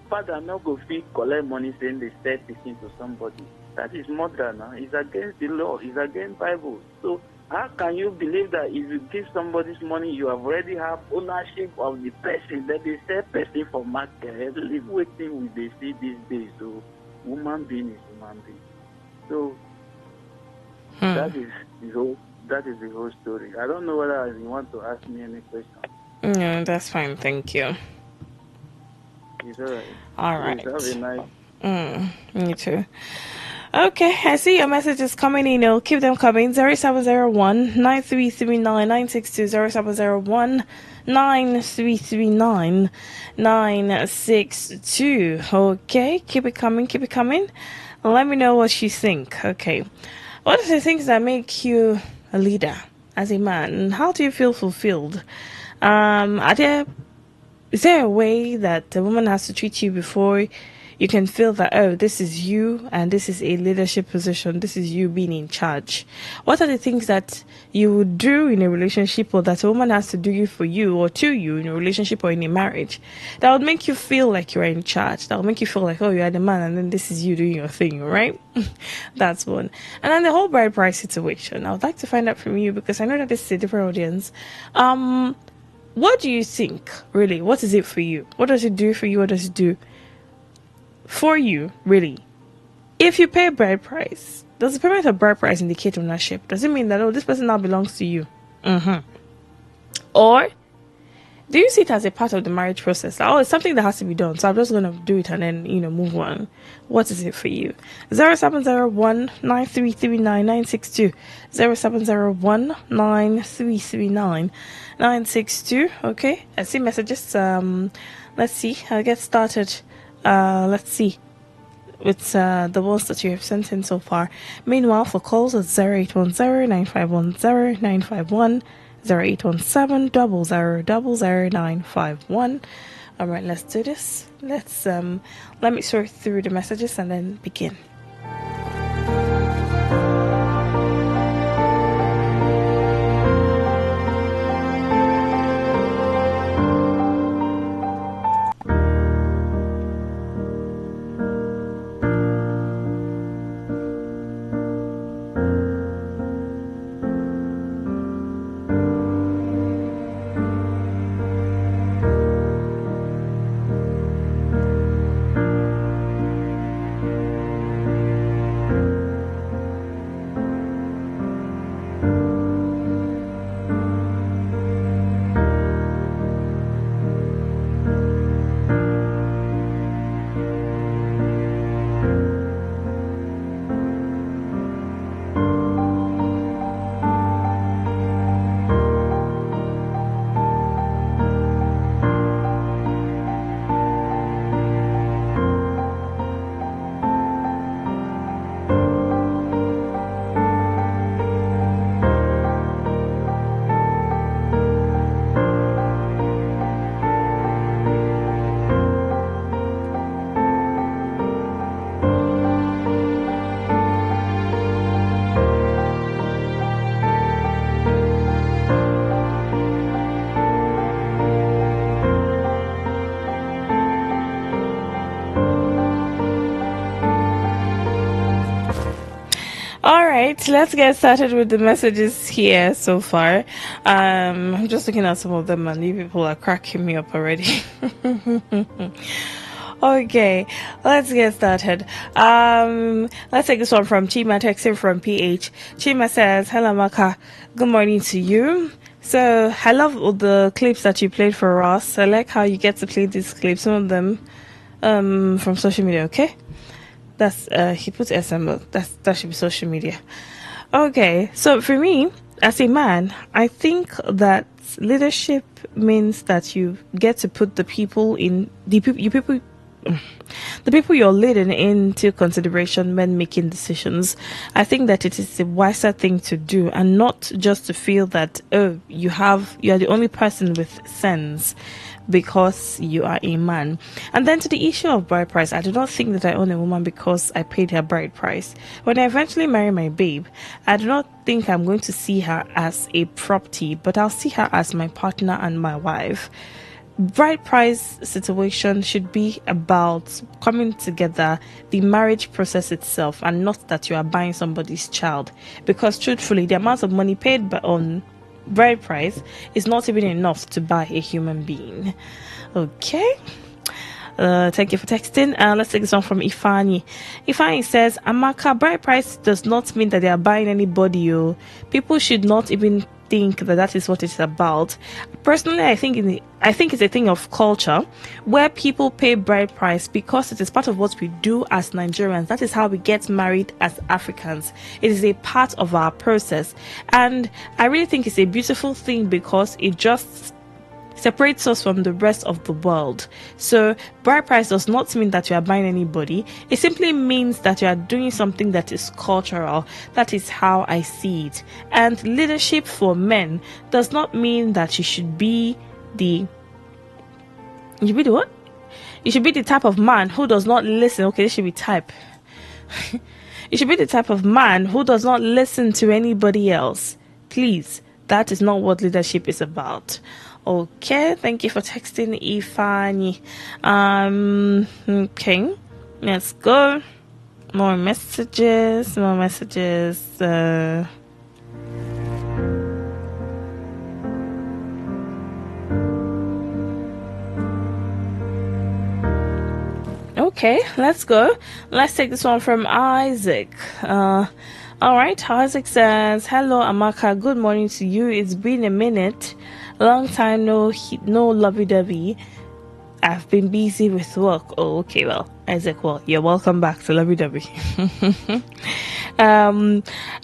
father no go fit collect money saying they sell pikin to somebody. That is murder now. It's against the law. It's against Bible. So how can you believe that if you give somebody's money, you have already have ownership of the person, that they sell person for market? Live waiting with they see these days. So human being is human being. So that is the whole story. I don't know whether you want to ask me any question.
No, that's fine. Thank you.
It's all right.
All right.
Please have a nice.
Me too. Okay, I see your messages coming in. I'll keep them coming. 0701 9339 962 0701 9339 962. Okay, keep it coming, keep it coming. Let me know what you think. Okay, what are the things that make you a leader as a man? How do you feel fulfilled? Is there a way that a woman has to treat you before you can feel that, oh, this is you and this is a leadership position, this is you being in charge? What are the things that you would do in a relationship, or that a woman has to do for you or to you in a relationship or in a marriage, that would make you feel like you're in charge, that would make you feel like, oh, you're the man and then this is you doing your thing, right? That's one. And then the whole bride price situation, I would like to find out from you, because I know that this is a different audience. What do you think, really? What is it for you? What does it do for you? What does it do for you, really? If you pay a bride price, does the payment of bride price indicate ownership? Does it mean that, oh, this person now belongs to you? Or do you see it as a part of the marriage process? Like, oh, it's something that has to be done, so I'm just going to do it and then, move on. What is it for you? 0701 9339 962 0701 9339 962. Okay, I see messages. Let's see. I'll get started. Let's see. It's the ones that you have sent in so far. Meanwhile, for calls at 0810 9510 951 0817 0000951. All right, let's do this. Let me sort through the messages and then begin. All right, let's get started with the messages here so far. I'm just looking at some of them, and you people are cracking me up already. Okay, let's get started. Let's take this one from Chima, texting from PH. Chima says, "Hello, Maka. Good morning to you. So I love all the clips that you played for us. I like how you get to play these clips, some of them from social media, okay?" That's he puts SML. That should be social media. Okay, so for me, as a man, I think that leadership means that you get to put the people you're leading into consideration when making decisions. I think that it is a wiser thing to do, and not just to feel that you are the only person with sense because you are a man. And then to the issue of bride price, I do not think that I own a woman because I paid her bride price. When I eventually marry my babe, I do not think I'm going to see her as a property, but I'll see her as my partner and my wife. Bride price situation should be about coming together, the marriage process itself, and not that you are buying somebody's child. Because truthfully, the amount of money paid on bride price is not even enough to buy a human being. Okay. Thank you for texting. Let's take this one from Ifani. Ifani says, Amaka, bride price does not mean that they are buying anybody. People should not even think that is what it's about. Personally, I think it's a thing of culture where people pay bride price because it is part of what we do as Nigerians. That is how we get married as Africans. It is a part of our process, and I really think it's a beautiful thing because it just separates us from the rest of the world. So bride price does not mean that you are buying anybody. It simply means that you are doing something that is cultural. That is how I see it. And leadership for men does not mean that you should be the what? You should be the type of man who does not listen. Okay, this should be type. You should be the type of man who does not listen to anybody else. Please, that is not what leadership is about. Okay, thank you for texting, Ifani. Okay, let's go. More messages. Okay, let's go. Let's take this one from Isaac. All right, Isaac says, hello, Amaka. Good morning to you. It's been a minute. Long time no lovey-dovey. I've been busy with work. Oh, okay, well, Isaac, well, you're welcome back to lovey-dovey.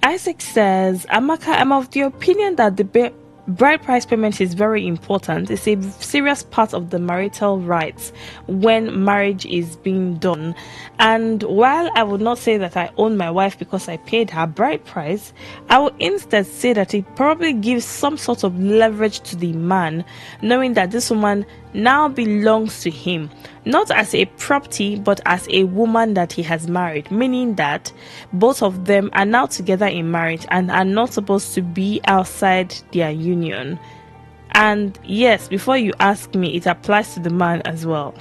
Isaac says, Amaka, I'm of the opinion that the bride price payment is very important. It's a serious part of the marital rights when marriage is being done. And while I would not say that I own my wife because I paid her bride price, I would instead say that it probably gives some sort of leverage to the man, knowing that this woman now belongs to him, not as a property but as a woman that he has married, meaning that both of them are now together in marriage and are not supposed to be outside their union. And yes, before you ask me, it applies to the man as well.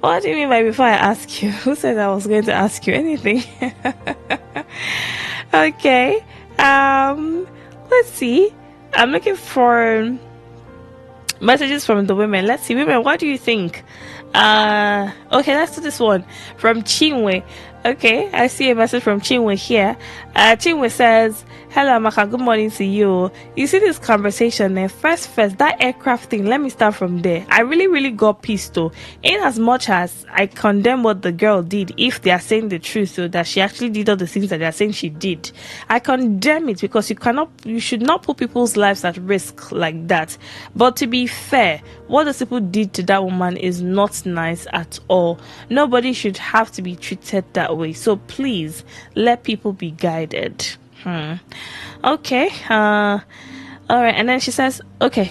What do you mean by before I ask you? Who said I was going to ask you anything? Okay, let's see. I'm looking for messages from the women. Let's see, women, what do you think? Okay, let's do this one from Chinwe. Okay, I see a message from Chinwe here. Chinwe says, hello, Amaka, good morning to you. You see this conversation, first, that aircraft thing, let me start from there. I really got pissed though. In as much as I condemn what the girl did, if they are saying the truth, so that she actually did all the things that they are saying she did, I condemn it because you should not put people's lives at risk like that. But to be fair, what those people did to that woman is not nice at all. Nobody should have to be treated that way. So please let people be guided. Okay. All right. And then she says, okay,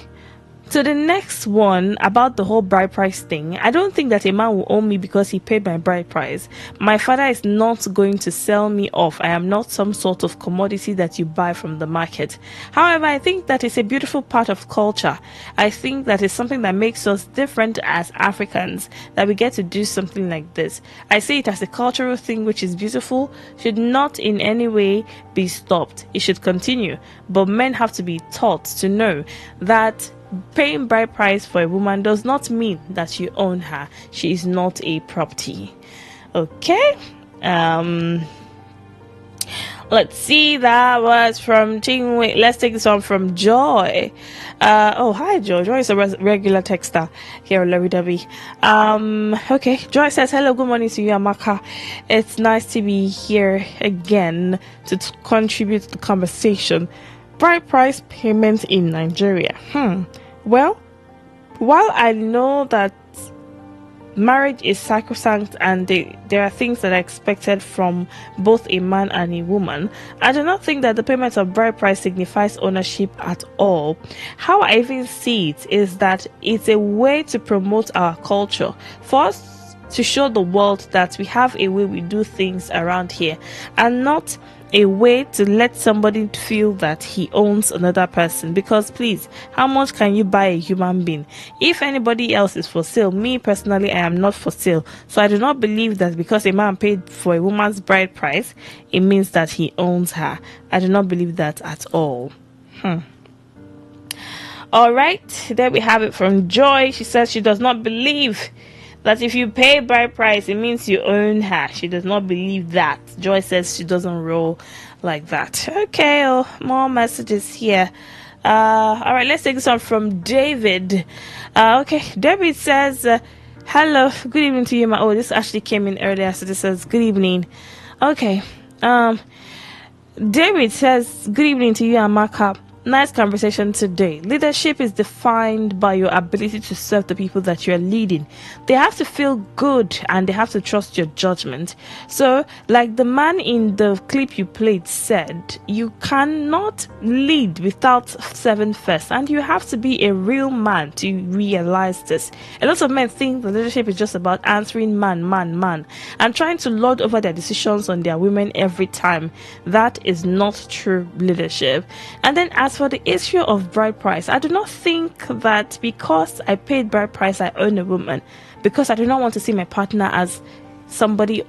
so the next one about the whole bride price thing, I don't think that a man will own me because he paid my bride price. My father is not going to sell me off. I am not some sort of commodity that you buy from the market. However, I think that is a beautiful part of culture. I think that is something that makes us different as Africans, that we get to do something like this. I see it as a cultural thing which is beautiful, should not in any way be stopped. It should continue. But men have to be taught to know that paying bride price for a woman does not mean that you own her. She is not a property. Okay. Let's see, that was from Tingwei. Let's take this one from Joy. Oh, hi, Joy. Joy is a regular texter here on Lovey Dovey. Okay, Joy says, hello, good morning to you, Amaka. It's nice to be here again to contribute to the conversation. Bride price payment in Nigeria. Well, while I know that marriage is sacrosanct and there are things that are expected from both a man and a woman, I do not think that the payment of bride price signifies ownership at all. How I even see it is that it's a way to promote our culture. First, to show the world that we have a way we do things around here, and not a way to let somebody feel that he owns another person. Because please, how much can you buy a human being? If anybody else is for sale, me personally, I am not for sale. So I do not believe that because a man paid for a woman's bride price, it means that he owns her. I do not believe that at all. All right, there we have it from Joy. She says she does not believe that if you pay bride price, it means you own her. She does not believe that. Joy says she doesn't roll like that. Okay, more messages here. All right, let's take this one from David. Okay, David says, hello, good evening to you. Oh, this actually came in earlier, so this says, good evening. Okay, David says, good evening to you, Amaka. Nice conversation today. Leadership is defined by your ability to serve the people that you're leading. They have to feel good and they have to trust your judgment. So, like the man in the clip you played said, you cannot lead without serving first, and you have to be a real man to realize this. A lot of men think that leadership is just about answering man, and trying to lord over their decisions on their women every time. That is not true leadership. And then as for the issue of bride price, I do not think that because I paid bride price I own a woman, because I do not want to see my partner as somebody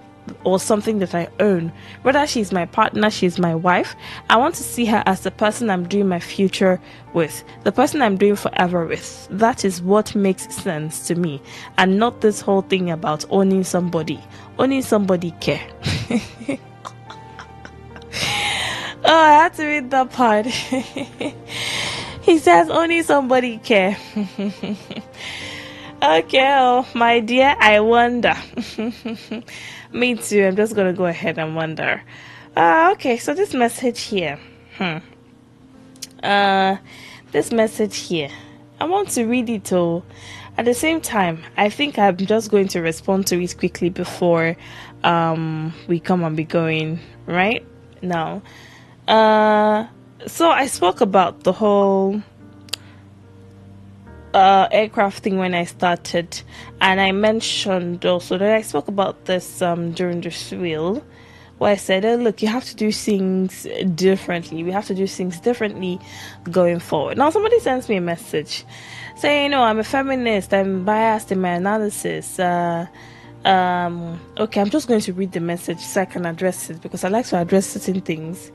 or something that I own. Whether she's my partner, she's my wife, I want to see her as the person I'm doing my future with, the person I'm doing forever with. That is what makes sense to me, and not this whole thing about owning somebody. Owning somebody care. Oh, I had to read that part. He says only somebody care. Okay, my dear, I wonder. Me too. I'm just gonna go ahead and wonder. Okay, so this message here. This message here. I want to read it all. At the same time, I think I'm just going to respond to it quickly before we come and be going right now. So I spoke about the whole aircraft thing when I started, and I mentioned also that I spoke about this during the spiel, where I said, oh, look, you have to do things differently. We have to do things differently going forward. Now somebody sends me a message saying, no, I'm a feminist, I'm biased in my analysis. Okay, I'm just going to read the message so I can address it, because I like to address certain things.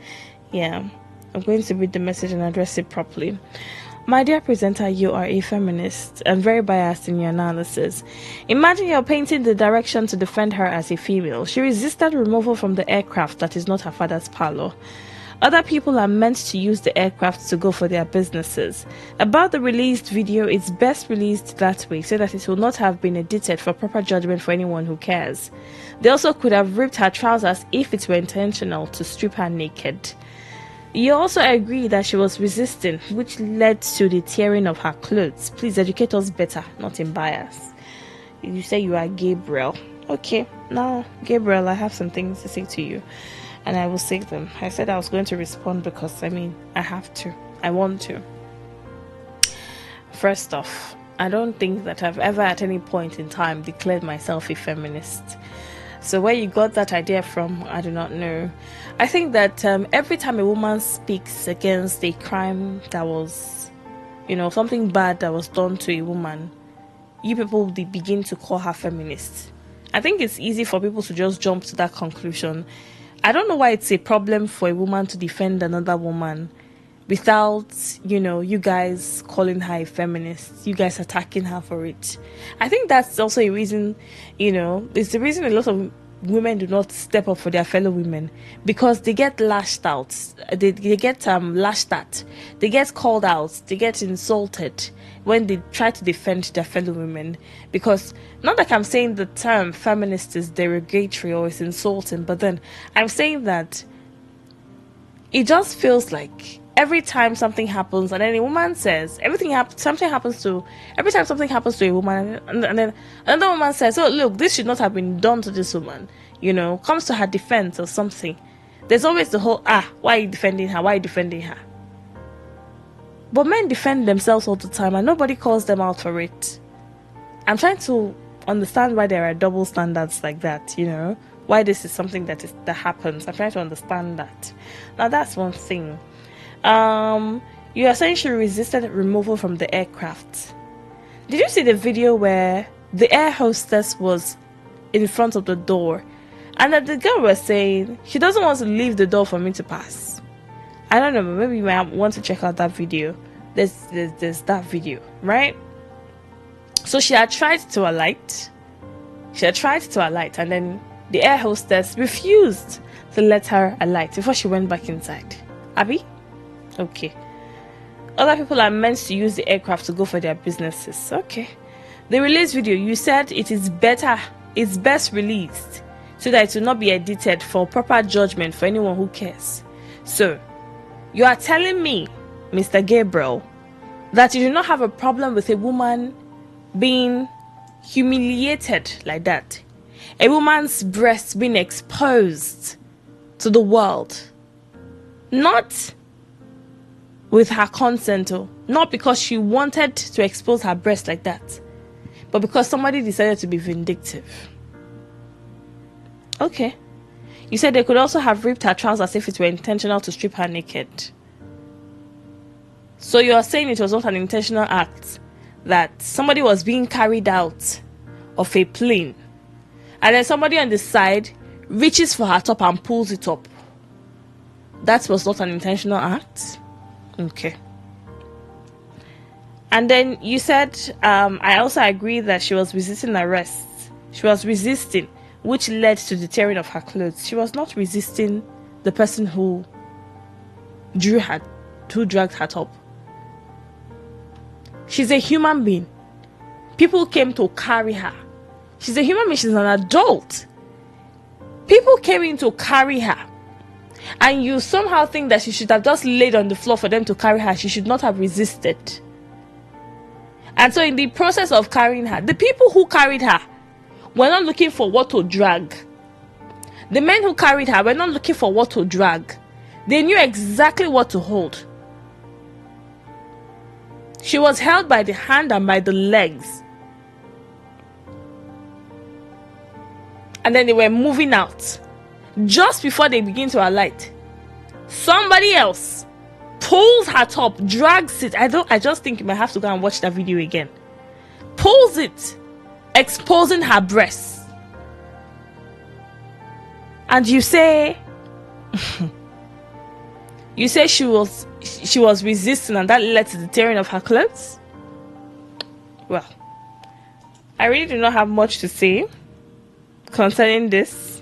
Yeah, I'm going to read the message and address it properly. My dear presenter, you are a feminist and very biased in your analysis. Imagine you're painting the direction to defend her as a female. She resisted removal from the aircraft that is not her father's parlor. Other people are meant to use the aircraft to go for their businesses. About the released video, it's best released that way so that it will not have been edited for proper judgment for anyone who cares. They also could have ripped her trousers if it were intentional to strip her naked. You also agree that she was resisting, which led to the tearing of her clothes. Please educate us better, not in bias. You say you are Gabriel. Okay, now, Gabriel, I have some things to say to you, and I will say them. I said I was going to respond because, I have to. I want to. First off, I don't think that I've ever at any point in time declared myself a feminist. So where you got that idea from, I do not know. I think that every time a woman speaks against a crime that was, something bad that was done to a woman, you people begin to call her feminist. I think it's easy for people to just jump to that conclusion. I don't know why it's a problem for a woman to defend another woman without, you guys calling her a feminist, you guys attacking her for it. I think that's also a reason, it's the reason a lot of women do not step up for their fellow women, because they get lashed out, they get lashed at, they get called out, they get insulted when they try to defend their fellow women. Because not that I'm saying the term feminist is derogatory or is insulting, but then I'm saying that it just feels like every time something happens and then a woman says every time something happens to a woman, and then another woman says, oh look, this should not have been done to this woman, comes to her defense or something, there's always the whole, why are you defending her? But men defend themselves all the time and nobody calls them out for it. I'm trying to understand why there are double standards like that, why this is something that happens. I'm trying to understand that. Now that's one thing. You essentially resisted removal from the aircraft. Did you see the video where the air hostess was in front of the door and that the girl was saying she doesn't want to leave the door for me to pass? I don't know, but maybe you might want to check out that video. There's that video, right? So she had tried to alight, and then the air hostess refused to let her alight before she went back inside. Abby? Okay. Other people are meant to use the aircraft to go for their businesses. Okay. The release video, you said it's best released so that it will not be edited for proper judgment for anyone who cares. So, you are telling me, Mr. Gabriel, that you do not have a problem with a woman being humiliated like that? A woman's breast being exposed to the world. Not with her consent, not because she wanted to expose her breast like that, but because somebody decided to be vindictive. Okay. You said they could also have ripped her trousers if it were intentional to strip her naked. So you are saying it was not an intentional act, that somebody was being carried out of a plane and then somebody on the side reaches for her top and pulls it up. That was not an intentional act? Okay. And then you said, I also agree that she was resisting arrest. She was resisting, which led to the tearing of her clothes. She was not resisting the person who dragged her top. She's a human being. People came to carry her. She's a human being. She's an adult. People came in to carry her. And you somehow think that she should have just laid on the floor for them to carry her. She should not have resisted. And so in the process of carrying her, the people who carried her were not looking for what to drag. The men who carried her were not looking for what to drag. They knew exactly what to hold. She was held by the hand and by the legs. And then they were moving out. Just before they begin to alight, somebody else pulls her top, drags it. I just think you might have to go and watch that video again. Pulls it, exposing her breasts. And you say she was resisting and that led to the tearing of her clothes? Well, I really do not have much to say concerning this.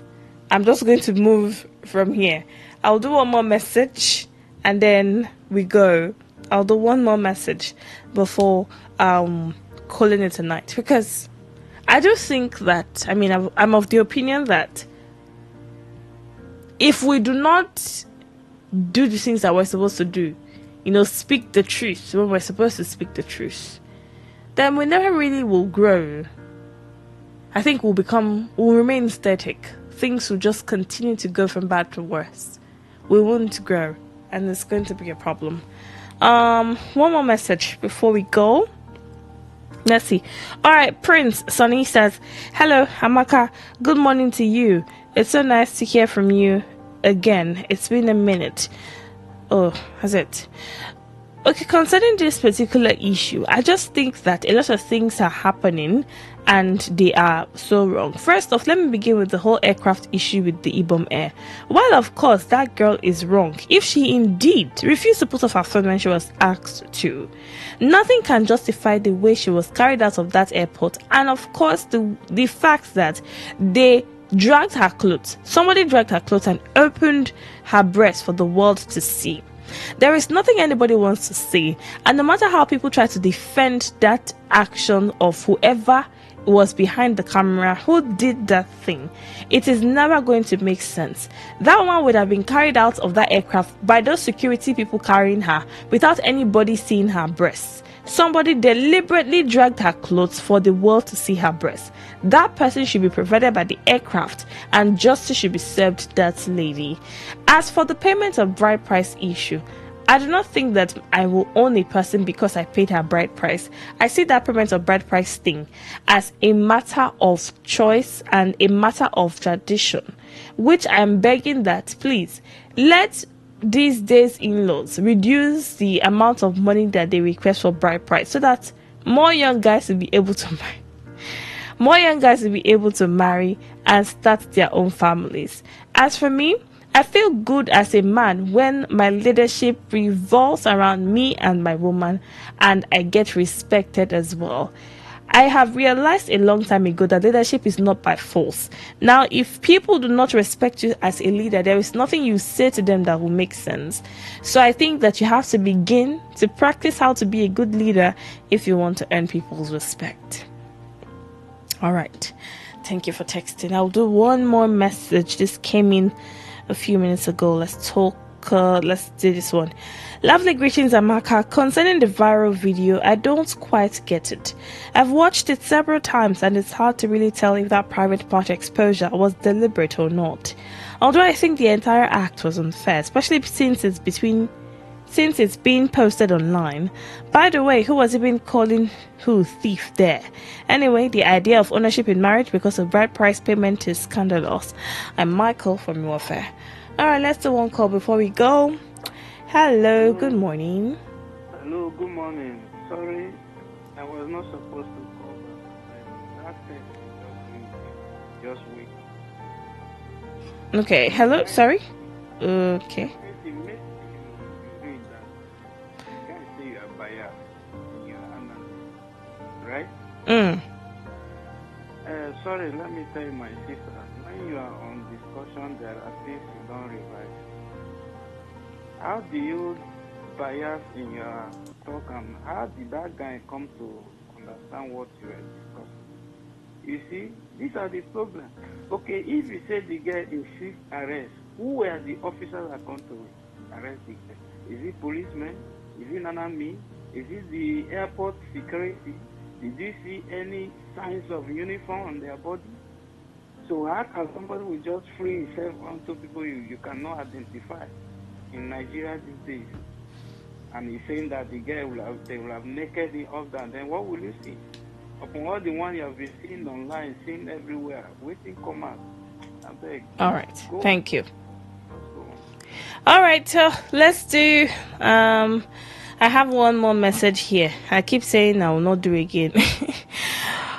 I'm just going to move from here. I'll do one more message and then we go. I'll do one more message before calling it a night, because I do think that, I'm of the opinion that if we do not do the things that we're supposed to do, speak the truth when we're supposed to speak the truth, then we never really will grow. I think we'll remain static. Things will just continue to go from bad to worse. We won't grow, and it's going to be a problem. One more message before we go. Let's see. All right, Prince Sonny says, hello, Amaka. Good morning to you. It's so nice to hear from you again. It's been a minute. Oh, has it? Okay, concerning this particular issue, I just think that a lot of things are happening and they are so wrong. First off, let me begin with the whole aircraft issue with the Ibom Air. While of course that girl is wrong, if she indeed refused to put off her phone when she was asked to, nothing can justify the way she was carried out of that airport, and of course the fact that they dragged her clothes. Somebody dragged her clothes and opened her breast for the world to see. There is nothing anybody wants to see, and no matter how people try to defend that action of whoever was behind the camera who did that thing, it is never going to make sense. That one would have been carried out of that aircraft by those security people carrying her without anybody seeing her breasts. Somebody deliberately dragged her clothes for the world to see her breasts. That person should be provided by the aircraft, and justice should be served that lady. As for the payment of bride price issue, I do not think that I will own a person because I paid her bride price. I see that payment of bride price thing as a matter of choice and a matter of tradition, which I'm begging that please let these days in-laws reduce the amount of money that they request for bride price so that more young guys will be able to marry. More young guys will be able to marry and start their own families. As for me, I feel good as a man when my leadership revolves around me and my woman, and I get respected as well. I have realized a long time ago that leadership is not by force. Now, if people do not respect you as a leader, there is nothing you say to them that will make sense. So I think that you have to begin to practice how to be a good leader if you want to earn people's respect. All right. Thank you for texting. I'll do one more message. This came in a few minutes ago. Let's do this one. Lovely greetings, Amaka. Concerning the viral video, I don't quite get it. I've watched it several times and it's hard to really tell if that private part exposure was deliberate or not. Although I think the entire act was unfair, especially since it's being posted online. By the way, who was even calling who thief there? Anyway, the idea of ownership in marriage because of bride price payment is scandalous. I'm Michael from Warfare. Alright, let's do one call before we go. Hello, good morning.
Hello, good morning. Sorry, I was not supposed to call, but that thing just wait.
Okay, hello, sorry. Okay.
Right? Sorry, let me tell you, my sister, when you are on discussion there are things you don't revise. How do you bias in your talk, and how did that guy come to understand what you are discussing? You see, these are the problems. Okay, if you say the girl insists arrest, who were the officers that come to arrest the girl? Is it policemen? Is it Nanami? Is it the airport security? Did you see any signs of uniform on their body? So how can somebody will just free himself onto people you cannot identify in Nigeria these days? And he's saying that the girl they will have naked him off that. Then what will you see? Upon all the one you have been seeing online, seen everywhere, waiting come out. I beg.
All right. Thank you. All right. So let's do. I have one more message here. I keep saying I will not do it again.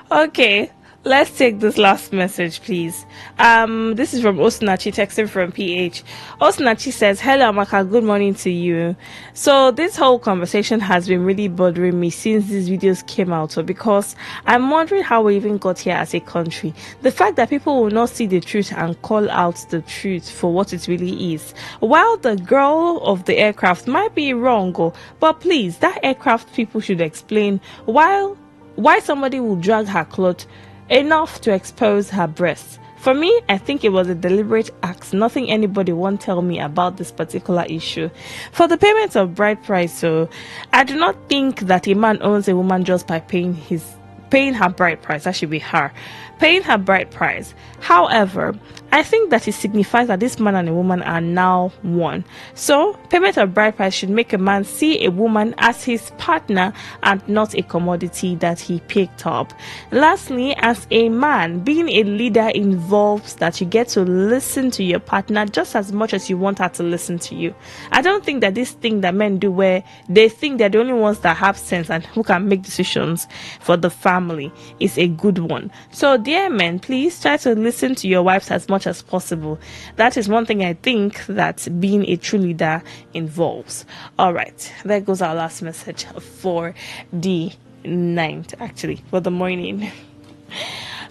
Okay. Let's take this last message, please. This is from Osinachi, texting from PH. Osinachi says, hello, Amaka, good morning to you. So this whole conversation has been really bothering me since these videos came out. So because I'm wondering how we even got here as a country. The fact that people will not see the truth and call out the truth for what it really is. While the girl of the aircraft might be wrong, but please, that aircraft people should explain why somebody will drag her clothes enough to expose her breasts. For me, I think it was a deliberate act. Nothing anybody won't tell me about this particular issue. For the payment of bride price, so I do not think that a man owns a woman just by paying her bride price. That should be her paying her bride price. However, I think that it signifies that this man and a woman are now one. So, payment of bride price should make a man see a woman as his partner and not a commodity that he picked up. Lastly, as a man, being a leader involves that you get to listen to your partner just as much as you want her to listen to you. I don't think that this thing that men do where they think they're the only ones that have sense and who can make decisions for the family is a good one. So, dear men, please try to listen to your wives as much as possible. That is one thing I think that being a true leader involves. All right, there goes our last message for the night, actually, for the morning.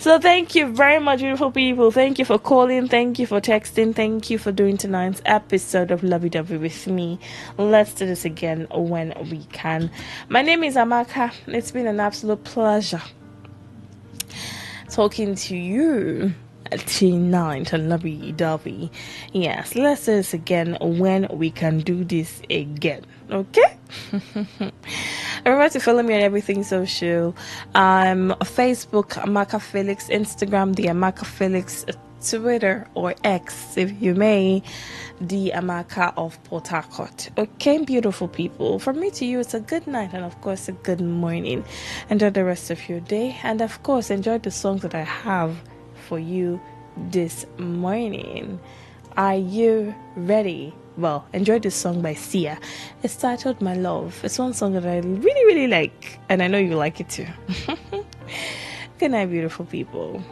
So thank you very much, beautiful people. Thank you for calling. Thank you for texting. Thank you for doing tonight's episode of Lovey Dovey with me. Let's do this again when we can. My name is Amaka. It's been an absolute pleasure talking to you tonight on Lovey Dovey. Yes, let's do this again when we can do this again. Okay? Remember to follow me on everything social. Facebook, Amaka Felix, Instagram, the Amaka Felix, Twitter or X, if you may, the Amaka of Port Harcourt. Okay, beautiful people. From me to you, it's a good night and of course a good morning. Enjoy the rest of your day, and of course enjoy the songs that I have for you this morning. Are you ready? Well, enjoy this song by Sia. It's titled My Love. It's one song that I really, really like, and I know you like it too. Good night, beautiful people.